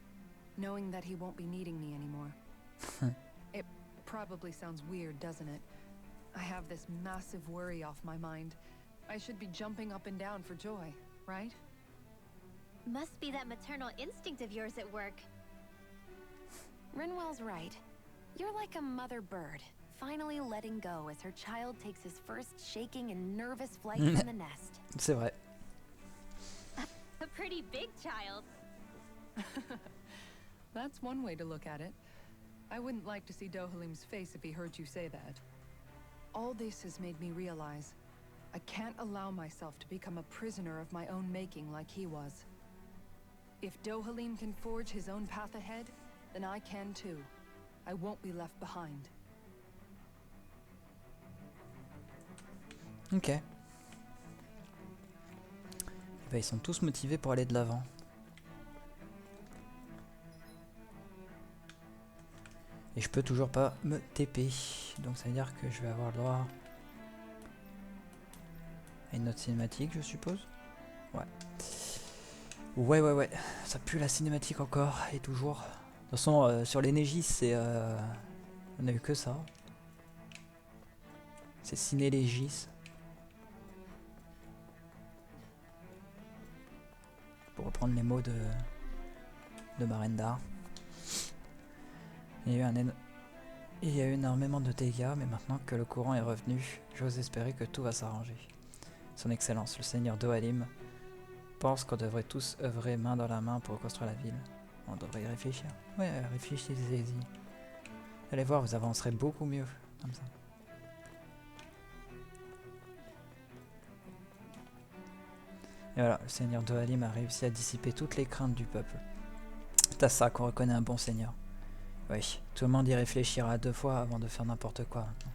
knowing that he won't be needing me anymore. It probably sounds weird, doesn't it? I have this massive worry off my mind. I should be jumping up and down for joy, right? Must be that maternal instinct of yours at work. Rinwell's right. You're like a mother bird, finally letting go as her child takes his first shaking and nervous flight from the nest. C'est vrai. A pretty big child. That's one way to look at it. I wouldn't like to see Dohalim's face if he heard you say that. All this has made me realize I can't allow myself to become a prisoner of my own making like he was. If Dohalim can forge his own path ahead, then I can too. I won't be left behind. Ok. Bah, ils sont tous motivés pour aller de l'avant. Et je peux toujours pas me TP. Donc ça veut dire que je vais avoir le droit à une autre cinématique, je suppose. Ouais. Ouais, ouais, ouais. Ça pue la cinématique encore, et toujours. De toute façon, sur les Négis, c'est... on a eu que ça. C'est Ciné-Légis. Pour reprendre les mots de Marendar. Il y a eu il y a eu énormément de dégâts, mais maintenant que le courant est revenu, j'ose espérer que tout va s'arranger. Son Excellence, le Seigneur Dohalim, pense qu'on devrait tous œuvrer main dans la main pour reconstruire la ville. On devrait y réfléchir. Ouais, réfléchissez-y. Allez voir, vous avancerez beaucoup mieux comme ça. Et voilà, le Seigneur Dohalim a réussi à dissiper toutes les craintes du peuple. C'est à ça qu'on reconnaît un bon seigneur. Oui, tout le monde y réfléchira 2 fois avant de faire n'importe quoi maintenant.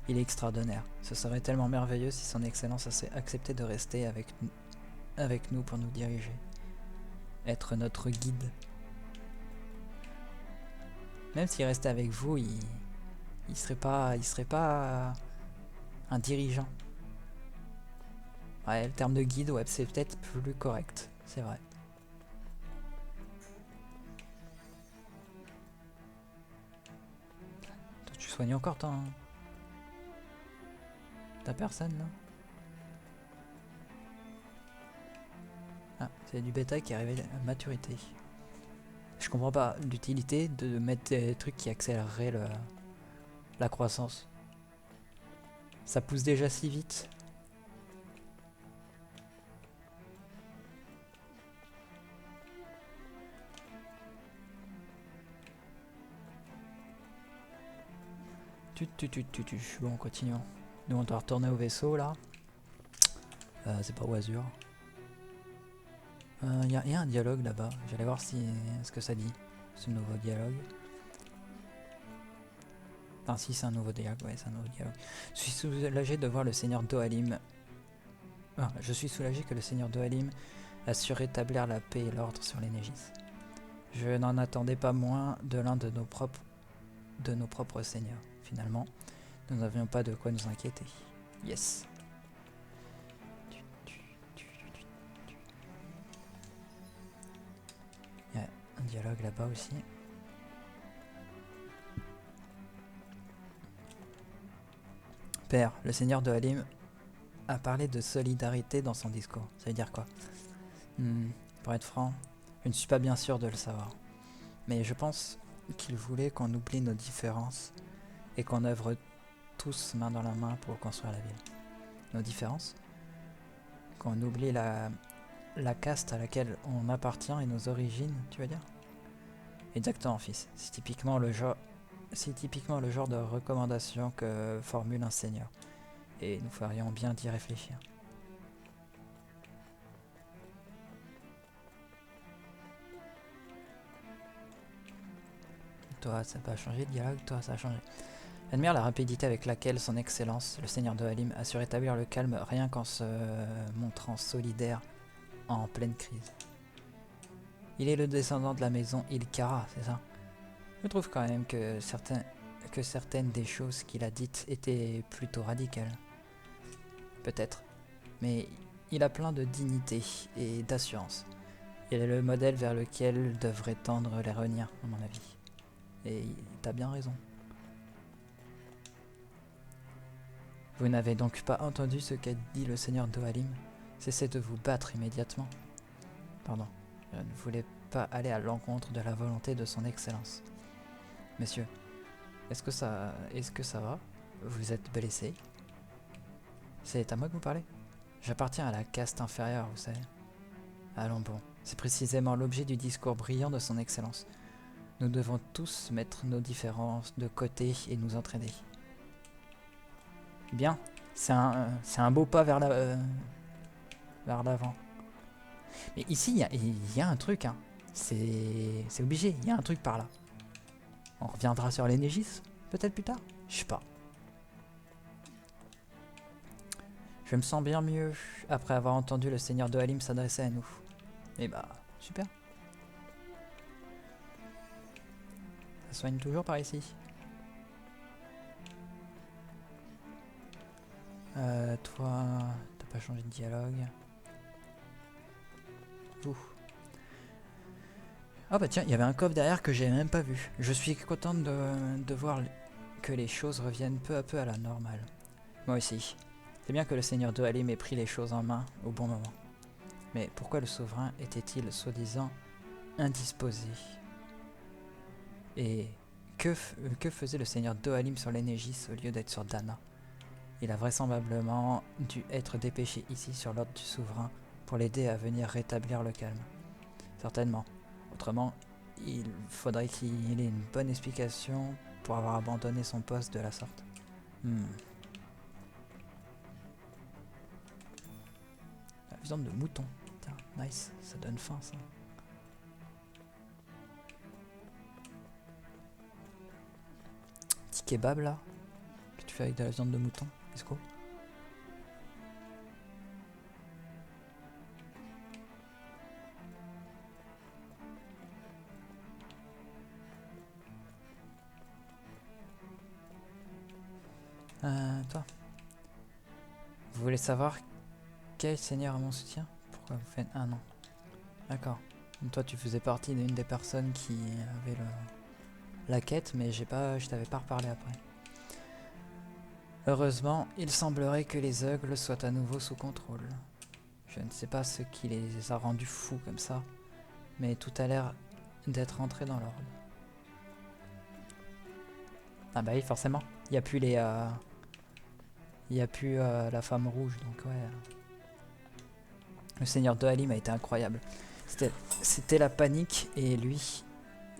Il est extraordinaire. Ce serait tellement merveilleux si son Excellence a accepté de rester avec nous pour nous diriger. Être notre guide. Même s'il restait avec vous, il serait pas un dirigeant. Ouais, le terme de guide, ouais, c'est peut-être plus correct, c'est vrai. Toi, tu soignes encore ta personne là? Ah, c'est du bétail qui est arrivé à maturité. Je comprends pas l'utilité de mettre des trucs qui accéléreraient la croissance. Ça pousse déjà si vite. Bon, continuons. Nous on doit retourner au vaisseau là. C'est pas au Azur. Il y a un dialogue là-bas. J'allais voir ce que ça dit. Ce nouveau dialogue. Enfin si c'est un nouveau dialogue, ouais c'est un nouveau dialogue. Je suis soulagé de voir le Seigneur Dohalim. Je suis soulagé que le Seigneur Dohalim a su rétablir la paix et l'ordre sur les Négis. Je n'en attendais pas moins de l'un de nos propres seigneurs. Finalement, nous n'avions pas de quoi nous inquiéter. Yes. Il y a un dialogue là-bas aussi. Père, le Seigneur Dohalim a parlé de solidarité dans son discours. Ça veut dire quoi? Pour être franc, je ne suis pas bien sûr de le savoir. Mais je pense qu'il voulait qu'on oublie nos différences et qu'on œuvre tous main dans la main pour construire la ville. Nos différences? Qu'on oublie la caste à laquelle on appartient et nos origines, tu veux dire? Exactement, fils. C'est typiquement le genre de recommandation que formule un seigneur. Et nous ferions bien d'y réfléchir. Toi, ça n'a pas changé le dialogue, toi, ça a changé. Admire la rapidité avec laquelle son Excellence, le Seigneur Dohalim, a su rétablir le calme rien qu'en se montrant solidaire en pleine crise. Il est le descendant de la maison Ilkara, c'est ça? Je trouve quand même que certaines des choses qu'il a dites étaient plutôt radicales. Peut-être. Mais il a plein de dignité et d'assurance. Il est le modèle vers lequel devraient tendre les Reniens, à mon avis. Et t'as bien raison. Vous n'avez donc pas entendu ce qu'a dit le Seigneur Dohalim? Cessez de vous battre immédiatement. Pardon, je ne voulais pas aller à l'encontre de la volonté de son Excellence. Monsieur, est-ce que ça va? Vous êtes blessé? C'est à moi que vous parlez? J'appartiens à la caste inférieure, vous savez. Allons bon, c'est précisément l'objet du discours brillant de son Excellence. Nous devons tous mettre nos différences de côté et nous entraider. Bien, c'est un beau pas vers l'avant. Mais ici, il y a un truc, hein. C'est obligé, il y a un truc par là. On reviendra sur les Négis, peut-être plus tard? Je sais pas. Je me sens bien mieux après avoir entendu le Seigneur Dohalim s'adresser à nous. Et bah, super. Ça soigne toujours par ici. Toi, t'as pas changé de dialogue. Ouh. Ah bah tiens, il y avait un coffre derrière que j'ai même pas vu. Je suis content de voir que les choses reviennent peu à peu à la normale. Moi aussi. C'est bien que le seigneur de Halim ait pris les choses en main au bon moment. Mais pourquoi le souverain était-il soi-disant indisposé? Et que faisait le seigneur Dohalim sur l'Enégis au lieu d'être sur Dana? Il a vraisemblablement dû être dépêché ici sur l'ordre du souverain pour l'aider à venir rétablir le calme. Certainement. Autrement, il faudrait qu'il ait une bonne explication pour avoir abandonné son poste de la sorte. La viande de mouton. Tiens, nice, ça donne faim ça. Petit kebab là, que tu fais avec de la viande de mouton, let's go. Toi. Vous voulez savoir quel seigneur a mon soutien? Pourquoi vous faites... Ah non. D'accord. Toi tu faisais partie d'une des personnes qui avait la quête, mais je t'avais pas reparlé après. Heureusement, il semblerait que les Eugles soient à nouveau sous contrôle. Je ne sais pas ce qui les a rendus fous comme ça, mais tout a l'air d'être rentré dans l'ordre. Ah bah oui, forcément. Il n'y a plus la femme rouge, donc ouais. Le seigneur de Halim a été incroyable. C'était la panique et lui,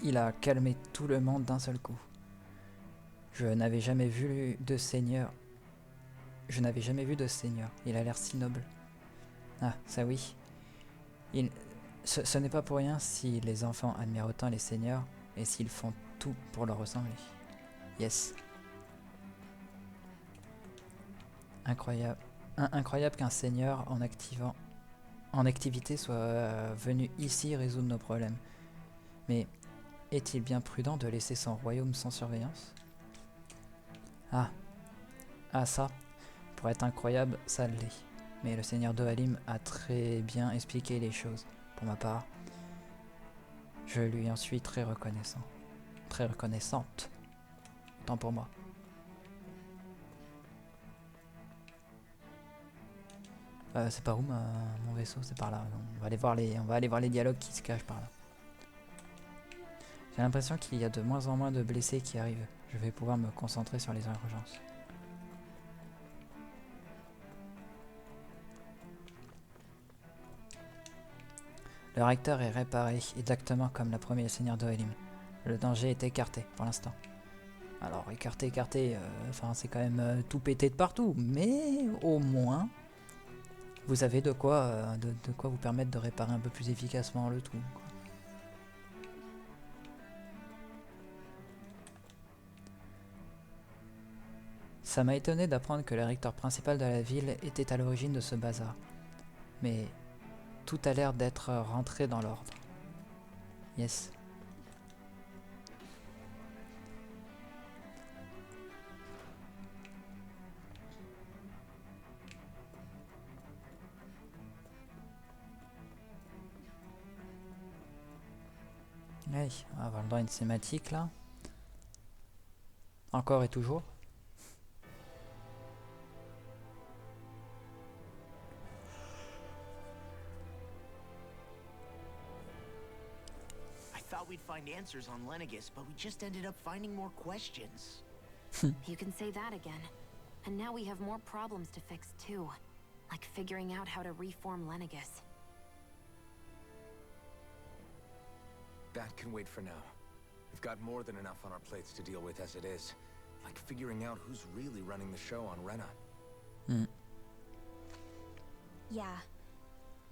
il a calmé tout le monde d'un seul coup. Je n'avais jamais vu de seigneur. Il a l'air si noble. Ah, ça oui. Ce n'est pas pour rien si les enfants admirent autant les seigneurs et s'ils font tout pour leur ressembler. Yes. Incroyable. Incroyable qu'un seigneur en activité soit venu ici résoudre nos problèmes. Mais est-il bien prudent de laisser son royaume sans surveillance? Ah ça, pour être incroyable, ça l'est. Mais le seigneur de Halim a très bien expliqué les choses. Pour ma part, je lui en suis très reconnaissant. Très reconnaissante. Tant pour moi. C'est par où mon vaisseau? C'est par là. On va aller voir les dialogues qui se cachent par là. J'ai l'impression qu'il y a de moins en moins de blessés qui arrivent. Je vais pouvoir me concentrer sur les urgences. Le réacteur est réparé, exactement comme la première seigneur de Halim. Le danger est écarté pour l'instant. Alors écarté, enfin c'est quand même tout pété de partout, mais au moins vous avez de quoi vous permettre de réparer un peu plus efficacement le tout, quoi. Ça m'a étonné d'apprendre que le recteur principal de la ville était à l'origine de ce bazar. Mais tout a l'air d'être rentré dans l'ordre. Yes. Hey, on va avoir le droit à une cinématique là. Encore et toujours. We'd find answers on Lenegis, but we just ended up finding more questions. You can say that again. And now we have more problems to fix too. Like figuring out how to reform Lenegis. That can wait for now. We've got more than enough on our plates to deal with as it is. Like figuring out who's really running the show on Rena. Yeah.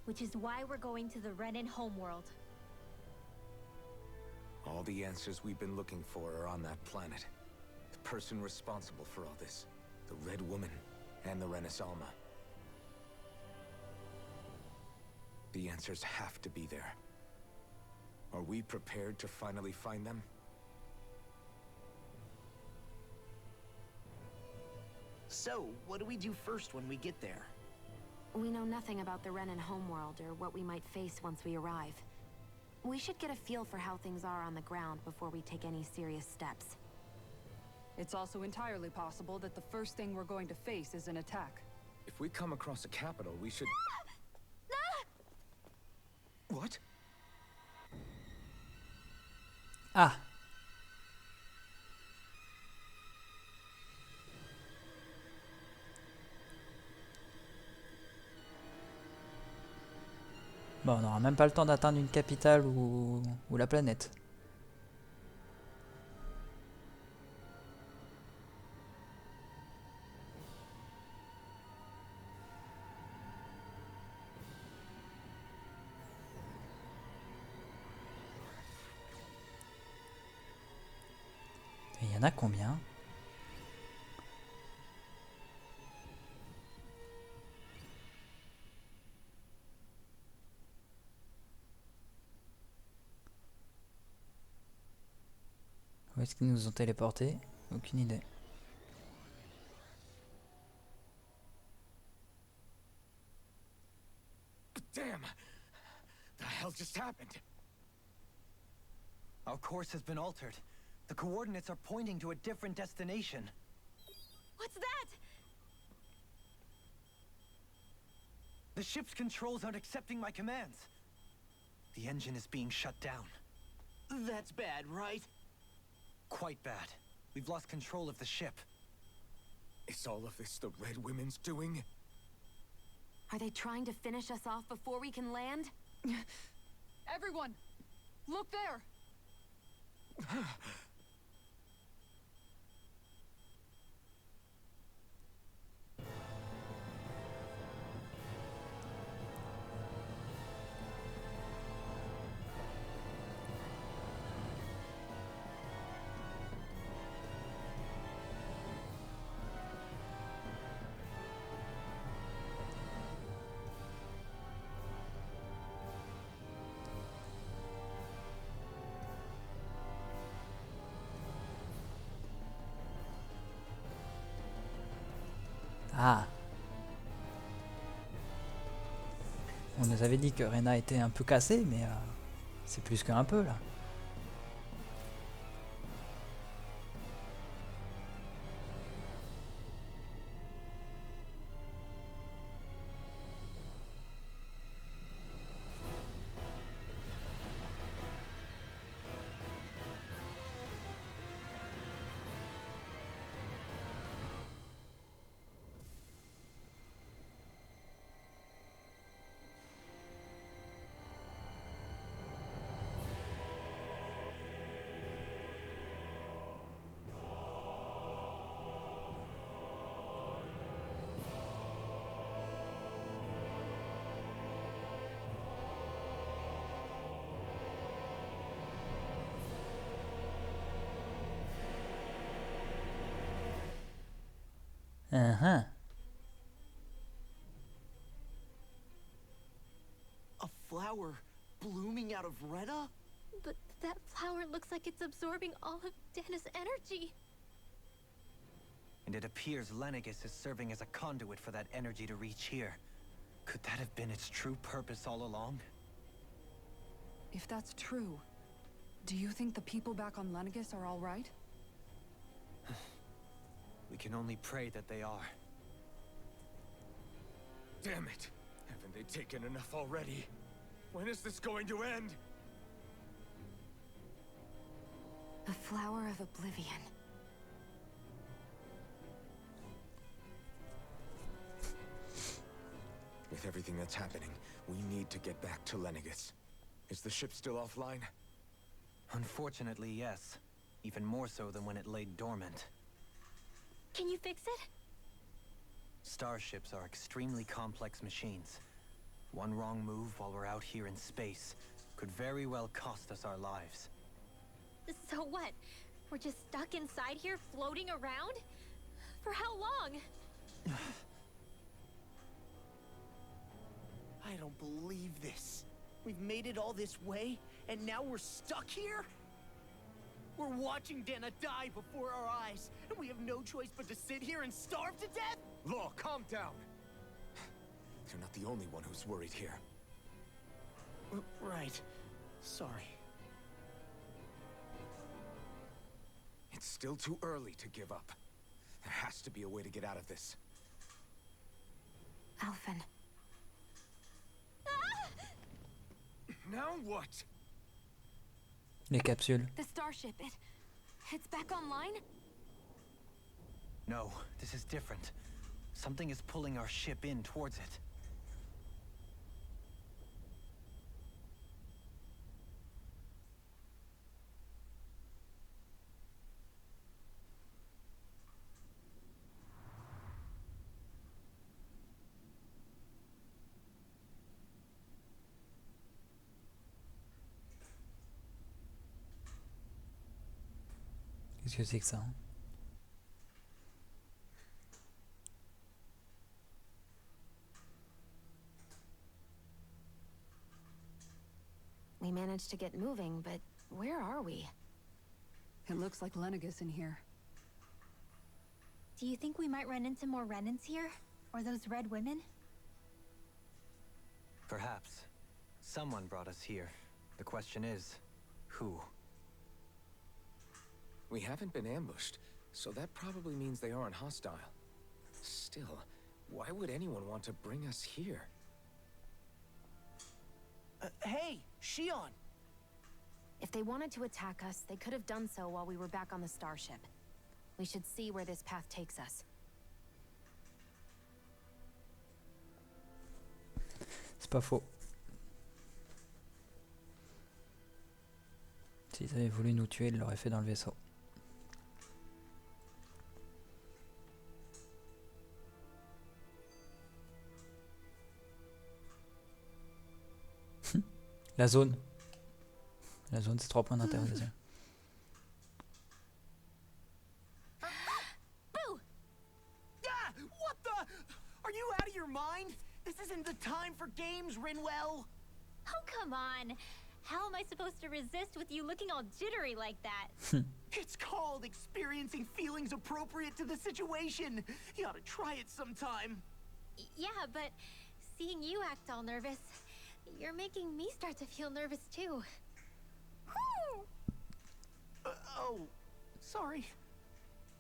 Which is why we're going to the Renan homeworld. All the answers we've been looking for are on that planet. The person responsible for all this. The Red Woman and the Renasalma. The answers have to be there. Are we prepared to finally find them? So, what do we do first when we get there? We know nothing about the Renan homeworld or what we might face once we arrive. We should get a feel for how things are on the ground before we take any serious steps. It's also entirely possible that the first thing we're going to face is an attack. If we come across a capital, we should... What? Ah. Bon, on n'aura même pas le temps d'atteindre une capitale ou la planète. Et il y en a combien? Où est-ce qu'ils nous ont téléportés? Aucune idée. Damn! The hell just happened? Our course has been altered. The coordinates are pointing to a different destination. What's that? The ship's controls aren't accepting my commands. The engine is being shut down. That's bad, right? Quite bad. We've lost control of the ship. Is all of this the Red Women's doing? Are they trying to finish us off before we can land? Everyone! Look there! Ah. On nous avait dit que Rena était un peu cassée, mais c'est plus qu'un peu là. Uh-huh. A flower blooming out of Rena? But that flower looks like it's absorbing all of Dana's energy. And it appears Lenegis is serving as a conduit for that energy to reach here. Could that have been its true purpose all along? If that's true, do you think the people back on Lenegis are all right? We can only pray that they are. Damn it! Haven't they taken enough already? When is this going to end? A flower of oblivion. With everything that's happening, we need to get back to Lenegis. Is the ship still offline? Unfortunately, yes. Even more so than when it lay dormant. Can you fix it? Starships are extremely complex machines. One wrong move while we're out here in space could very well cost us our lives. So what? We're just stuck inside here floating around? For how long? I don't believe this. We've made it all this way, and now we're stuck here? We're watching Dana die before our eyes, and we have no choice but to sit here and starve to death? Law, calm down. You're not the only one who's worried here. Right. Sorry. It's still too early to give up. There has to be a way to get out of this. Alphen. Now what? Les capsules. The starship, it's back online? No, this is different. Something is pulling our ship in towards it. Qu'est-ce que c'est que ça? We managed to get moving, but where are we? It looks like Lenegis in here. Do you think we might run into more Renans here? Or those red women? Perhaps. Someone brought us here. The question is, who? We haven't been ambushed, so that probably means they aren't hostile. Still, why would anyone want to bring us here? Hey, Shion! If they wanted to attack us, they could have done so while we were back on the starship. We should see where this path takes us. C'est pas faux. S'ils avaient voulu nous tuer, ils l'auraient fait dans le vaisseau. La zone. La zone, c'est 3 points d'interrogation. Boo! Ah! What the? Are you out of your mind? This isn't the time for games, Rinwell! Oh, come on. How am I supposed to resist with you looking all jittery like that? It's called experiencing feelings appropriate to the situation. You ought to try it sometime. Yeah, but seeing you act all nervous, you're making me start to feel nervous too. Oh, sorry.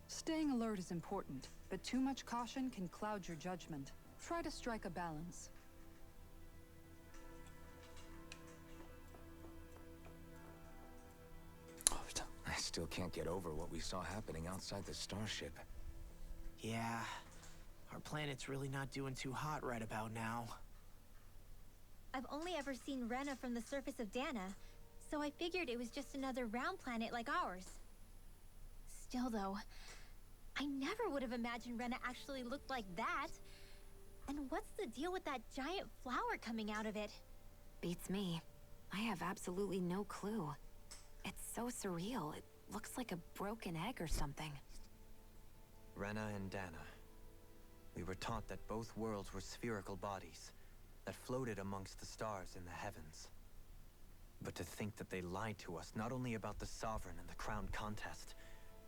Staying alert is important, but too much caution can cloud your judgment. Try to strike a balance. Oh putain. I still can't get over what we saw happening outside the starship. Yeah, our planet's really not doing too hot right about now. I've only ever seen Rena from the surface of Dana, so I figured it was just another round planet like ours. Still though, I never would have imagined Rena actually looked like that. And what's the deal with that giant flower coming out of it? Beats me. I have absolutely no clue. It's so surreal. It looks like a broken egg or something. Rena and Dana. We were taught that both worlds were spherical bodies that floated amongst the stars in the heavens. But to think that they lied to us not only about the Sovereign and the Crown contest,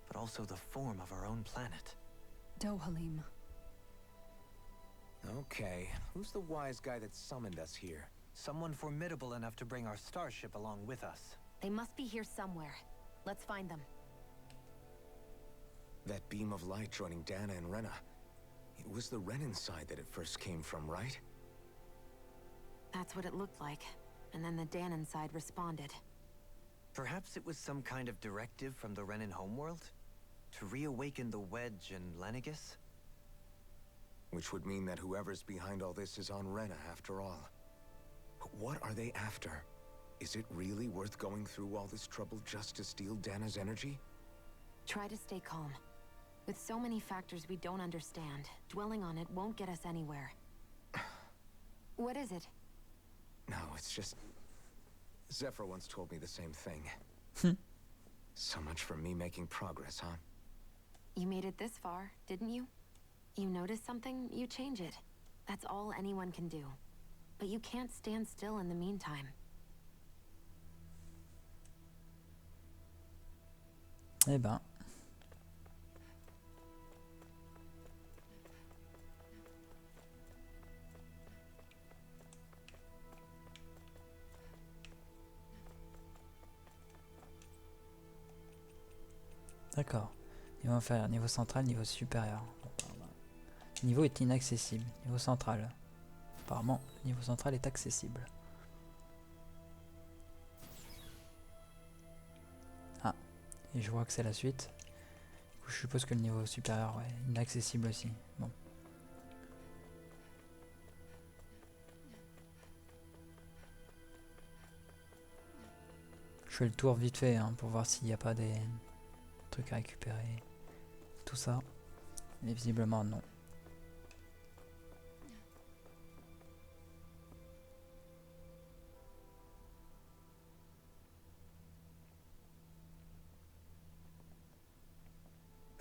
but also the form of our own planet. Dohalim. Okay, who's the wise guy that summoned us here? Someone formidable enough to bring our starship along with us. They must be here somewhere. Let's find them. That beam of light joining Dana and Rena. It was the Renan side that it first came from, right? That's what it looked like. And then the Danon side responded. Perhaps it was some kind of directive from the Renan homeworld? To reawaken the Wedge and Lenegis? Which would mean that whoever's behind all this is on Rena after all. But what are they after? Is it really worth going through all this trouble just to steal Dana's energy? Try to stay calm. With so many factors we don't understand, dwelling on it won't get us anywhere. What is it? No, it's just... Zephyr once told me the same thing. So much for me making progress, huh? You made it this far, didn't you? You notice something, you change it. That's all anyone can do. But you can't stand still in the meantime. Eh ben. D'accord. Niveau inférieur, niveau central, niveau supérieur. Bon, bah, niveau est inaccessible. Niveau central. Apparemment, le niveau central est accessible. Ah, et je vois que c'est la suite. Du coup, je suppose que le niveau supérieur, ouais, inaccessible aussi. Bon. Je fais le tour vite fait hein, pour voir s'il n'y a pas des trucs à récupérer. Tout ça. Mais visiblement non.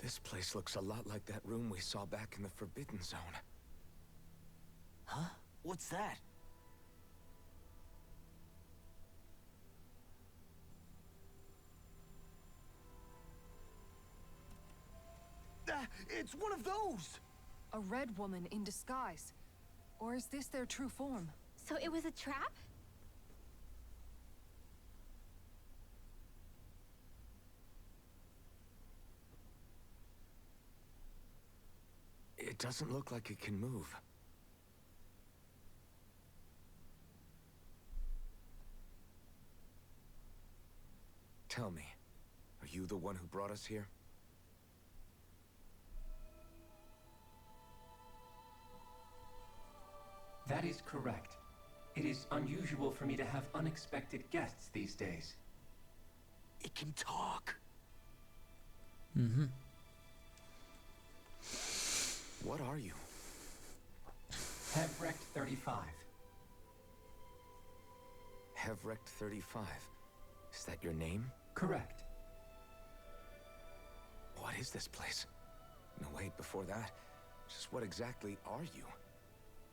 This place looks a lot like that room we saw back in the Forbidden Zone. Huh? What's that? It's one of those! A red woman in disguise. Or is this their true form? So it was a trap? It doesn't look like it can move. Tell me, are you the one who brought us here? That is correct. It is unusual for me to have unexpected guests these days. It can talk. Mm-hmm. What are you? Hevrecht 35. Hevrecht 35. Is that your name? Correct. What is this place? No, wait, before that, just what exactly are you?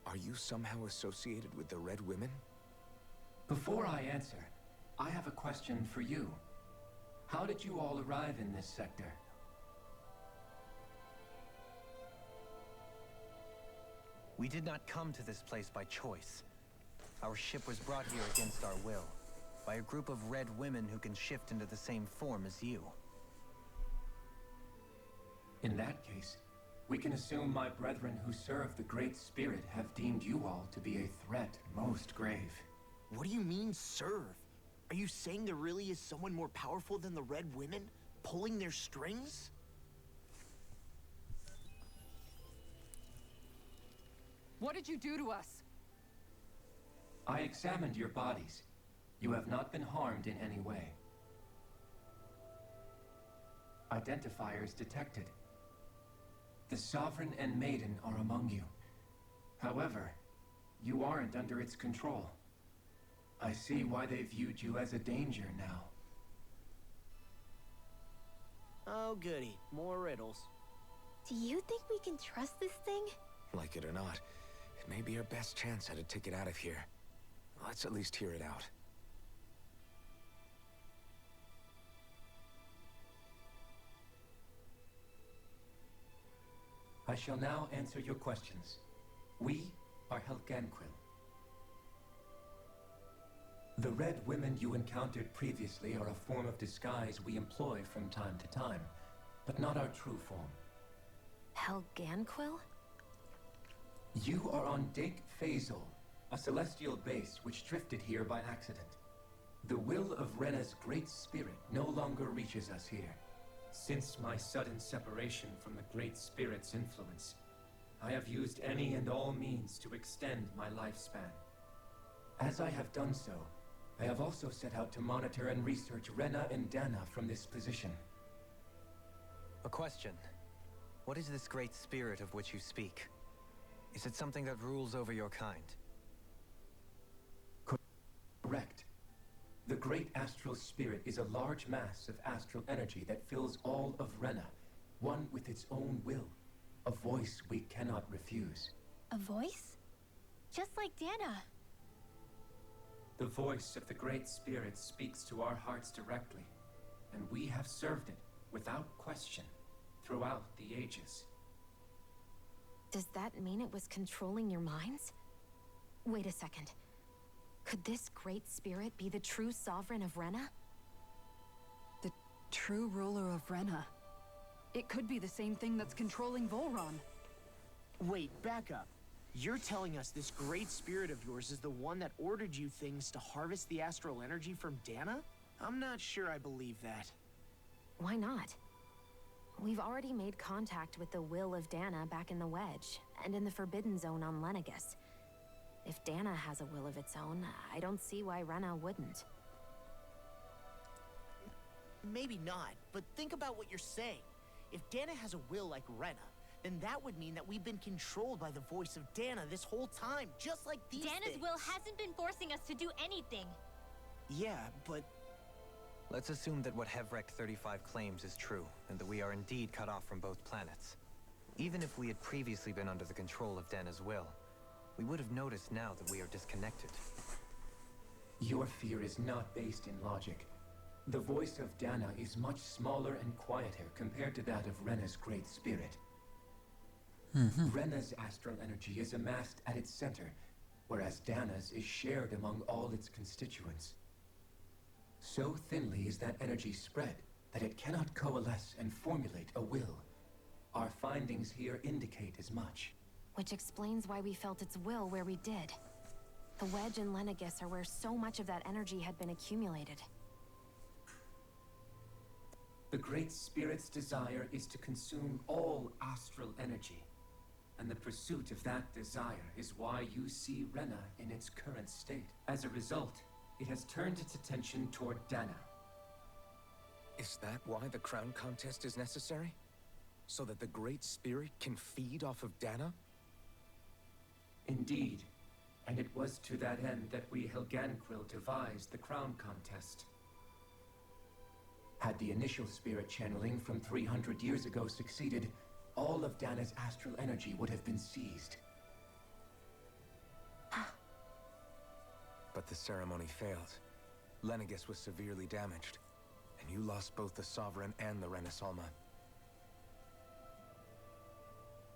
Are you somehow associated with the Red Women? Before I answer, I have a question for you. How did you all arrive in this sector? We did not come to this place by choice. Our ship was brought here against our will, by a group of red women who can shift into the same form as you. In that case, we can assume my brethren who serve the Great Spirit have deemed you all to be a threat most grave. What do you mean, serve? Are you saying there really is someone more powerful than the Red Women, pulling their strings? What did you do to us? I examined your bodies. You have not been harmed in any way. Identifiers detected. The Sovereign and Maiden are among you. However, you aren't under its control. I see why they viewed you as a danger now. Oh goody, more riddles. Do you think we can trust this thing? Like it or not, it may be our best chance at a ticket out of here. Let's at least hear it out. I shall now answer your questions. We are Helganquil. The Red Women you encountered previously are a form of disguise we employ from time to time, but not our true form. Helganquil? You are on Dake Phasol, a celestial base which drifted here by accident. The will of Rena's great spirit no longer reaches us here. Since my sudden separation from the Great Spirit's influence, I have used any and all means to extend my lifespan. As I have done so, I have also set out to monitor and research Rena and Dana from this position. A question. What is this great spirit of which you speak? Is it something that rules over your kind? Correct. The Great Astral Spirit is a large mass of astral energy that fills all of Rena, one with its own will, a voice we cannot refuse. A voice? Just like Dana. The voice of the Great Spirit speaks to our hearts directly, and we have served it, without question, throughout the ages. Does that mean it was controlling your minds? Wait a second. Could this Great Spirit be the true Sovereign of Rena? The true ruler of Rena. It could be the same thing that's controlling Volron. Wait, back up. You're telling us this great spirit of yours is the one that ordered you things to harvest the astral energy from Dana? I'm not sure I believe that. Why not? We've already made contact with the will of Dana back in the Wedge, and in the Forbidden Zone on Lenegus. If Dana has a will of its own, I don't see why Rena wouldn't. Maybe not, but think about what you're saying. If Dana has a will like Rena, then that would mean that we've been controlled by the voice of Dana this whole time, just like these Dana's things. will hasn't been forcing us to do anything. Yeah, but... Let's assume that what Hevrek 35 claims is true, and that we are indeed cut off from both planets. Even if we had previously been under the control of Dana's will, we would have noticed now that we are disconnected. Your fear is not based in logic. The voice of Dana is much smaller and quieter compared to that of Rena's great spirit. Rena's astral energy is amassed at its center, whereas Dana's is shared among all its constituents. So thinly is that energy spread that it cannot coalesce and formulate a will. Our findings here indicate as much. Which explains why we felt its will where we did. The Wedge and Lenegus are where so much of that energy had been accumulated. The Great Spirit's desire is to consume all astral energy. And the pursuit of that desire is why you see Rena in its current state. As a result, it has turned its attention toward Dana. Is that why the crown contest is necessary? So that the Great Spirit can feed off of Dana? Indeed. And it was to that end that we Helganquil devised the crown contest. Had the initial spirit channeling from 300 years ago succeeded, all of Dana's astral energy would have been seized. But the ceremony failed. Lenegus was severely damaged, and you lost both the Sovereign and the Renasalma.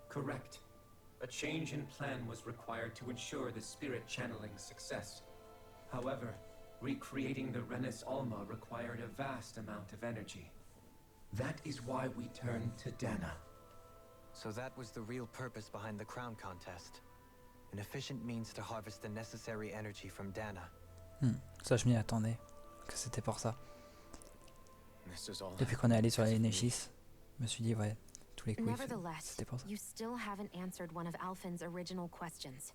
Correct. A change in plan was required to ensure the spirit channeling's success. However, recreating the Renis Alma required a vast amount of energy. That is why we turned to Dana. So that was the real purpose behind the crown contest. An efficient means to harvest the necessary energy from Dana. Ça, je m'y attendais, que c'était pour ça. This is all. Depuis qu'on est allé sur la Neshis, je me suis dit, ouais, tous les coups, Nevertheless, c'était pour ça. you still haven't answered one of Alphen's original questions.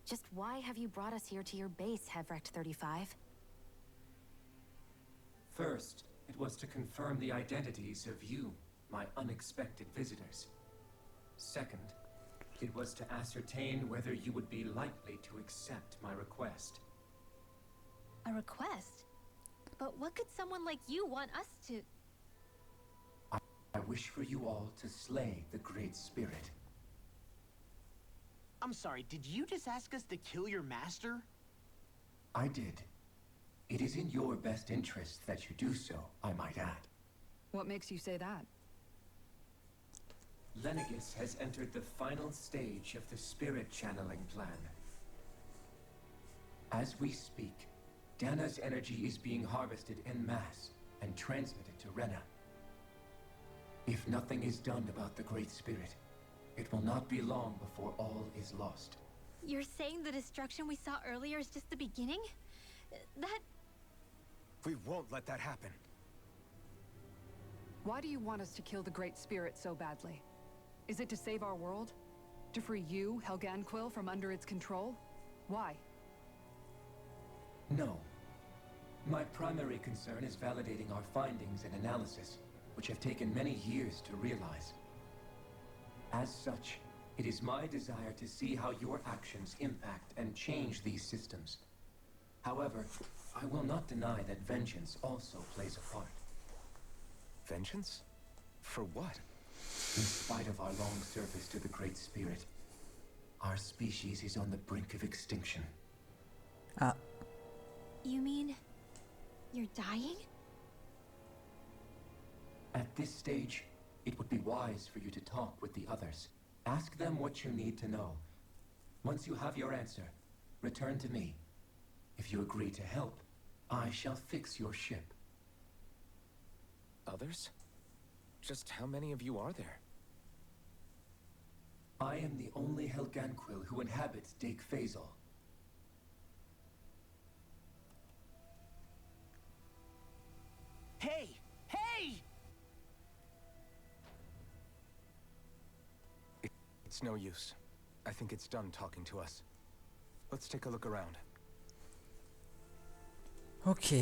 Just why have you brought us here to your base, Hevrect 35? First, it was to confirm the identities of you, my unexpected visitors. Second, it was to ascertain whether you would be likely to accept my request. A request? But what could someone like you want us to... I wish for you all to slay the Great Spirit. I'm sorry, did you just ask us to kill your master? I did. It is in your best interest that you do so, I might add. What makes you say that? Lenegus has entered the final stage of the spirit channeling plan. As we speak, Dana's energy is being harvested en masse and transmitted to Rena. If nothing is done about the Great Spirit, it will not be long before all is lost. You're saying the destruction we saw earlier is just the beginning? That... We won't let that happen. Why do you want us to kill the Great Spirit so badly? Is it to save our world? To free you, Helganquil, from under its control? Why? No. My primary concern is validating our findings and analysis, which have taken many years to realize. As such, it is my desire to see how your actions impact and change these systems. However, I will not deny that vengeance also plays a part. Vengeance? For what? In spite of our long service to the Great Spirit, our species is on the brink of extinction. Ah. You mean... you're dying? At this stage, it would be wise for you to talk with the others. Ask them what you need to know. Once you have your answer, return to me. If you agree to help, I shall fix your ship. Others? Just how many of you are there? I am the only Helganquil who inhabits Dake Faisal. Hey! Hey! It's no use. I think it's done talking to us. Let's take a look around. Ok,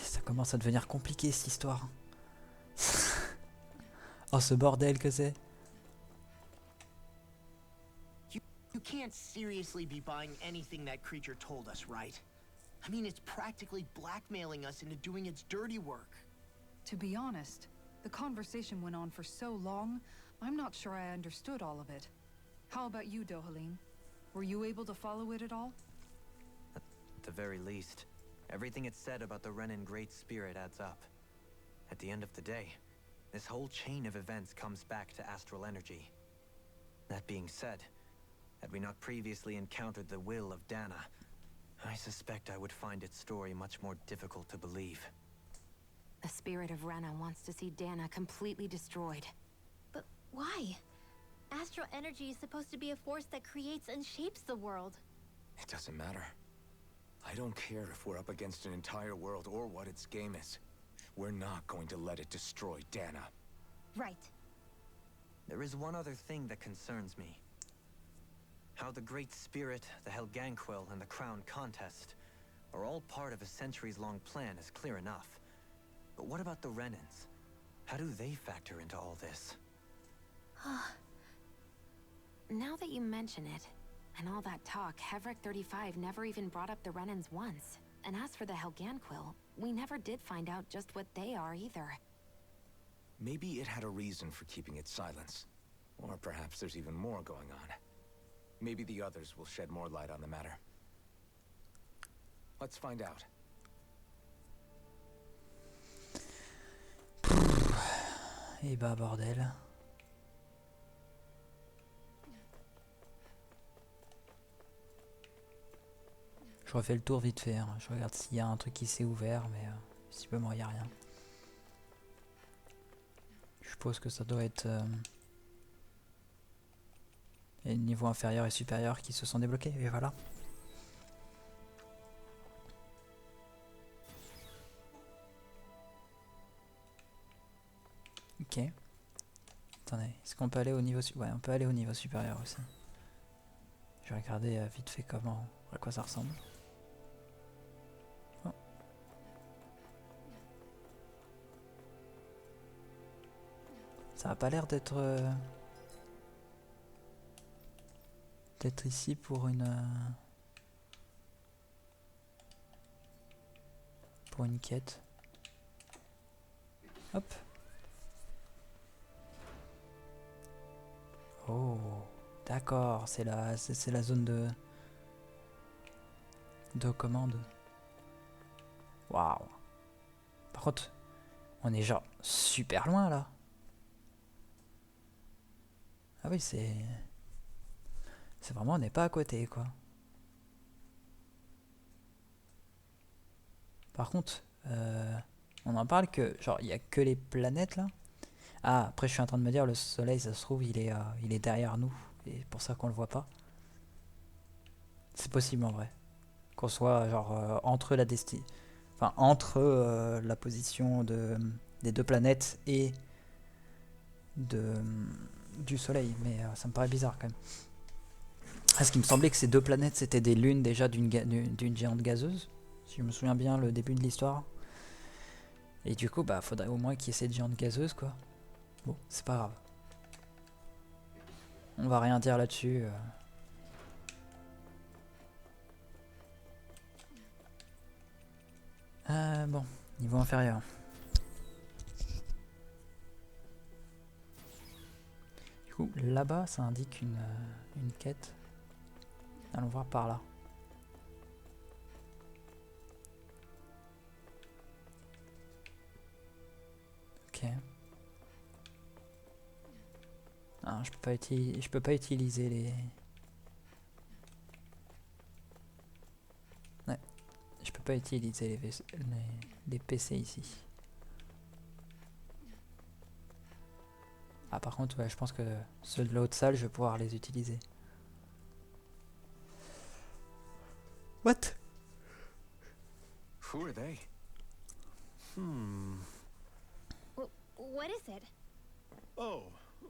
ça commence à devenir compliqué cette histoire. Oh, ce bordel que c'est. You can't seriously be buying anything that creature told us, right? I mean, it's practically blackmailing us into doing its dirty work. To be honest, the conversation went on for so long, I'm not sure I understood all of it. How about you, Dohalim? Were you able to follow it at all? At the very least, everything it said about the Renan Great Spirit adds up. At the end of the day, this whole chain of events comes back to astral energy. That being said, had we not previously encountered the will of Dana, I suspect I would find its story much more difficult to believe. The spirit of Rena wants to see Dana completely destroyed. But why? Astral energy is supposed to be a force that creates and shapes the world. It doesn't matter. I don't care if we're up against an entire world or what its game is. We're not going to let it destroy Dana. Right. There is one other thing that concerns me. How the Great Spirit, the Helganquil, and the Crown Contest are all part of a centuries-long plan is clear enough. But what about the Renans? How do they factor into all this? Now that you mention it, and all that talk, Hevric 35 never even brought up the Renans once. And as for the Helganquil, we never did find out just what they are either. Maybe it had a reason for keeping its silence. Or perhaps there's even more going on. Maybe the others will shed more light on the matter. Let's find out. Et bah bordel. Je refais le tour vite fait, hein. Je regarde s'il y a un truc qui s'est ouvert, mais visiblement il n'y a rien. Je suppose que ça doit être les niveaux inférieurs et supérieurs qui se sont débloqués, et voilà. Ok. Attendez, est-ce qu'on peut aller au niveau supérieur? Ouais, on peut aller au niveau supérieur aussi. Je vais regarder vite fait à quoi ça ressemble. Oh. Ça a pas l'air d'être ici pour une quête. Hop. Oh, d'accord, c'est la zone de commande. Waouh. Par contre, on est genre super loin là. Ah oui, c'est vraiment, on n'est pas à côté quoi. Par contre, on en parle que genre il y a que les planètes là. Ah, après je suis en train de me dire le soleil, ça se trouve il est derrière nous et pour ça qu'on le voit pas. C'est possible en vrai qu'on soit genre entre la destinée, enfin entre la position des deux planètes et du soleil, mais ça me paraît bizarre quand même. Parce qu'il me semblait que ces deux planètes c'était des lunes déjà d'une géante gazeuse, si je me souviens bien le début de l'histoire. Et du coup bah faudrait au moins qu'il y ait cette géante gazeuse quoi. Bon, c'est pas grave. On va rien dire là-dessus. Bon, niveau inférieur. Du coup, là-bas, ça indique une quête. Allons voir par là. Ok. Ah, je peux pas utiliser les... Ouais, je peux pas utiliser les PC ici. Ah par contre ouais, je pense que ceux de l'autre salle je vais pouvoir les utiliser. What? Who are they? What is it? Oh,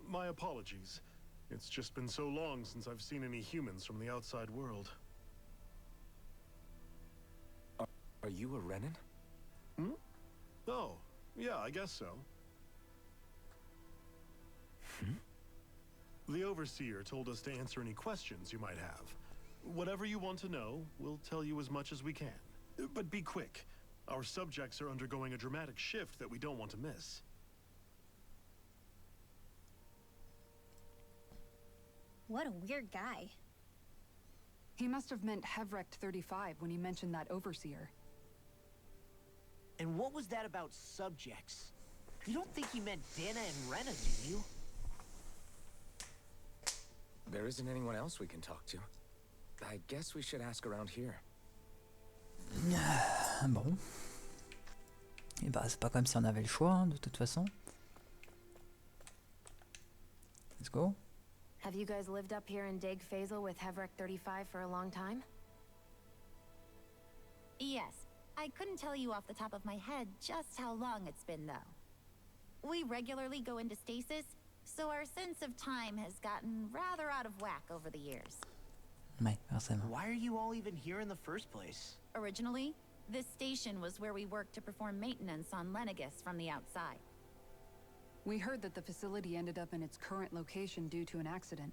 my apologies. It's just been so long since I've seen any humans from the outside world. Are you a Renan? Hmm? Oh, yeah, I guess so. The Overseer told us to answer any questions you might have. Whatever you want to know, we'll tell you as much as we can. But be quick. Our subjects are undergoing a dramatic shift that we don't want to miss. What a weird guy. He must have meant Hevrecht 35 when he mentioned that Overseer. And what was that about subjects? You don't think he meant Dana and Rena, do you? There isn't anyone else we can talk to. I guess we should ask around here. Bon. Et bah c'est pas comme si on avait le choix hein, de toute façon. Let's go. Have you guys lived up here in Deg Faisal with Hevrecht 35 for a long time? Yes. I couldn't tell you off the top of my head just how long it's been, though. We regularly go into stasis, so our sense of time has gotten rather out of whack over the years. Ouais, forcément. Why are you all even here in the first place? Originally, this station was where we worked to perform maintenance on Lenegus from the outside. We heard that the facility ended up in its current location due to an accident.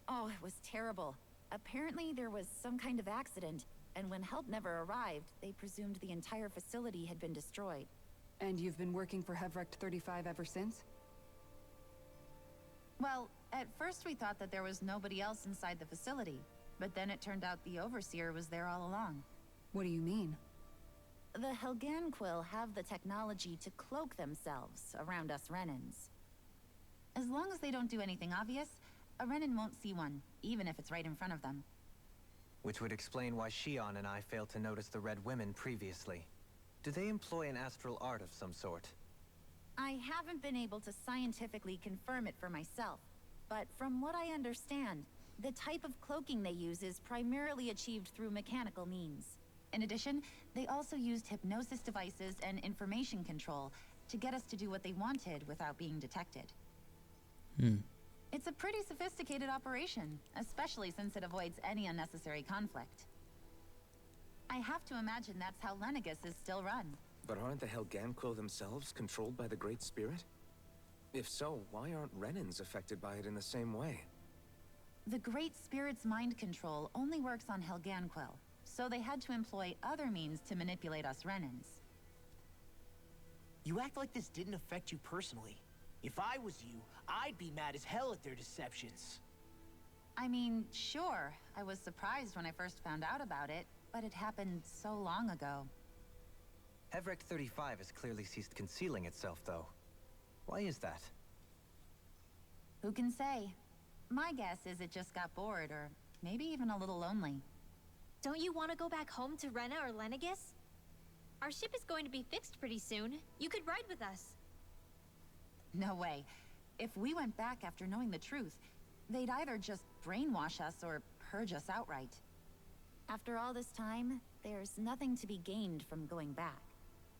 Oh, it was terrible. Apparently there was some kind of accident, and when help never arrived, they presumed the entire facility had been destroyed. And you've been working for Hevrecht 35 ever since? Well, at first we thought that there was nobody else inside the facility, but then it turned out the Overseer was there all along. What do you mean? The Helganquil have the technology to cloak themselves around us Renans. As long as they don't do anything obvious, a Renan won't see one, even if it's right in front of them. Which would explain why Shion and I failed to notice the Red Women previously. Do they employ an astral art of some sort? I haven't been able to scientifically confirm it for myself, but from what I understand, the type of cloaking they use is primarily achieved through mechanical means. In addition, they also used hypnosis devices and information control to get us to do what they wanted without being detected. It's a pretty sophisticated operation, especially since it avoids any unnecessary conflict. I have to imagine that's how Lenegus is still run. But aren't the Helganquil themselves controlled by the Great Spirit? If so, why aren't Renans affected by it in the same way? The Great Spirit's mind control only works on Helganquil, so they had to employ other means to manipulate us Renans. You act like this didn't affect you personally. If I was you, I'd be mad as hell at their deceptions. I mean, sure, I was surprised when I first found out about it, but it happened so long ago. Hevrecht 35 has clearly ceased concealing itself, though. Why is that? Who can say? My guess is it just got bored, or maybe even a little lonely. Don't you want to go back home to Rena or Lenegus? Our ship is going to be fixed pretty soon. You could ride with us. No way. If we went back after knowing the truth, they'd either just brainwash us or purge us outright. After all this time, there's nothing to be gained from going back.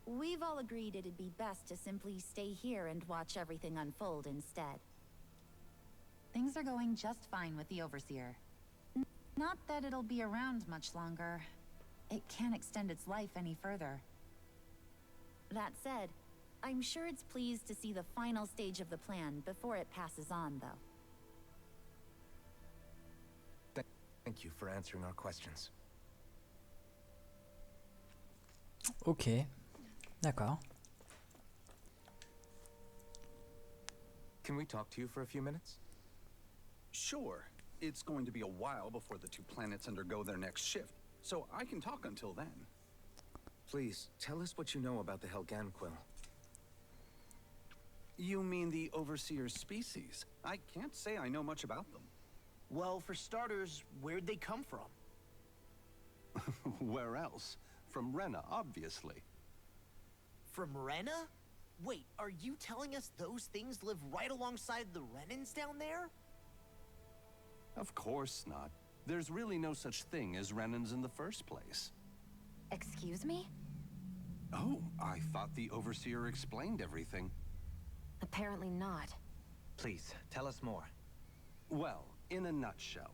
We've all agreed it'd be best to simply stay here and watch everything unfold instead. Things are going just fine with the Overseer. Not that it'll be around much longer. It can't extend its life any further. That said, I'm sure it's pleased to see the final stage of the plan before it passes on, though. Thank you for answering our questions. Ok. D'accord. Can we talk to you for a few minutes? Sure. It's going to be a while before the two planets undergo their next shift, so I can talk until then. Please, tell us what you know about the Helganquil. You mean the Overseer species? I can't say I know much about them. Well, for starters, where'd they come from? Where else? From Rena, obviously. From Rena? Wait, are you telling us those things live right alongside the Renans down there? Of course not. There's really no such thing as Renans in the first place. Excuse me? Oh, I thought the Overseer explained everything. Apparently not. Please, tell us more. Well, in a nutshell,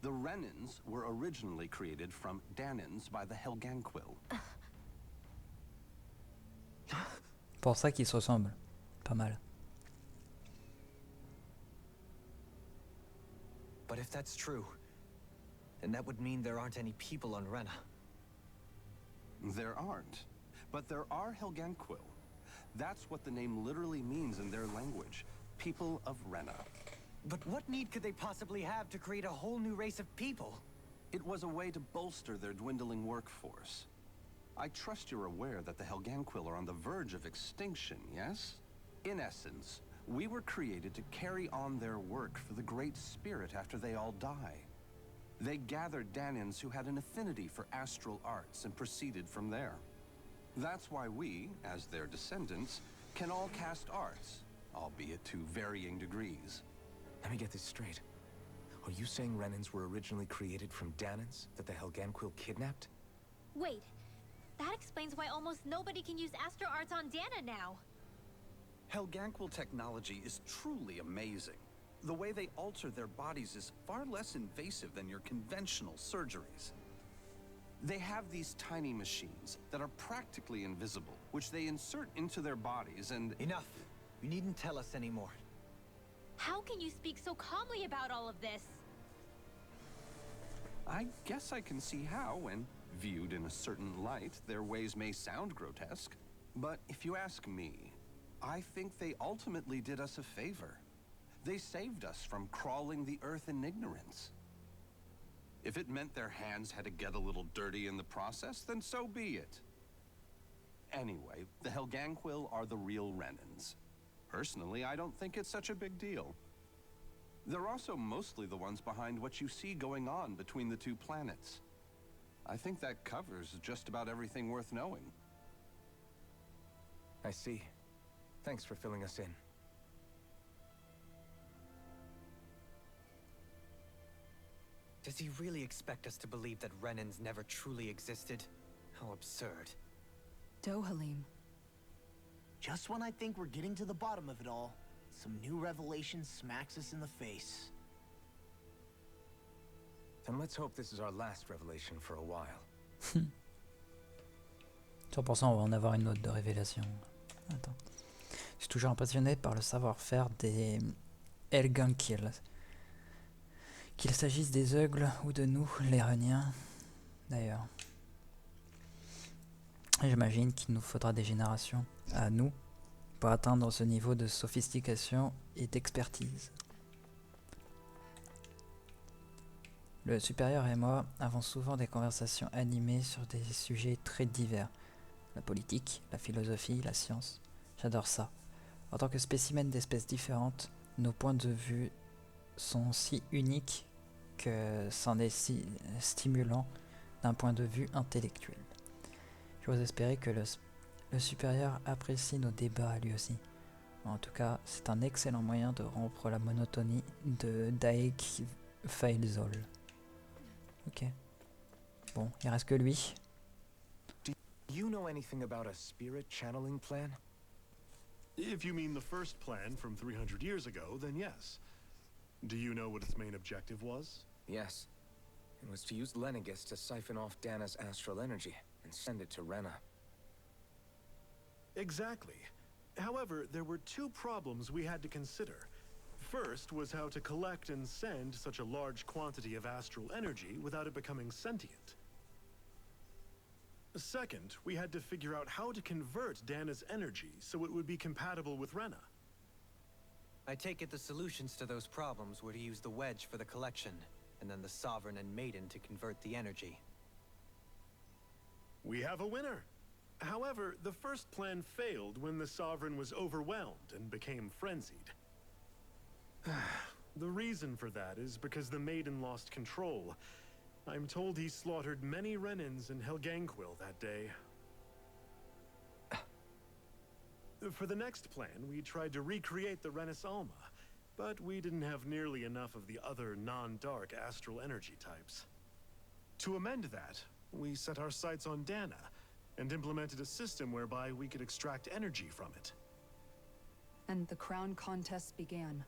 the Renans were originally created from Danans by the Helganquil. Pour ça qu'ils se ressemblent. Pas mal. But if that's true, then that would mean there aren't any people on Rena. There aren't. But there are Helganquil. That's what the name literally means in their language. People of Rena. But what need could they possibly have to create a whole new race of people? It was a way to bolster their dwindling workforce. I trust you're aware that the Helganquil are on the verge of extinction, yes? In essence, we were created to carry on their work for the Great Spirit after they all die. They gathered Danans who had an affinity for astral arts and proceeded from there. That's why we, as their descendants, can all cast arts, albeit to varying degrees. Let me get this straight. Are you saying Renans were originally created from Danans that the Helganquil kidnapped? Wait, that explains why almost nobody can use Astro Arts on Dana now. Helganquil technology is truly amazing. The way they alter their bodies is far less invasive than your conventional surgeries. They have these tiny machines that are practically invisible, which they insert into their bodies and... Enough! You needn't tell us anymore. How can you speak so calmly about all of this? I guess I can see how, when viewed in a certain light, their ways may sound grotesque. But if you ask me, I think they ultimately did us a favor. They saved us from crawling the earth in ignorance. If it meant their hands had to get a little dirty in the process, then so be it. Anyway, the Helganquil are the real Renans. Personally, I don't think it's such a big deal. They're also mostly the ones behind what you see going on between the two planets. I think that covers just about everything worth knowing. I see. Thanks for filling us in. Does he really expect us to believe that Renans never truly existed? How absurd. Dohalim. Just when I think we're getting to the bottom of it all, some new revelation smacks us in the face. Then let's hope this is our last revelation for a while. 100% on va en avoir une autre de révélation. Attends. Je suis toujours impressionné par le savoir-faire des Helganquil. Qu'il s'agisse des Eugles ou de nous, les Reniens, d'ailleurs. J'imagine qu'il nous faudra des générations à nous pour atteindre ce niveau de sophistication et d'expertise. Le supérieur et moi avons souvent des conversations animées sur des sujets très divers. La politique, la philosophie, la science. J'adore ça. En tant que spécimen d'espèces différentes, nos points de vue sont si uniques que c'en est si stimulant d'un point de vue intellectuel. J'ose espérer que le supérieur apprécie nos débats lui aussi. En tout cas, c'est un excellent moyen de rompre la monotonie de Daek Failzol. Ok. Bon, il reste que lui. Do you know anything about a spirit channeling plan? If you mean the first plan from 300 years ago, then yes. Do you know what its main objective was? Yes. It was to use Lenegis to siphon off Dana's astral energy and send it to Rena. Exactly. However, there were two problems we had to consider. First was how to collect and send such a large quantity of astral energy without it becoming sentient. Second, we had to figure out how to convert Dana's energy so it would be compatible with Rena. I take it the solutions to those problems were to use the wedge for the collection, and then the Sovereign and Maiden to convert the energy. We have a winner. However, the first plan failed when the Sovereign was overwhelmed and became frenzied. The reason for that is because the Maiden lost control. I'm told he slaughtered many Renans in Helganquil that day. For the next plan, we tried to recreate the Renis Alma, but we didn't have nearly enough of the other non-dark astral energy types. To amend that, we set our sights on Dana, and implemented a system whereby we could extract energy from it. And the crown contest began.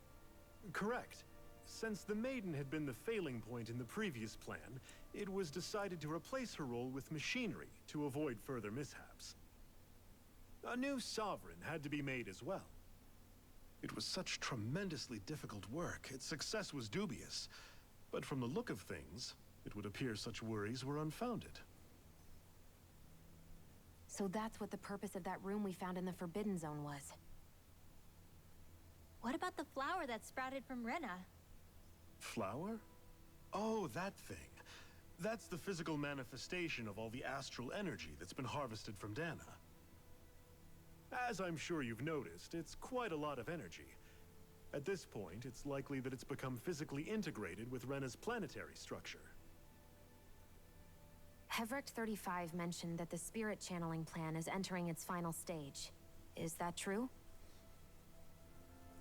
Correct. Since the Maiden had been the failing point in the previous plan, it was decided to replace her role with machinery to avoid further mishaps. A new sovereign had to be made as well. It was such tremendously difficult work, its success was dubious. But from the look of things, it would appear such worries were unfounded. So that's what the purpose of that room we found in the Forbidden Zone was. What about the flower that sprouted from Rena? Flower? Oh, that thing. That's the physical manifestation of all the astral energy that's been harvested from Dana. As I'm sure you've noticed, it's quite a lot of energy. At this point, it's likely that it's become physically integrated with Rena's planetary structure. Hevrecht 35 mentioned that the spirit channeling plan is entering its final stage. Is that true?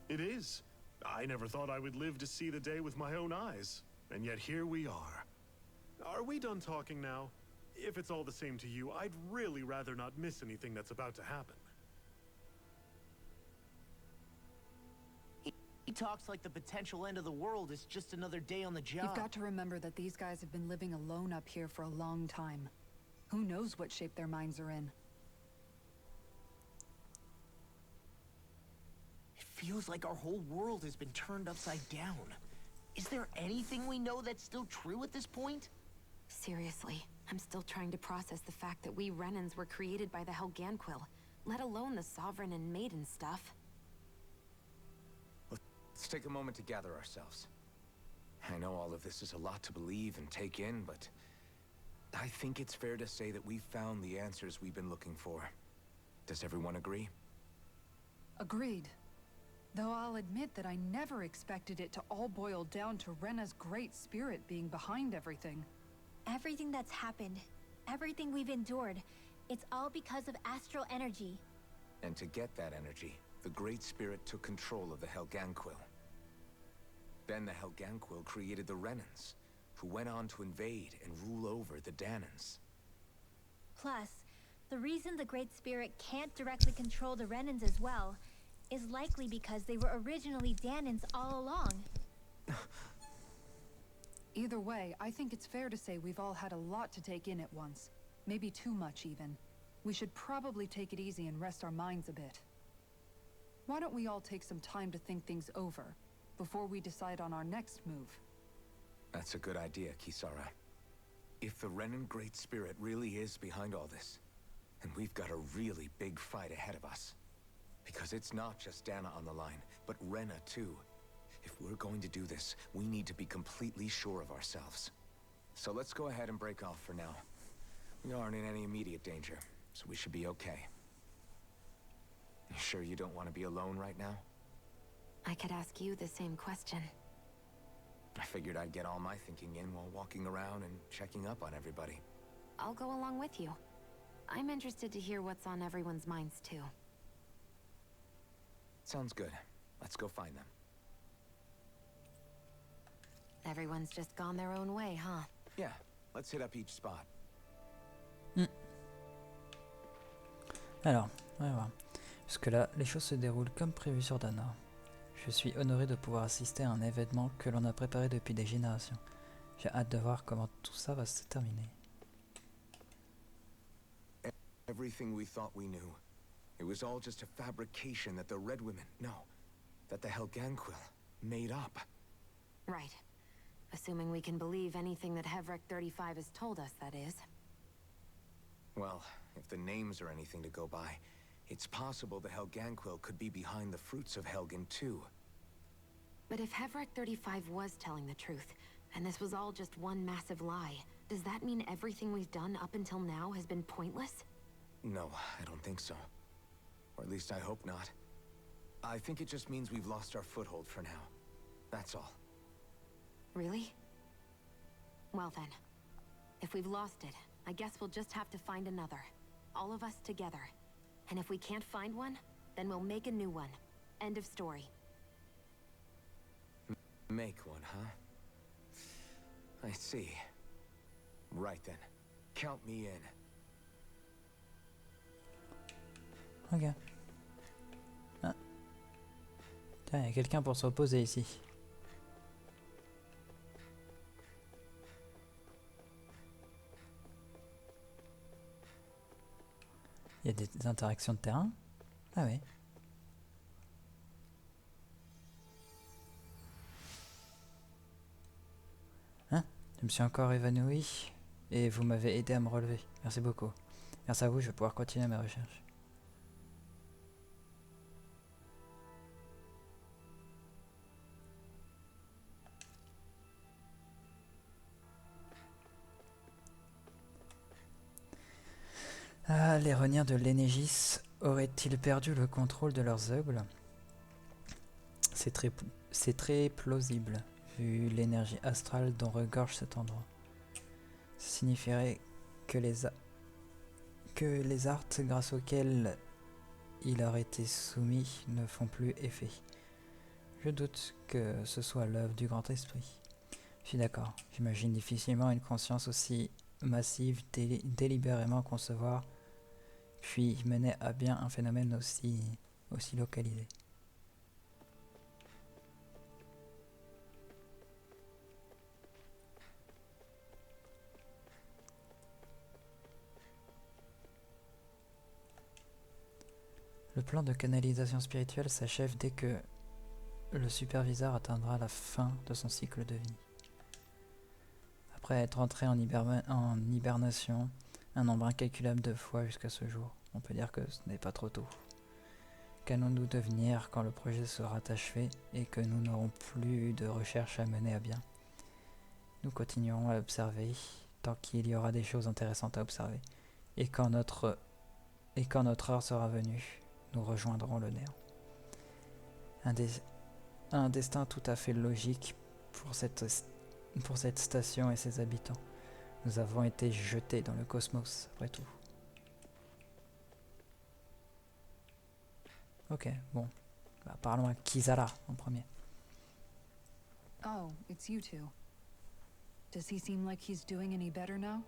It is. I never thought I would live to see the day with my own eyes, and yet here we are. Are we done talking now? If it's all the same to you, I'd really rather not miss anything that's about to happen. He talks like the potential end of the world is just another day on the job. You've got to remember that these guys have been living alone up here for a long time. Who knows what shape their minds are in? It feels like our whole world has been turned upside down. Is there anything we know that's still true at this point? Seriously, I'm still trying to process the fact that we Renans were created by the Helganquil, let alone the Sovereign and Maiden stuff. Let's take a moment to gather ourselves. I know all of this is a lot to believe and take in, but I think it's fair to say that we've found the answers we've been looking for. Does everyone agree? Agreed. Though I'll admit that I never expected it to all boil down to Rena's great spirit being behind everything. Everything that's happened, everything we've endured, it's all because of astral energy. And to get that energy, the Great Spirit took control of the Helganquil. Then the Helganquil created the Renans, who went on to invade and rule over the Danans. Plus, the reason the Great Spirit can't directly control the Renans as well is likely because they were originally Danans all along. Either way, I think it's fair to say we've all had a lot to take in at once. Maybe too much, even. We should probably take it easy and rest our minds a bit. Why don't we all take some time to think things over, before we decide on our next move? That's a good idea, Kisara. If the Renan Great Spirit really is behind all this, then we've got a really big fight ahead of us. Because it's not just Dana on the line, but Rena too. If we're going to do this, we need to be completely sure of ourselves. So let's go ahead and break off for now. We aren't in any immediate danger, so we should be okay. You sure you don't want to be alone right now? I could ask you the same question. I figured I'd get all my thinking in while walking around and checking up on everybody. I'll go along with you. I'm interested to hear what's on everyone's minds too. Sounds good. Let's go find them. Everyone's just gone their own way, huh? Yeah, let's hit up each spot. Alors, on va voir. Jusque-là, les choses se déroulent comme prévu sur Dana. Je suis honoré de pouvoir assister à un événement que l'on a préparé depuis des générations. J'ai hâte de voir comment tout ça va se terminer. Everything we thought we knew. It was all just a fabrication that the Red Women, no, that the Helganquil made up. Right. Assuming we can believe anything that Hevrecht 35 has told us, that is. Well, if the names are anything to go by, it's possible the Helganquil could be behind the fruits of Helgen too. But if Hevrecht 35 was telling the truth, and this was all just one massive lie, does that mean everything we've done up until now has been pointless? No, I don't think so. Or at least I hope not. I think it just means we've lost our foothold for now. That's all. Really? Well then, if we've lost it, I guess we'll just have to find another. All of us together. And if we can't find one, Then we'll make a new one. End of story. Make one, huh? I see. Right then. Count me in. Ok. Ah. Tiens, il y a quelqu'un pour se reposer ici. Il y a des interactions de terrain? Ah oui. Hein? Je me suis encore évanoui et vous m'avez aidé à me relever. Merci beaucoup. Grâce à vous, je vais pouvoir continuer mes recherches. Ah, les reniers de l'Enégis auraient-ils perdu le contrôle de leurs aigles? C'est très plausible, vu l'énergie astrale dont regorge cet endroit. Ça signifierait que les arts grâce auxquels il aurait été soumis ne font plus effet. Je doute que ce soit l'œuvre du Grand Esprit. Je suis d'accord, j'imagine difficilement une conscience aussi massive délibérément concevoir, puis mener à bien un phénomène aussi localisé. Le plan de canalisation spirituelle s'achève dès que le superviseur atteindra la fin de son cycle de vie. Après être entré en hibernation un nombre incalculable de fois jusqu'à ce jour, on peut dire que ce n'est pas trop tôt. Qu'allons-nous devenir quand le projet sera achevé et que nous n'aurons plus de recherche à mener à bien? Nous continuerons à observer tant qu'il y aura des choses intéressantes à observer. Et quand notre heure sera venue, nous rejoindrons le néant. Un destin tout à fait logique pour cette station et ses habitants. Nous avons été jetés dans le cosmos, après tout. Ok, bon. Bah, parlons à Kisara en premier. Oh, it's you two. Does he seem like he's doing any better now?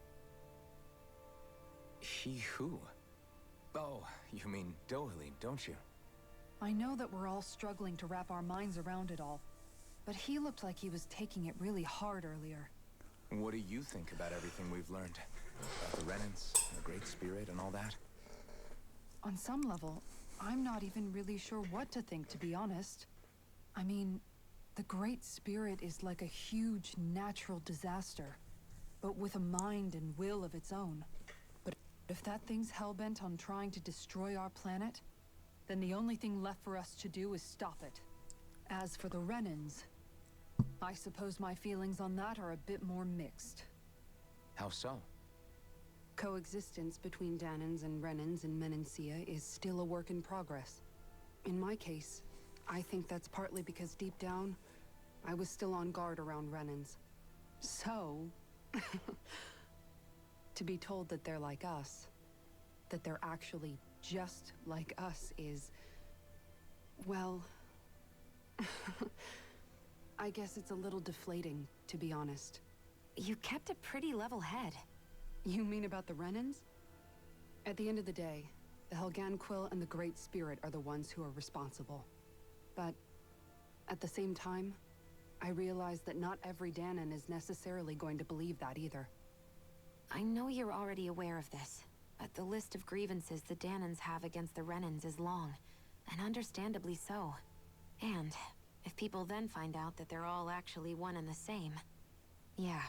He who? Oh, you mean Dohalim, don't you? I know that we're all struggling to wrap our minds around it all, but he looked like he was taking it really hard earlier. What do you think about everything we've learned? About the Renans, the Great Spirit, and all that? On some level, I'm not even really sure what to think, to be honest. I mean, the Great Spirit is like a huge natural disaster, but with a mind and will of its own. But if that thing's hell-bent on trying to destroy our planet, then the only thing left for us to do is stop it. As for the Renans, I suppose my feelings on that are a bit more mixed. How so? Coexistence between Danans and Renans in Menancia is still a work in progress. In my case, I think that's partly because deep down, I was still on guard around Renans. So, to be told that they're like us, that they're actually just like us is, well, I guess it's a little deflating, to be honest. You kept a pretty level head. You mean about the Renans? At the end of the day, the Helgan Quill and the Great Spirit are the ones who are responsible. But at the same time, I realize that not every Danan is necessarily going to believe that either. I know you're already aware of this, but the list of grievances the Danans have against the Renans is long, and understandably so. And if people then find out that they're all actually one and the same, yeah,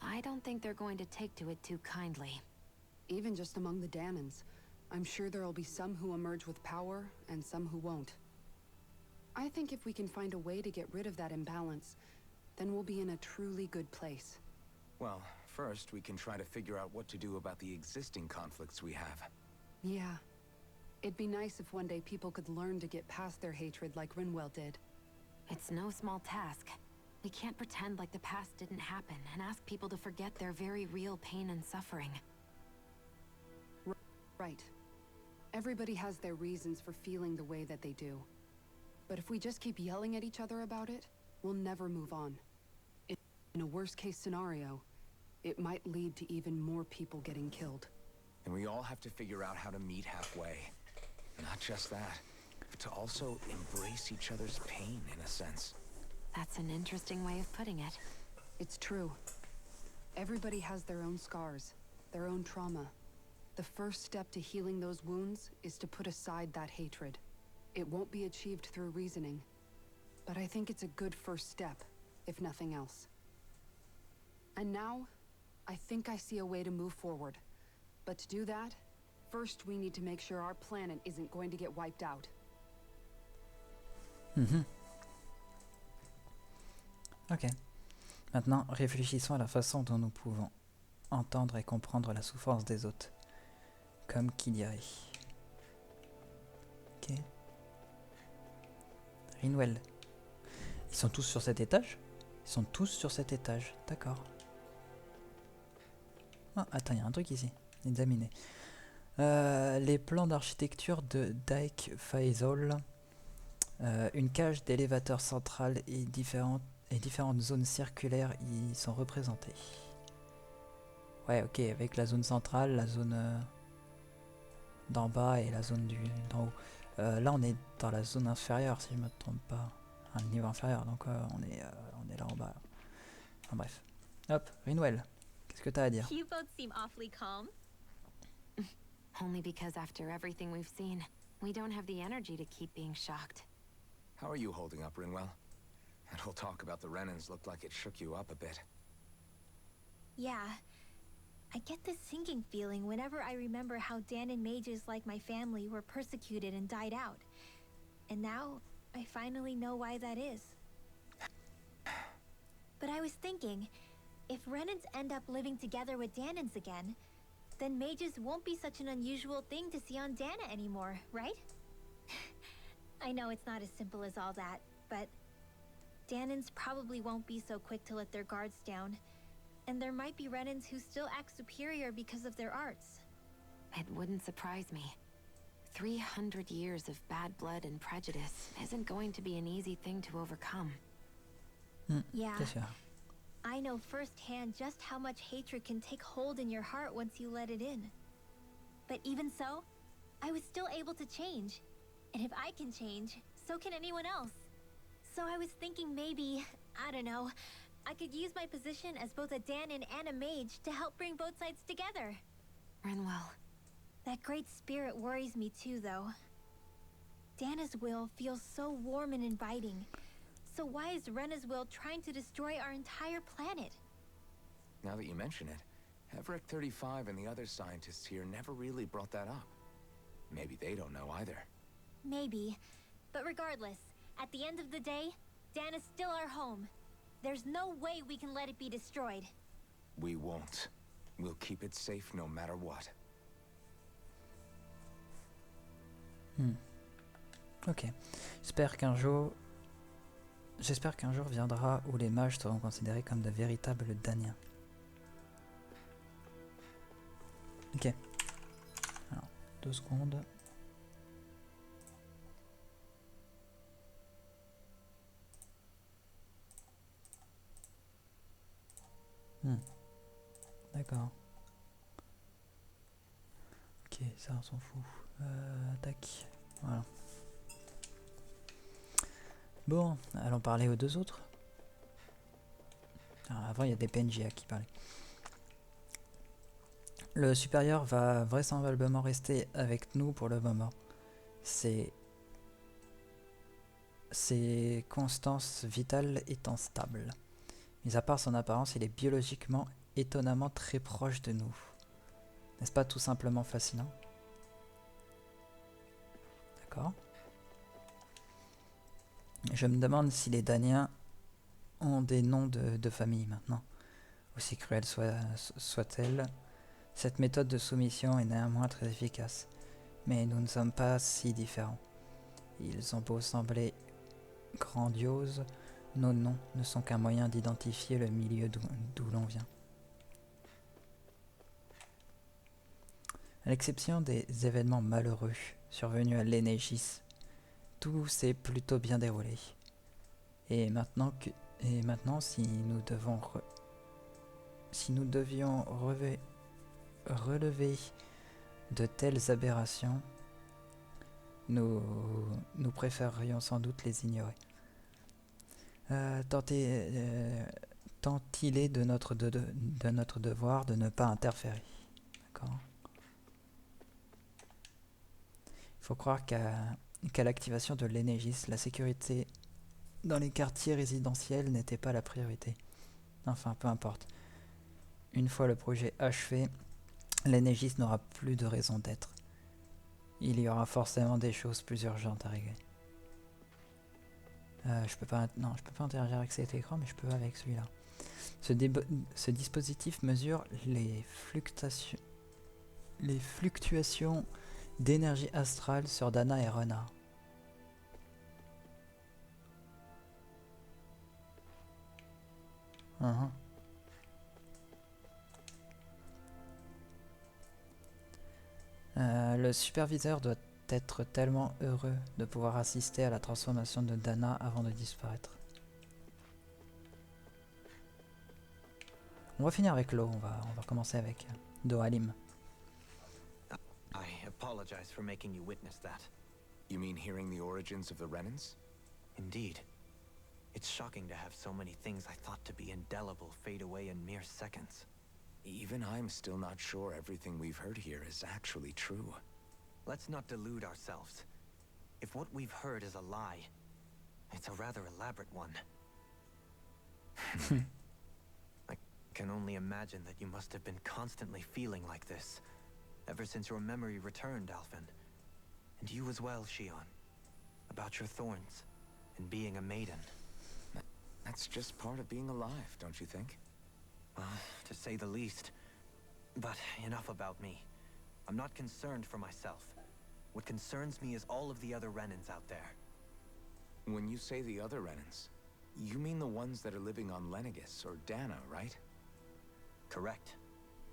I don't think they're going to take to it too kindly. Even just among the Danans, I'm sure there'll be some who emerge with power and some who won't. I think if we can find a way to get rid of that imbalance, then we'll be in a truly good place. Well, first we can try to figure out what to do about the existing conflicts we have. Yeah. It'd be nice if one day people could learn to get past their hatred like Rinwell did. It's no small task. We can't pretend like the past didn't happen and ask people to forget their very real pain and suffering. Right. Everybody has their reasons for feeling the way that they do. But if we just keep yelling at each other about it, we'll never move on. In a worst-case scenario, it might lead to even more people getting killed. And we all have to figure out how to meet halfway. Not just that, but to also embrace each other's pain, in a sense. That's an interesting way of putting it. It's true. Everybody has their own scars, their own trauma. The first step to healing those wounds is to put aside that hatred. It won't be achieved through reasoning, but I think it's a good first step, if nothing else. And now, I think I see a way to move forward. But to do that, first we need to make sure our planet isn't going to get wiped out. Ok. Maintenant, réfléchissons à la façon dont nous pouvons entendre et comprendre la souffrance des autres. Comme qui dirait. Ok. Rinwell. Ils sont tous sur cet étage? Ils sont tous sur cet étage. D'accord. Ah, attends, il y a un truc ici. Examiner. Les plans d'architecture de Dyke Faisal. Une cage d'élévateur central et différentes zones circulaires y sont représentées. Ouais, ok, avec la zone centrale, la zone d'en bas et la zone d'en haut. Là, on est dans la zone inférieure, si je ne me trompe pas. Un niveau inférieur, donc on est là en bas. Enfin, bref. Hop, Rinwell, qu'est-ce que t'as à dire? You both seem awfully calm. Only because after everything we've seen, we don't have the energy to keep being shocked. How are you holding up, Rinwell? That whole talk about the Renans looked like it shook you up a bit. Yeah. I get this sinking feeling whenever I remember how Danon mages like my family were persecuted and died out. And now, I finally know why that is. But I was thinking, if Renans end up living together with Danons again, then mages won't be such an unusual thing to see on Dana anymore, right? I know it's not as simple as all that, but Danons probably won't be so quick to let their guards down. And there might be Renans who still act superior because of their arts. It wouldn't surprise me. 300 years of bad blood and prejudice isn't going to be an easy thing to overcome. Yeah. I know firsthand just how much hatred can take hold in your heart once you let it in. But even so, I was still able to change. And if I can change, so can anyone else. So I was thinking maybe, I don't know, I could use my position as both a Danon and a mage to help bring both sides together. Rinwell. That great spirit worries me too, though. Dana's will feels so warm and inviting. So why is Rena's will trying to destroy our entire planet? Now that you mention it, Everett 35 and the other scientists here never really brought that up. Maybe they don't know either. Maybe. But regardless, at the end of the day, Dana's still our home. There's no way we can let it be destroyed. We won't. We'll keep it safe no matter what. Ok. J'espère qu'un jour viendra où les mages seront considérés comme de véritables Daniens. Ok. Alors, 2 secondes. D'accord. Ok, ça on s'en fout. Tac. Voilà. Bon, allons parler aux deux autres. Alors, avant, il y a des PNJ à qui parler. Le supérieur va vraisemblablement rester avec nous pour le moment. Ses constances vitales étant stables. Mis à part son apparence, il est biologiquement étonnamment très proche de nous. N'est-ce pas tout simplement fascinant? D'accord. Je me demande si les Daniens ont des noms de famille maintenant. Aussi cruelle soit-elle, cette méthode de soumission est néanmoins très efficace. Mais nous ne sommes pas si différents. Ils ont beau sembler grandioses, nos noms ne sont qu'un moyen d'identifier le milieu d'où l'on vient. À l'exception des événements malheureux survenus à Lénégis, tout s'est plutôt bien déroulé. Et maintenant, si nous devions relever de telles aberrations, nous préférerions sans doute les ignorer. Tant il est de notre devoir de ne pas interférer. D'accord ? Il faut croire qu'à l'activation de l'Enégis, la sécurité dans les quartiers résidentiels n'était pas la priorité. Enfin, peu importe. Une fois le projet achevé, l'Enégis n'aura plus de raison d'être. Il y aura forcément des choses plus urgentes à régler. Je peux pas interagir avec cet écran, mais je peux avec celui-là. Ce dispositif mesure les fluctuations d'énergie astrale sur Dana et Rena. Le superviseur doit être tellement heureux de pouvoir assister à la transformation de Dana avant de disparaître. On va finir avec l'eau, on va commencer avec Dohalim. I apologize for making you witness that. You mean hearing the origins of the Renans? Indeed. It's shocking to have so many things I thought to be indelible fade away in mere seconds. Even I'm still not sure everything we've heard here is actually true. Let's not delude ourselves. If what we've heard is a lie, it's a rather elaborate one. I can only imagine that you must have been constantly feeling like this, ever since your memory returned, Alphen. And you as well, Shion. About your thorns, and being a maiden. That's just part of being alive, don't you think? Well, to say the least. But enough about me. I'm not concerned for myself. What concerns me is all of the other Renans out there. When you say the other Renans, you mean the ones that are living on Lenegis or Dana, right? Correct.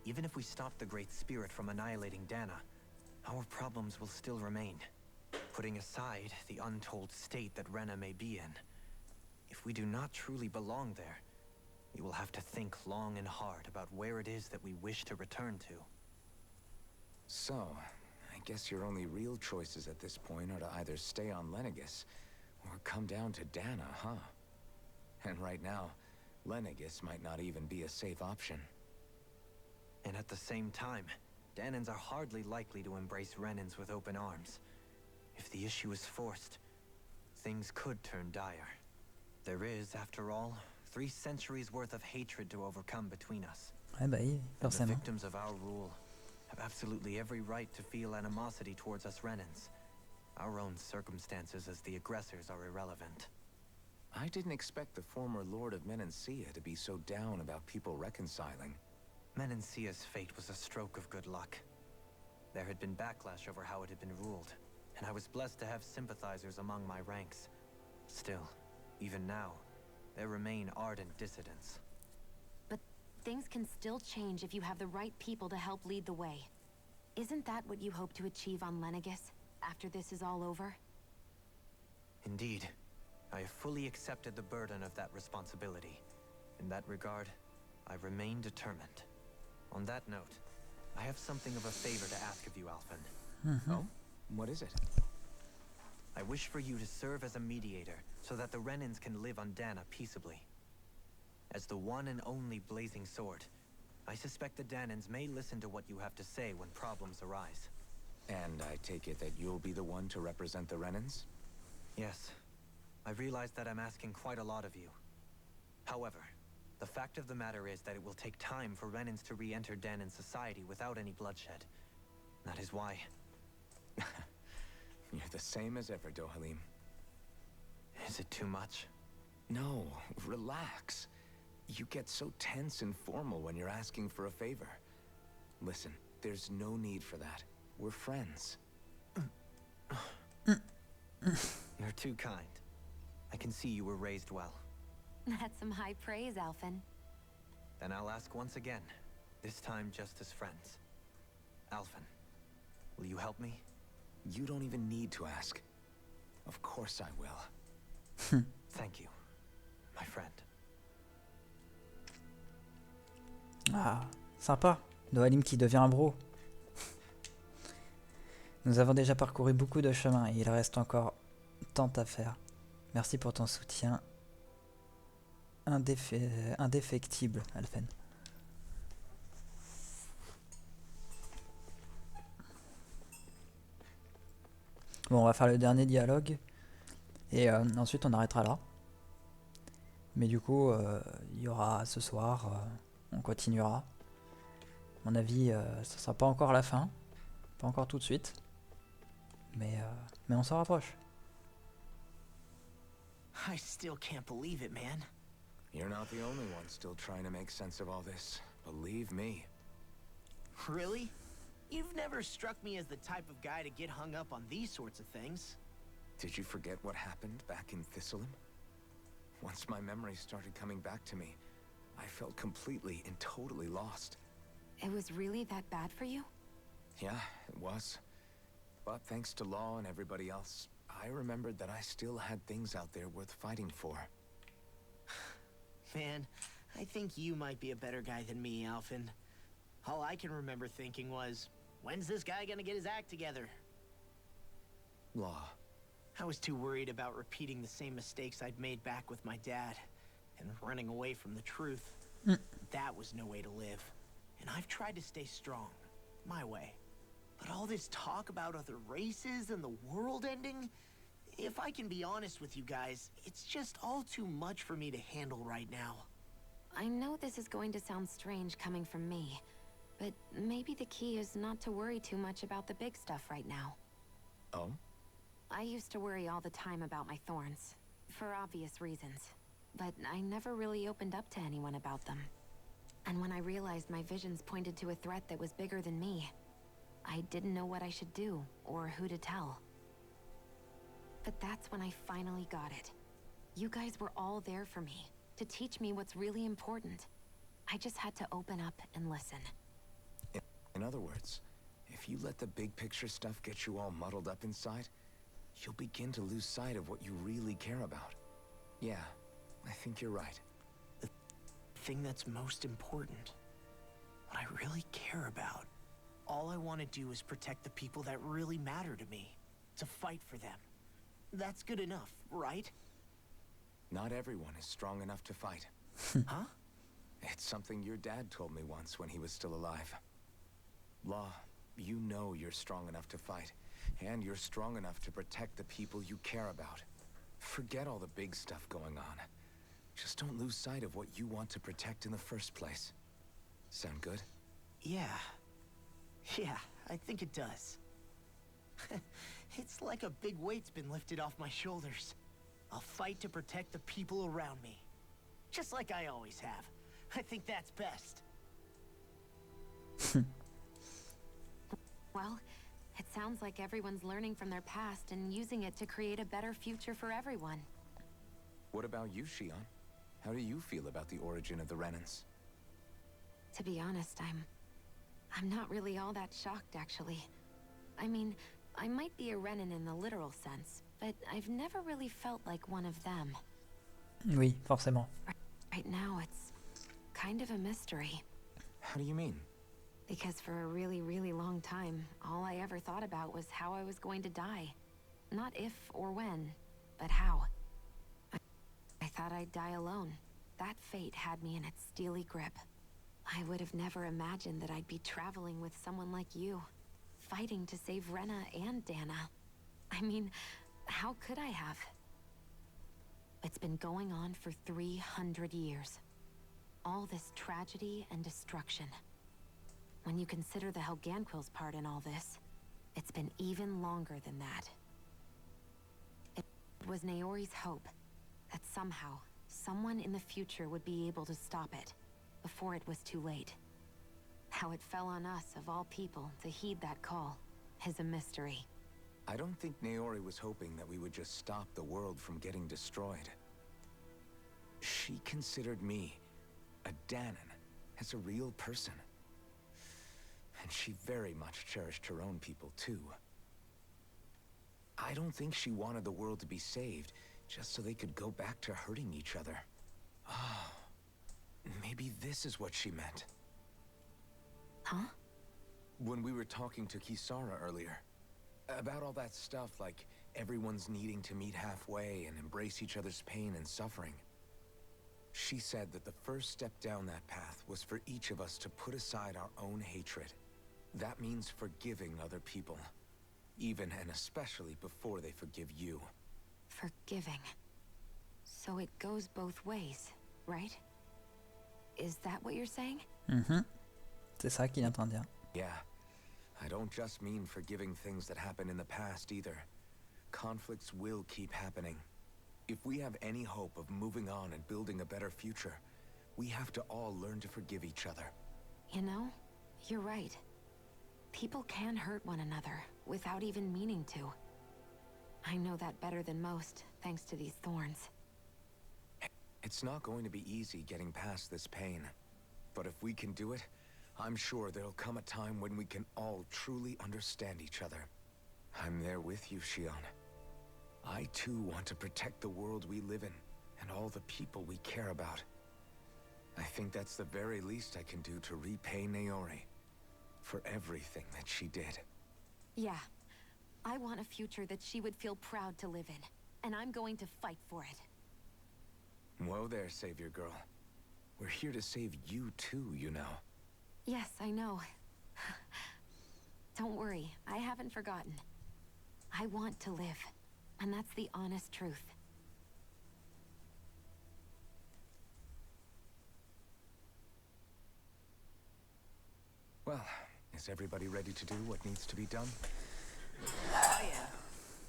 Even if we stop the Great Spirit from annihilating Dana, our problems will still remain. Putting aside the untold state that Rena may be in, if we do not truly belong there, we will have to think long and hard about where it is that we wish to return to. So, I guess your only real choices at this point are to either stay on Lenegis or come down to Dana, huh? And right now, Lenegis might not even be a safe option. And at the same time, Danans are hardly likely to embrace Renans with open arms. If the issue is forced, things could turn dire. There is, after all, 3 centuries worth of hatred to overcome between us. Ouais, bah oui, And the forcément. victims of our rule have absolutely every right to feel animosity towards us Renans. Our own circumstances as the aggressors are irrelevant. I didn't expect the former Lord of Menancia to be so down about people reconciling. Menancia's fate was a stroke of good luck. There had been backlash over how it had been ruled, and I was blessed to have sympathizers among my ranks. Still, even now, there remain ardent dissidents. But things can still change if you have the right people to help lead the way. Isn't that what you hope to achieve on Lenegis, after this is all over? Indeed, I have fully accepted the burden of that responsibility. In that regard, I remain determined. On that note, I have something of a favor to ask of you, Alphen. Oh? What is it? I wish for you to serve as a mediator, so that the Renans can live on Dana peaceably. As the one and only Blazing Sword, I suspect the Danans may listen to what you have to say when problems arise. And I take it that you'll be the one to represent the Renans? Yes. I realize that I'm asking quite a lot of you. However, the fact of the matter is that it will take time for Renans to re-enter Danan society without any bloodshed. That is why... You're the same as ever, Dohalim. Is it too much? No, relax. You get so tense and formal when you're asking for a favor. Listen, there's no need for that. We're friends. You're too kind. I can see you were raised well. That's some high praise, Alphen. Then I'll ask once again, this time just as friends. Alphen, Will you help me? You don't even need to ask. Of course I will. Thank you, my friend. Ah, sympa. Noalim qui devient un bro. Nous avons déjà parcouru beaucoup de chemin et il reste encore tant à faire. Merci pour ton soutien indéfectible, Alphen. Bon, on va faire le dernier dialogue et ensuite on arrêtera là. Mais du coup, il y aura ce soir, on continuera. À mon avis, ce sera pas encore la fin, pas encore tout de suite, mais on s'en rapproche. I still can't believe it, man. You're not the only one still trying to make sense of all this. Believe me. Really? You've never struck me as the type of guy to get hung up on these sorts of things. Did you forget what happened back in Thistleum? Once my memories started coming back to me, I felt completely and totally lost. It was really that bad for you? Yeah, it was. But thanks to Law and everybody else, I remembered that I still had things out there worth fighting for. Man, I think you might be a better guy than me, Alphen. All I can remember thinking was, when's this guy gonna get his act together? Law. I was too worried about repeating the same mistakes I'd made back with my dad, and running away from the truth. That was no way to live. And I've tried to stay strong, my way. But all this talk about other races and the world ending, if I can be honest with you guys, it's just all too much for me to handle right now. I know this is going to sound strange coming from me, but maybe the key is not to worry too much about the big stuff right now. Oh? I used to worry all the time about my thorns, for obvious reasons, but I never really opened up to anyone about them. And when I realized my visions pointed to a threat that was bigger than me, I didn't know what I should do, or who to tell. But that's when I finally got it. You guys were all there for me, to teach me what's really important. I just had to open up and listen. In other words, if you let the big picture stuff get you all muddled up inside, you'll begin to lose sight of what you really care about. Yeah, I think you're right. The thing that's most important, what I really care about. All I want to do is protect the people that really matter to me, to fight for them. That's good enough, right? Not everyone is strong enough to fight. Huh? It's something your dad told me once when he was still alive. Law, you know you're strong enough to fight, and you're strong enough to protect the people you care about. Forget all the big stuff going on. Just don't lose sight of what you want to protect in the first place. Sound good? Yeah. Yeah, I think it does. It's like a big weight's been lifted off my shoulders. I'll fight to protect the people around me. Just like I always have. I think that's best. Well, it sounds like everyone's learning from their past and using it to create a better future for everyone. What about you, Shion? How do you feel about the origin of the Renans? To be honest, I'm not really all that shocked, actually. I mean, I might be a Renan in the literal sense, but I've never really felt like one of them. Oui, forcément. Right now, it's kind of a mystery. How do you mean? Because for a really, really long time, all I ever thought about was how I was going to die. Not if or when, but how. I thought I'd die alone. That fate had me in its steely grip. I would have never imagined that I'd be traveling with someone like you, fighting to save Rena and Dana. I mean, how could I have? It's been going on for 300 years. All this tragedy and destruction. When you consider the Helganquil's part in all this, it's been even longer than that. It was Naori's hope that somehow, someone in the future would be able to stop it, before it was too late. How it fell on us, of all people, to heed that call, is a mystery. I don't think Naori was hoping that we would just stop the world from getting destroyed. She considered me, a Danan, as a real person. and she very much cherished her own people too. I don't think she wanted the world to be saved just so they could go back to hurting each other. Oh, maybe this is what she meant. Huh? When we were talking to Kisara earlier, about all that stuff like everyone's needing to meet halfway and embrace each other's pain and suffering. She said that the first step down that path was for each of us to put aside our own hatred. That means forgiving other people, even and especially before they forgive you. Forgiving. So it goes both ways, right? Is that what you're saying? C'est ça qu'il est en train de dire. Yeah. I don't just mean forgiving things that happened in the past either. Conflicts will keep happening. If we have any hope of moving on and building a better future, we have to all learn to forgive each other. You know, you're right. People can hurt one another without even meaning to. I know that better than most, thanks to these thorns. It's not going to be easy getting past this pain. But if we can do it, I'm sure there'll come a time when we can all truly understand each other. I'm there with you, Shion. I too want to protect the world we live in, and all the people we care about. I think that's the very least I can do to repay Naori for everything that she did. Yeah. I want a future that she would feel proud to live in, and I'm going to fight for it. Whoa there, Savior Girl. We're here to save you too, you know. Yes, I know. Don't worry, I haven't forgotten. I want to live, and that's the honest truth. Well, is everybody ready to do what needs to be done? Oh yeah.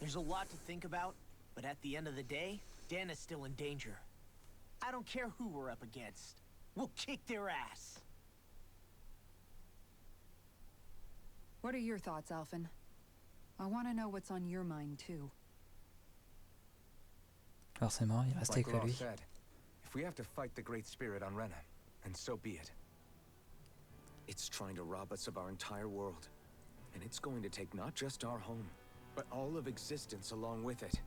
There's a lot to think about, but at the end of the day, Dana's still in danger. I don't care who we're up against. We'll kick their ass. What are your thoughts, Alphen? I want to know what's on your mind, too. Forcément, il restait Like que Law lui. said, if we have to fight the Great Spirit on Rena, and so be it. It's trying to rob us of our entire world. And it's going to take not just our home, but all of existence along with it.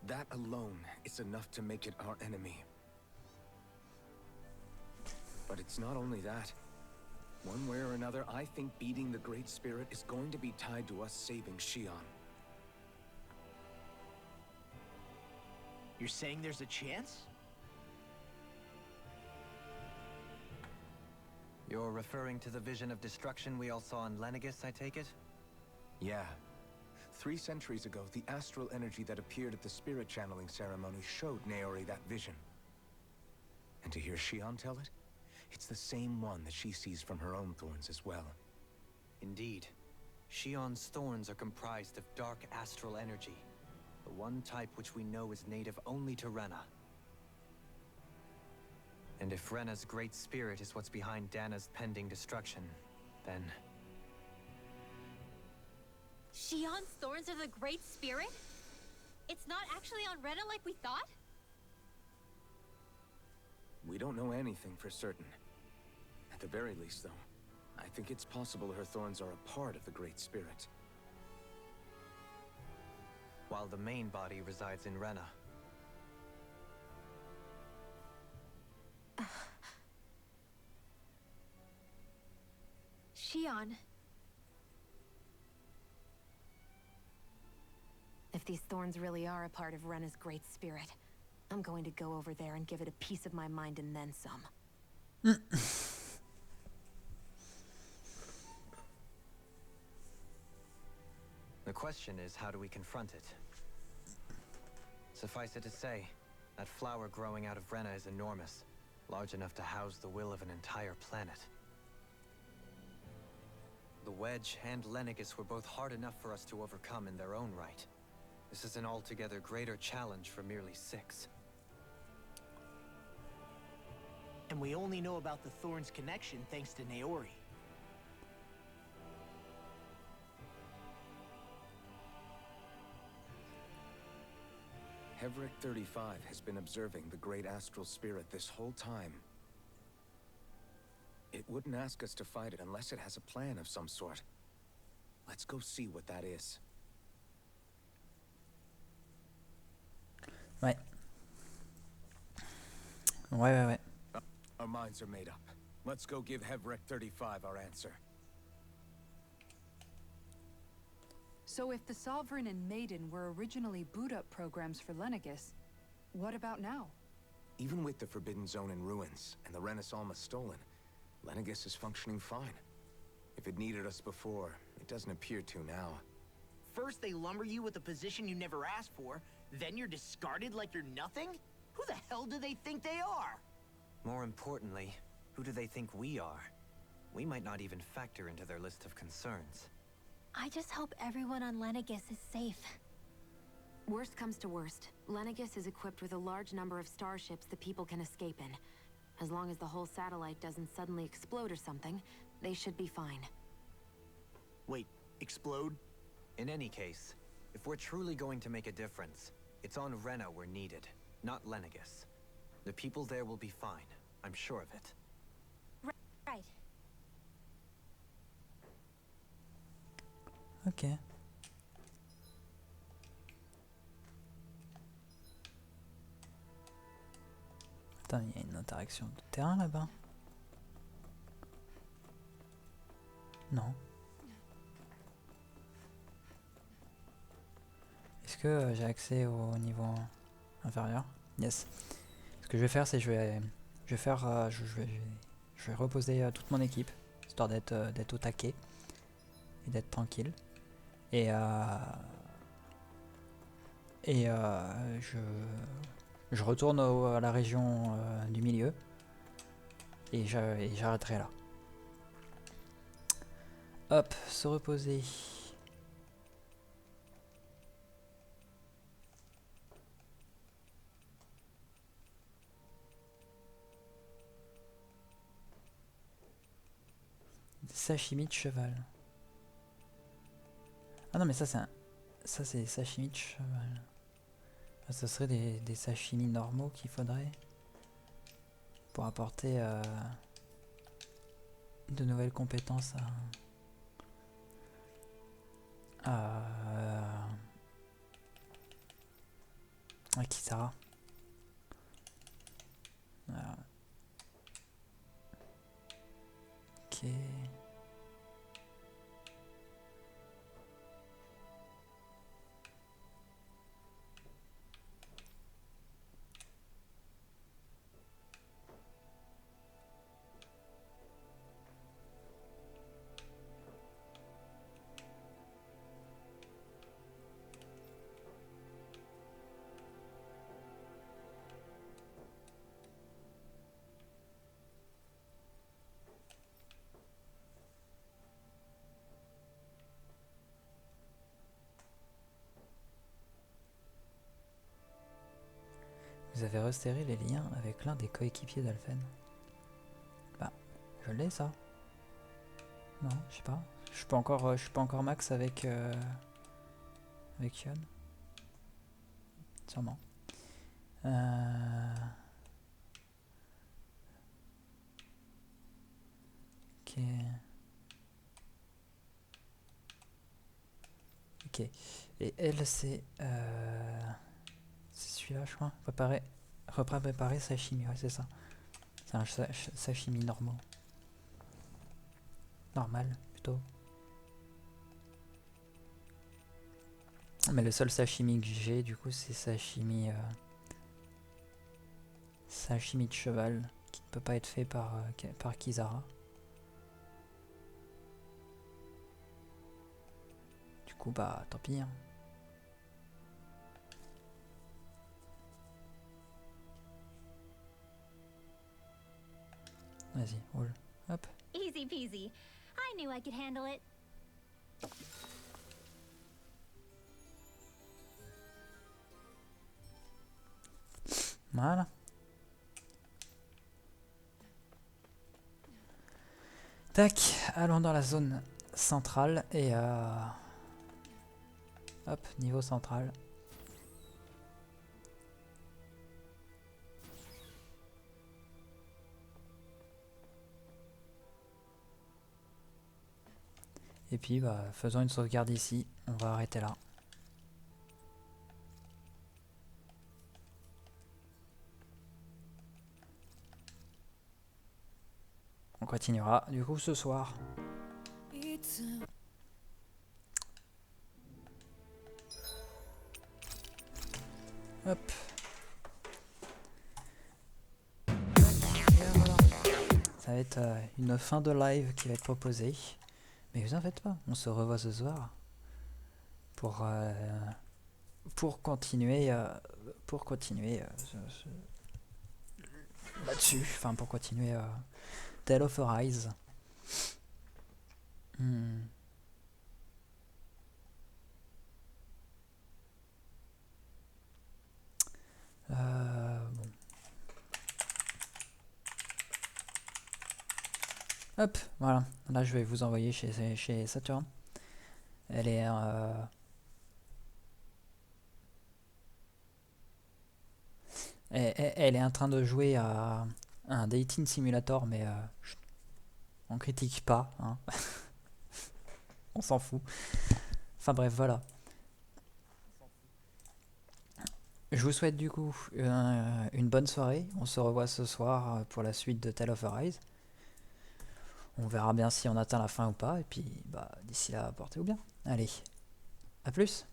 That alone is enough to make it our enemy. But it's not only that. One way or another, I think beating the Great Spirit is going to be tied to us saving Shion. You're saying there's a chance? You're referring to the vision of destruction we all saw in Lenegis, I take it? Yeah. 3 centuries ago, the astral energy that appeared at the spirit channeling ceremony showed Naori that vision. And to hear Shion tell it, it's the same one that she sees from her own thorns as well. Indeed. Shion's thorns are comprised of dark astral energy, the one type which we know is native only to Rena. And if Rena's great spirit is what's behind Dana's pending destruction, then... Shion's thorns are the Great Spirit? It's not actually on Rena like we thought? We don't know anything for certain. At the very least, though, I think it's possible her thorns are a part of the Great Spirit. While the main body resides in Rena. Shion. If these thorns really are a part of Rena's great spirit, I'm going to go over there and give it a piece of my mind and then some. The question is, how do we confront it? Suffice it to say, that flower growing out of Rena is enormous, large enough to house the will of an entire planet. The Wedge and Lenegis were both hard enough for us to overcome in their own right. This is an altogether greater challenge for merely 6. And we only know about the Thorns connection thanks to Naori. Hevric 35 has been observing the Great Astral Spirit this whole time. It wouldn't ask us to fight it unless it has a plan of some sort. Let's go see what that is. Ouais. Ouais. Our minds are made up. Let's go give Hevrek 35 our answer. So if the Sovereign and Maiden were originally boot-up programs for Lenegis, what about now? Even with the Forbidden Zone in ruins and the Renaissance stolen, Lenegis is functioning fine. If it needed us before, it doesn't appear to now. First they lumber you with a position you never asked for, then you're discarded like you're nothing? Who the hell do they think they are? More importantly, who do they think we are? We might not even factor into their list of concerns. I just hope everyone on Lenegis is safe. Worst comes to worst, Lenegis is equipped with a large number of starships the people can escape in. As long as the whole satellite doesn't suddenly explode or something, they should be fine. Wait, explode? In any case, if we're truly going to make a difference, it's on Rena we're needed, not Lenegis. The people there will be fine, I'm sure of it. Right. Ok. Attends, il y a une interaction de terrain là-bas? Non. Est-ce que j'ai accès au niveau inférieur? Yes. Ce que je vais faire, c'est je vais reposer toute mon équipe, histoire d'être au taquet et d'être tranquille. Et je retourne à la région du milieu et j'arrêterai là. Hop, se reposer. Sashimi de cheval. Ah non mais ça c'est sashimi de cheval. Ah, ce serait des sashimi normaux qu'il faudrait pour apporter de nouvelles compétences à Kisara. Voilà. Ok. Vous avez resserré les liens avec l'un des coéquipiers d'Alphen. Bah, je l'ai ça. Non, je sais pas. Je suis pas encore max avec Yon. Sûrement. Ok. Ok. Et elle c'est celui-là, je crois. Préparer sashimi, ouais, c'est ça. C'est un sashimi normal. Normal, plutôt. Mais le seul sashimi que j'ai, du coup, c'est sashimi de cheval, qui ne peut pas être fait par Kisara. Du coup, bah, tant pis. Hein. Vas-y, roule. Hop. Easy peasy. I knew I could handle it. Voilà. Tac, allons dans la zone centrale et hop, niveau central. Et puis bah, faisons une sauvegarde ici, on va arrêter là. On continuera du coup ce soir. Hop. Et voilà. Ça va être une fin de live qui va être proposée. Mais vous en faites pas, on se revoit ce soir pour continuer là-dessus, enfin pour continuer Tale of Arise. Bon. Hop, voilà. Là, je vais vous envoyer chez Saturn. Elle est elle est en train de jouer à un dating simulator, mais on critique pas, hein. On s'en fout. Enfin bref, voilà. Je vous souhaite du coup une bonne soirée. On se revoit ce soir pour la suite de Tale of Arise. On verra bien si on atteint la fin ou pas. Et puis bah, d'ici là, portez-vous bien. Allez, à plus.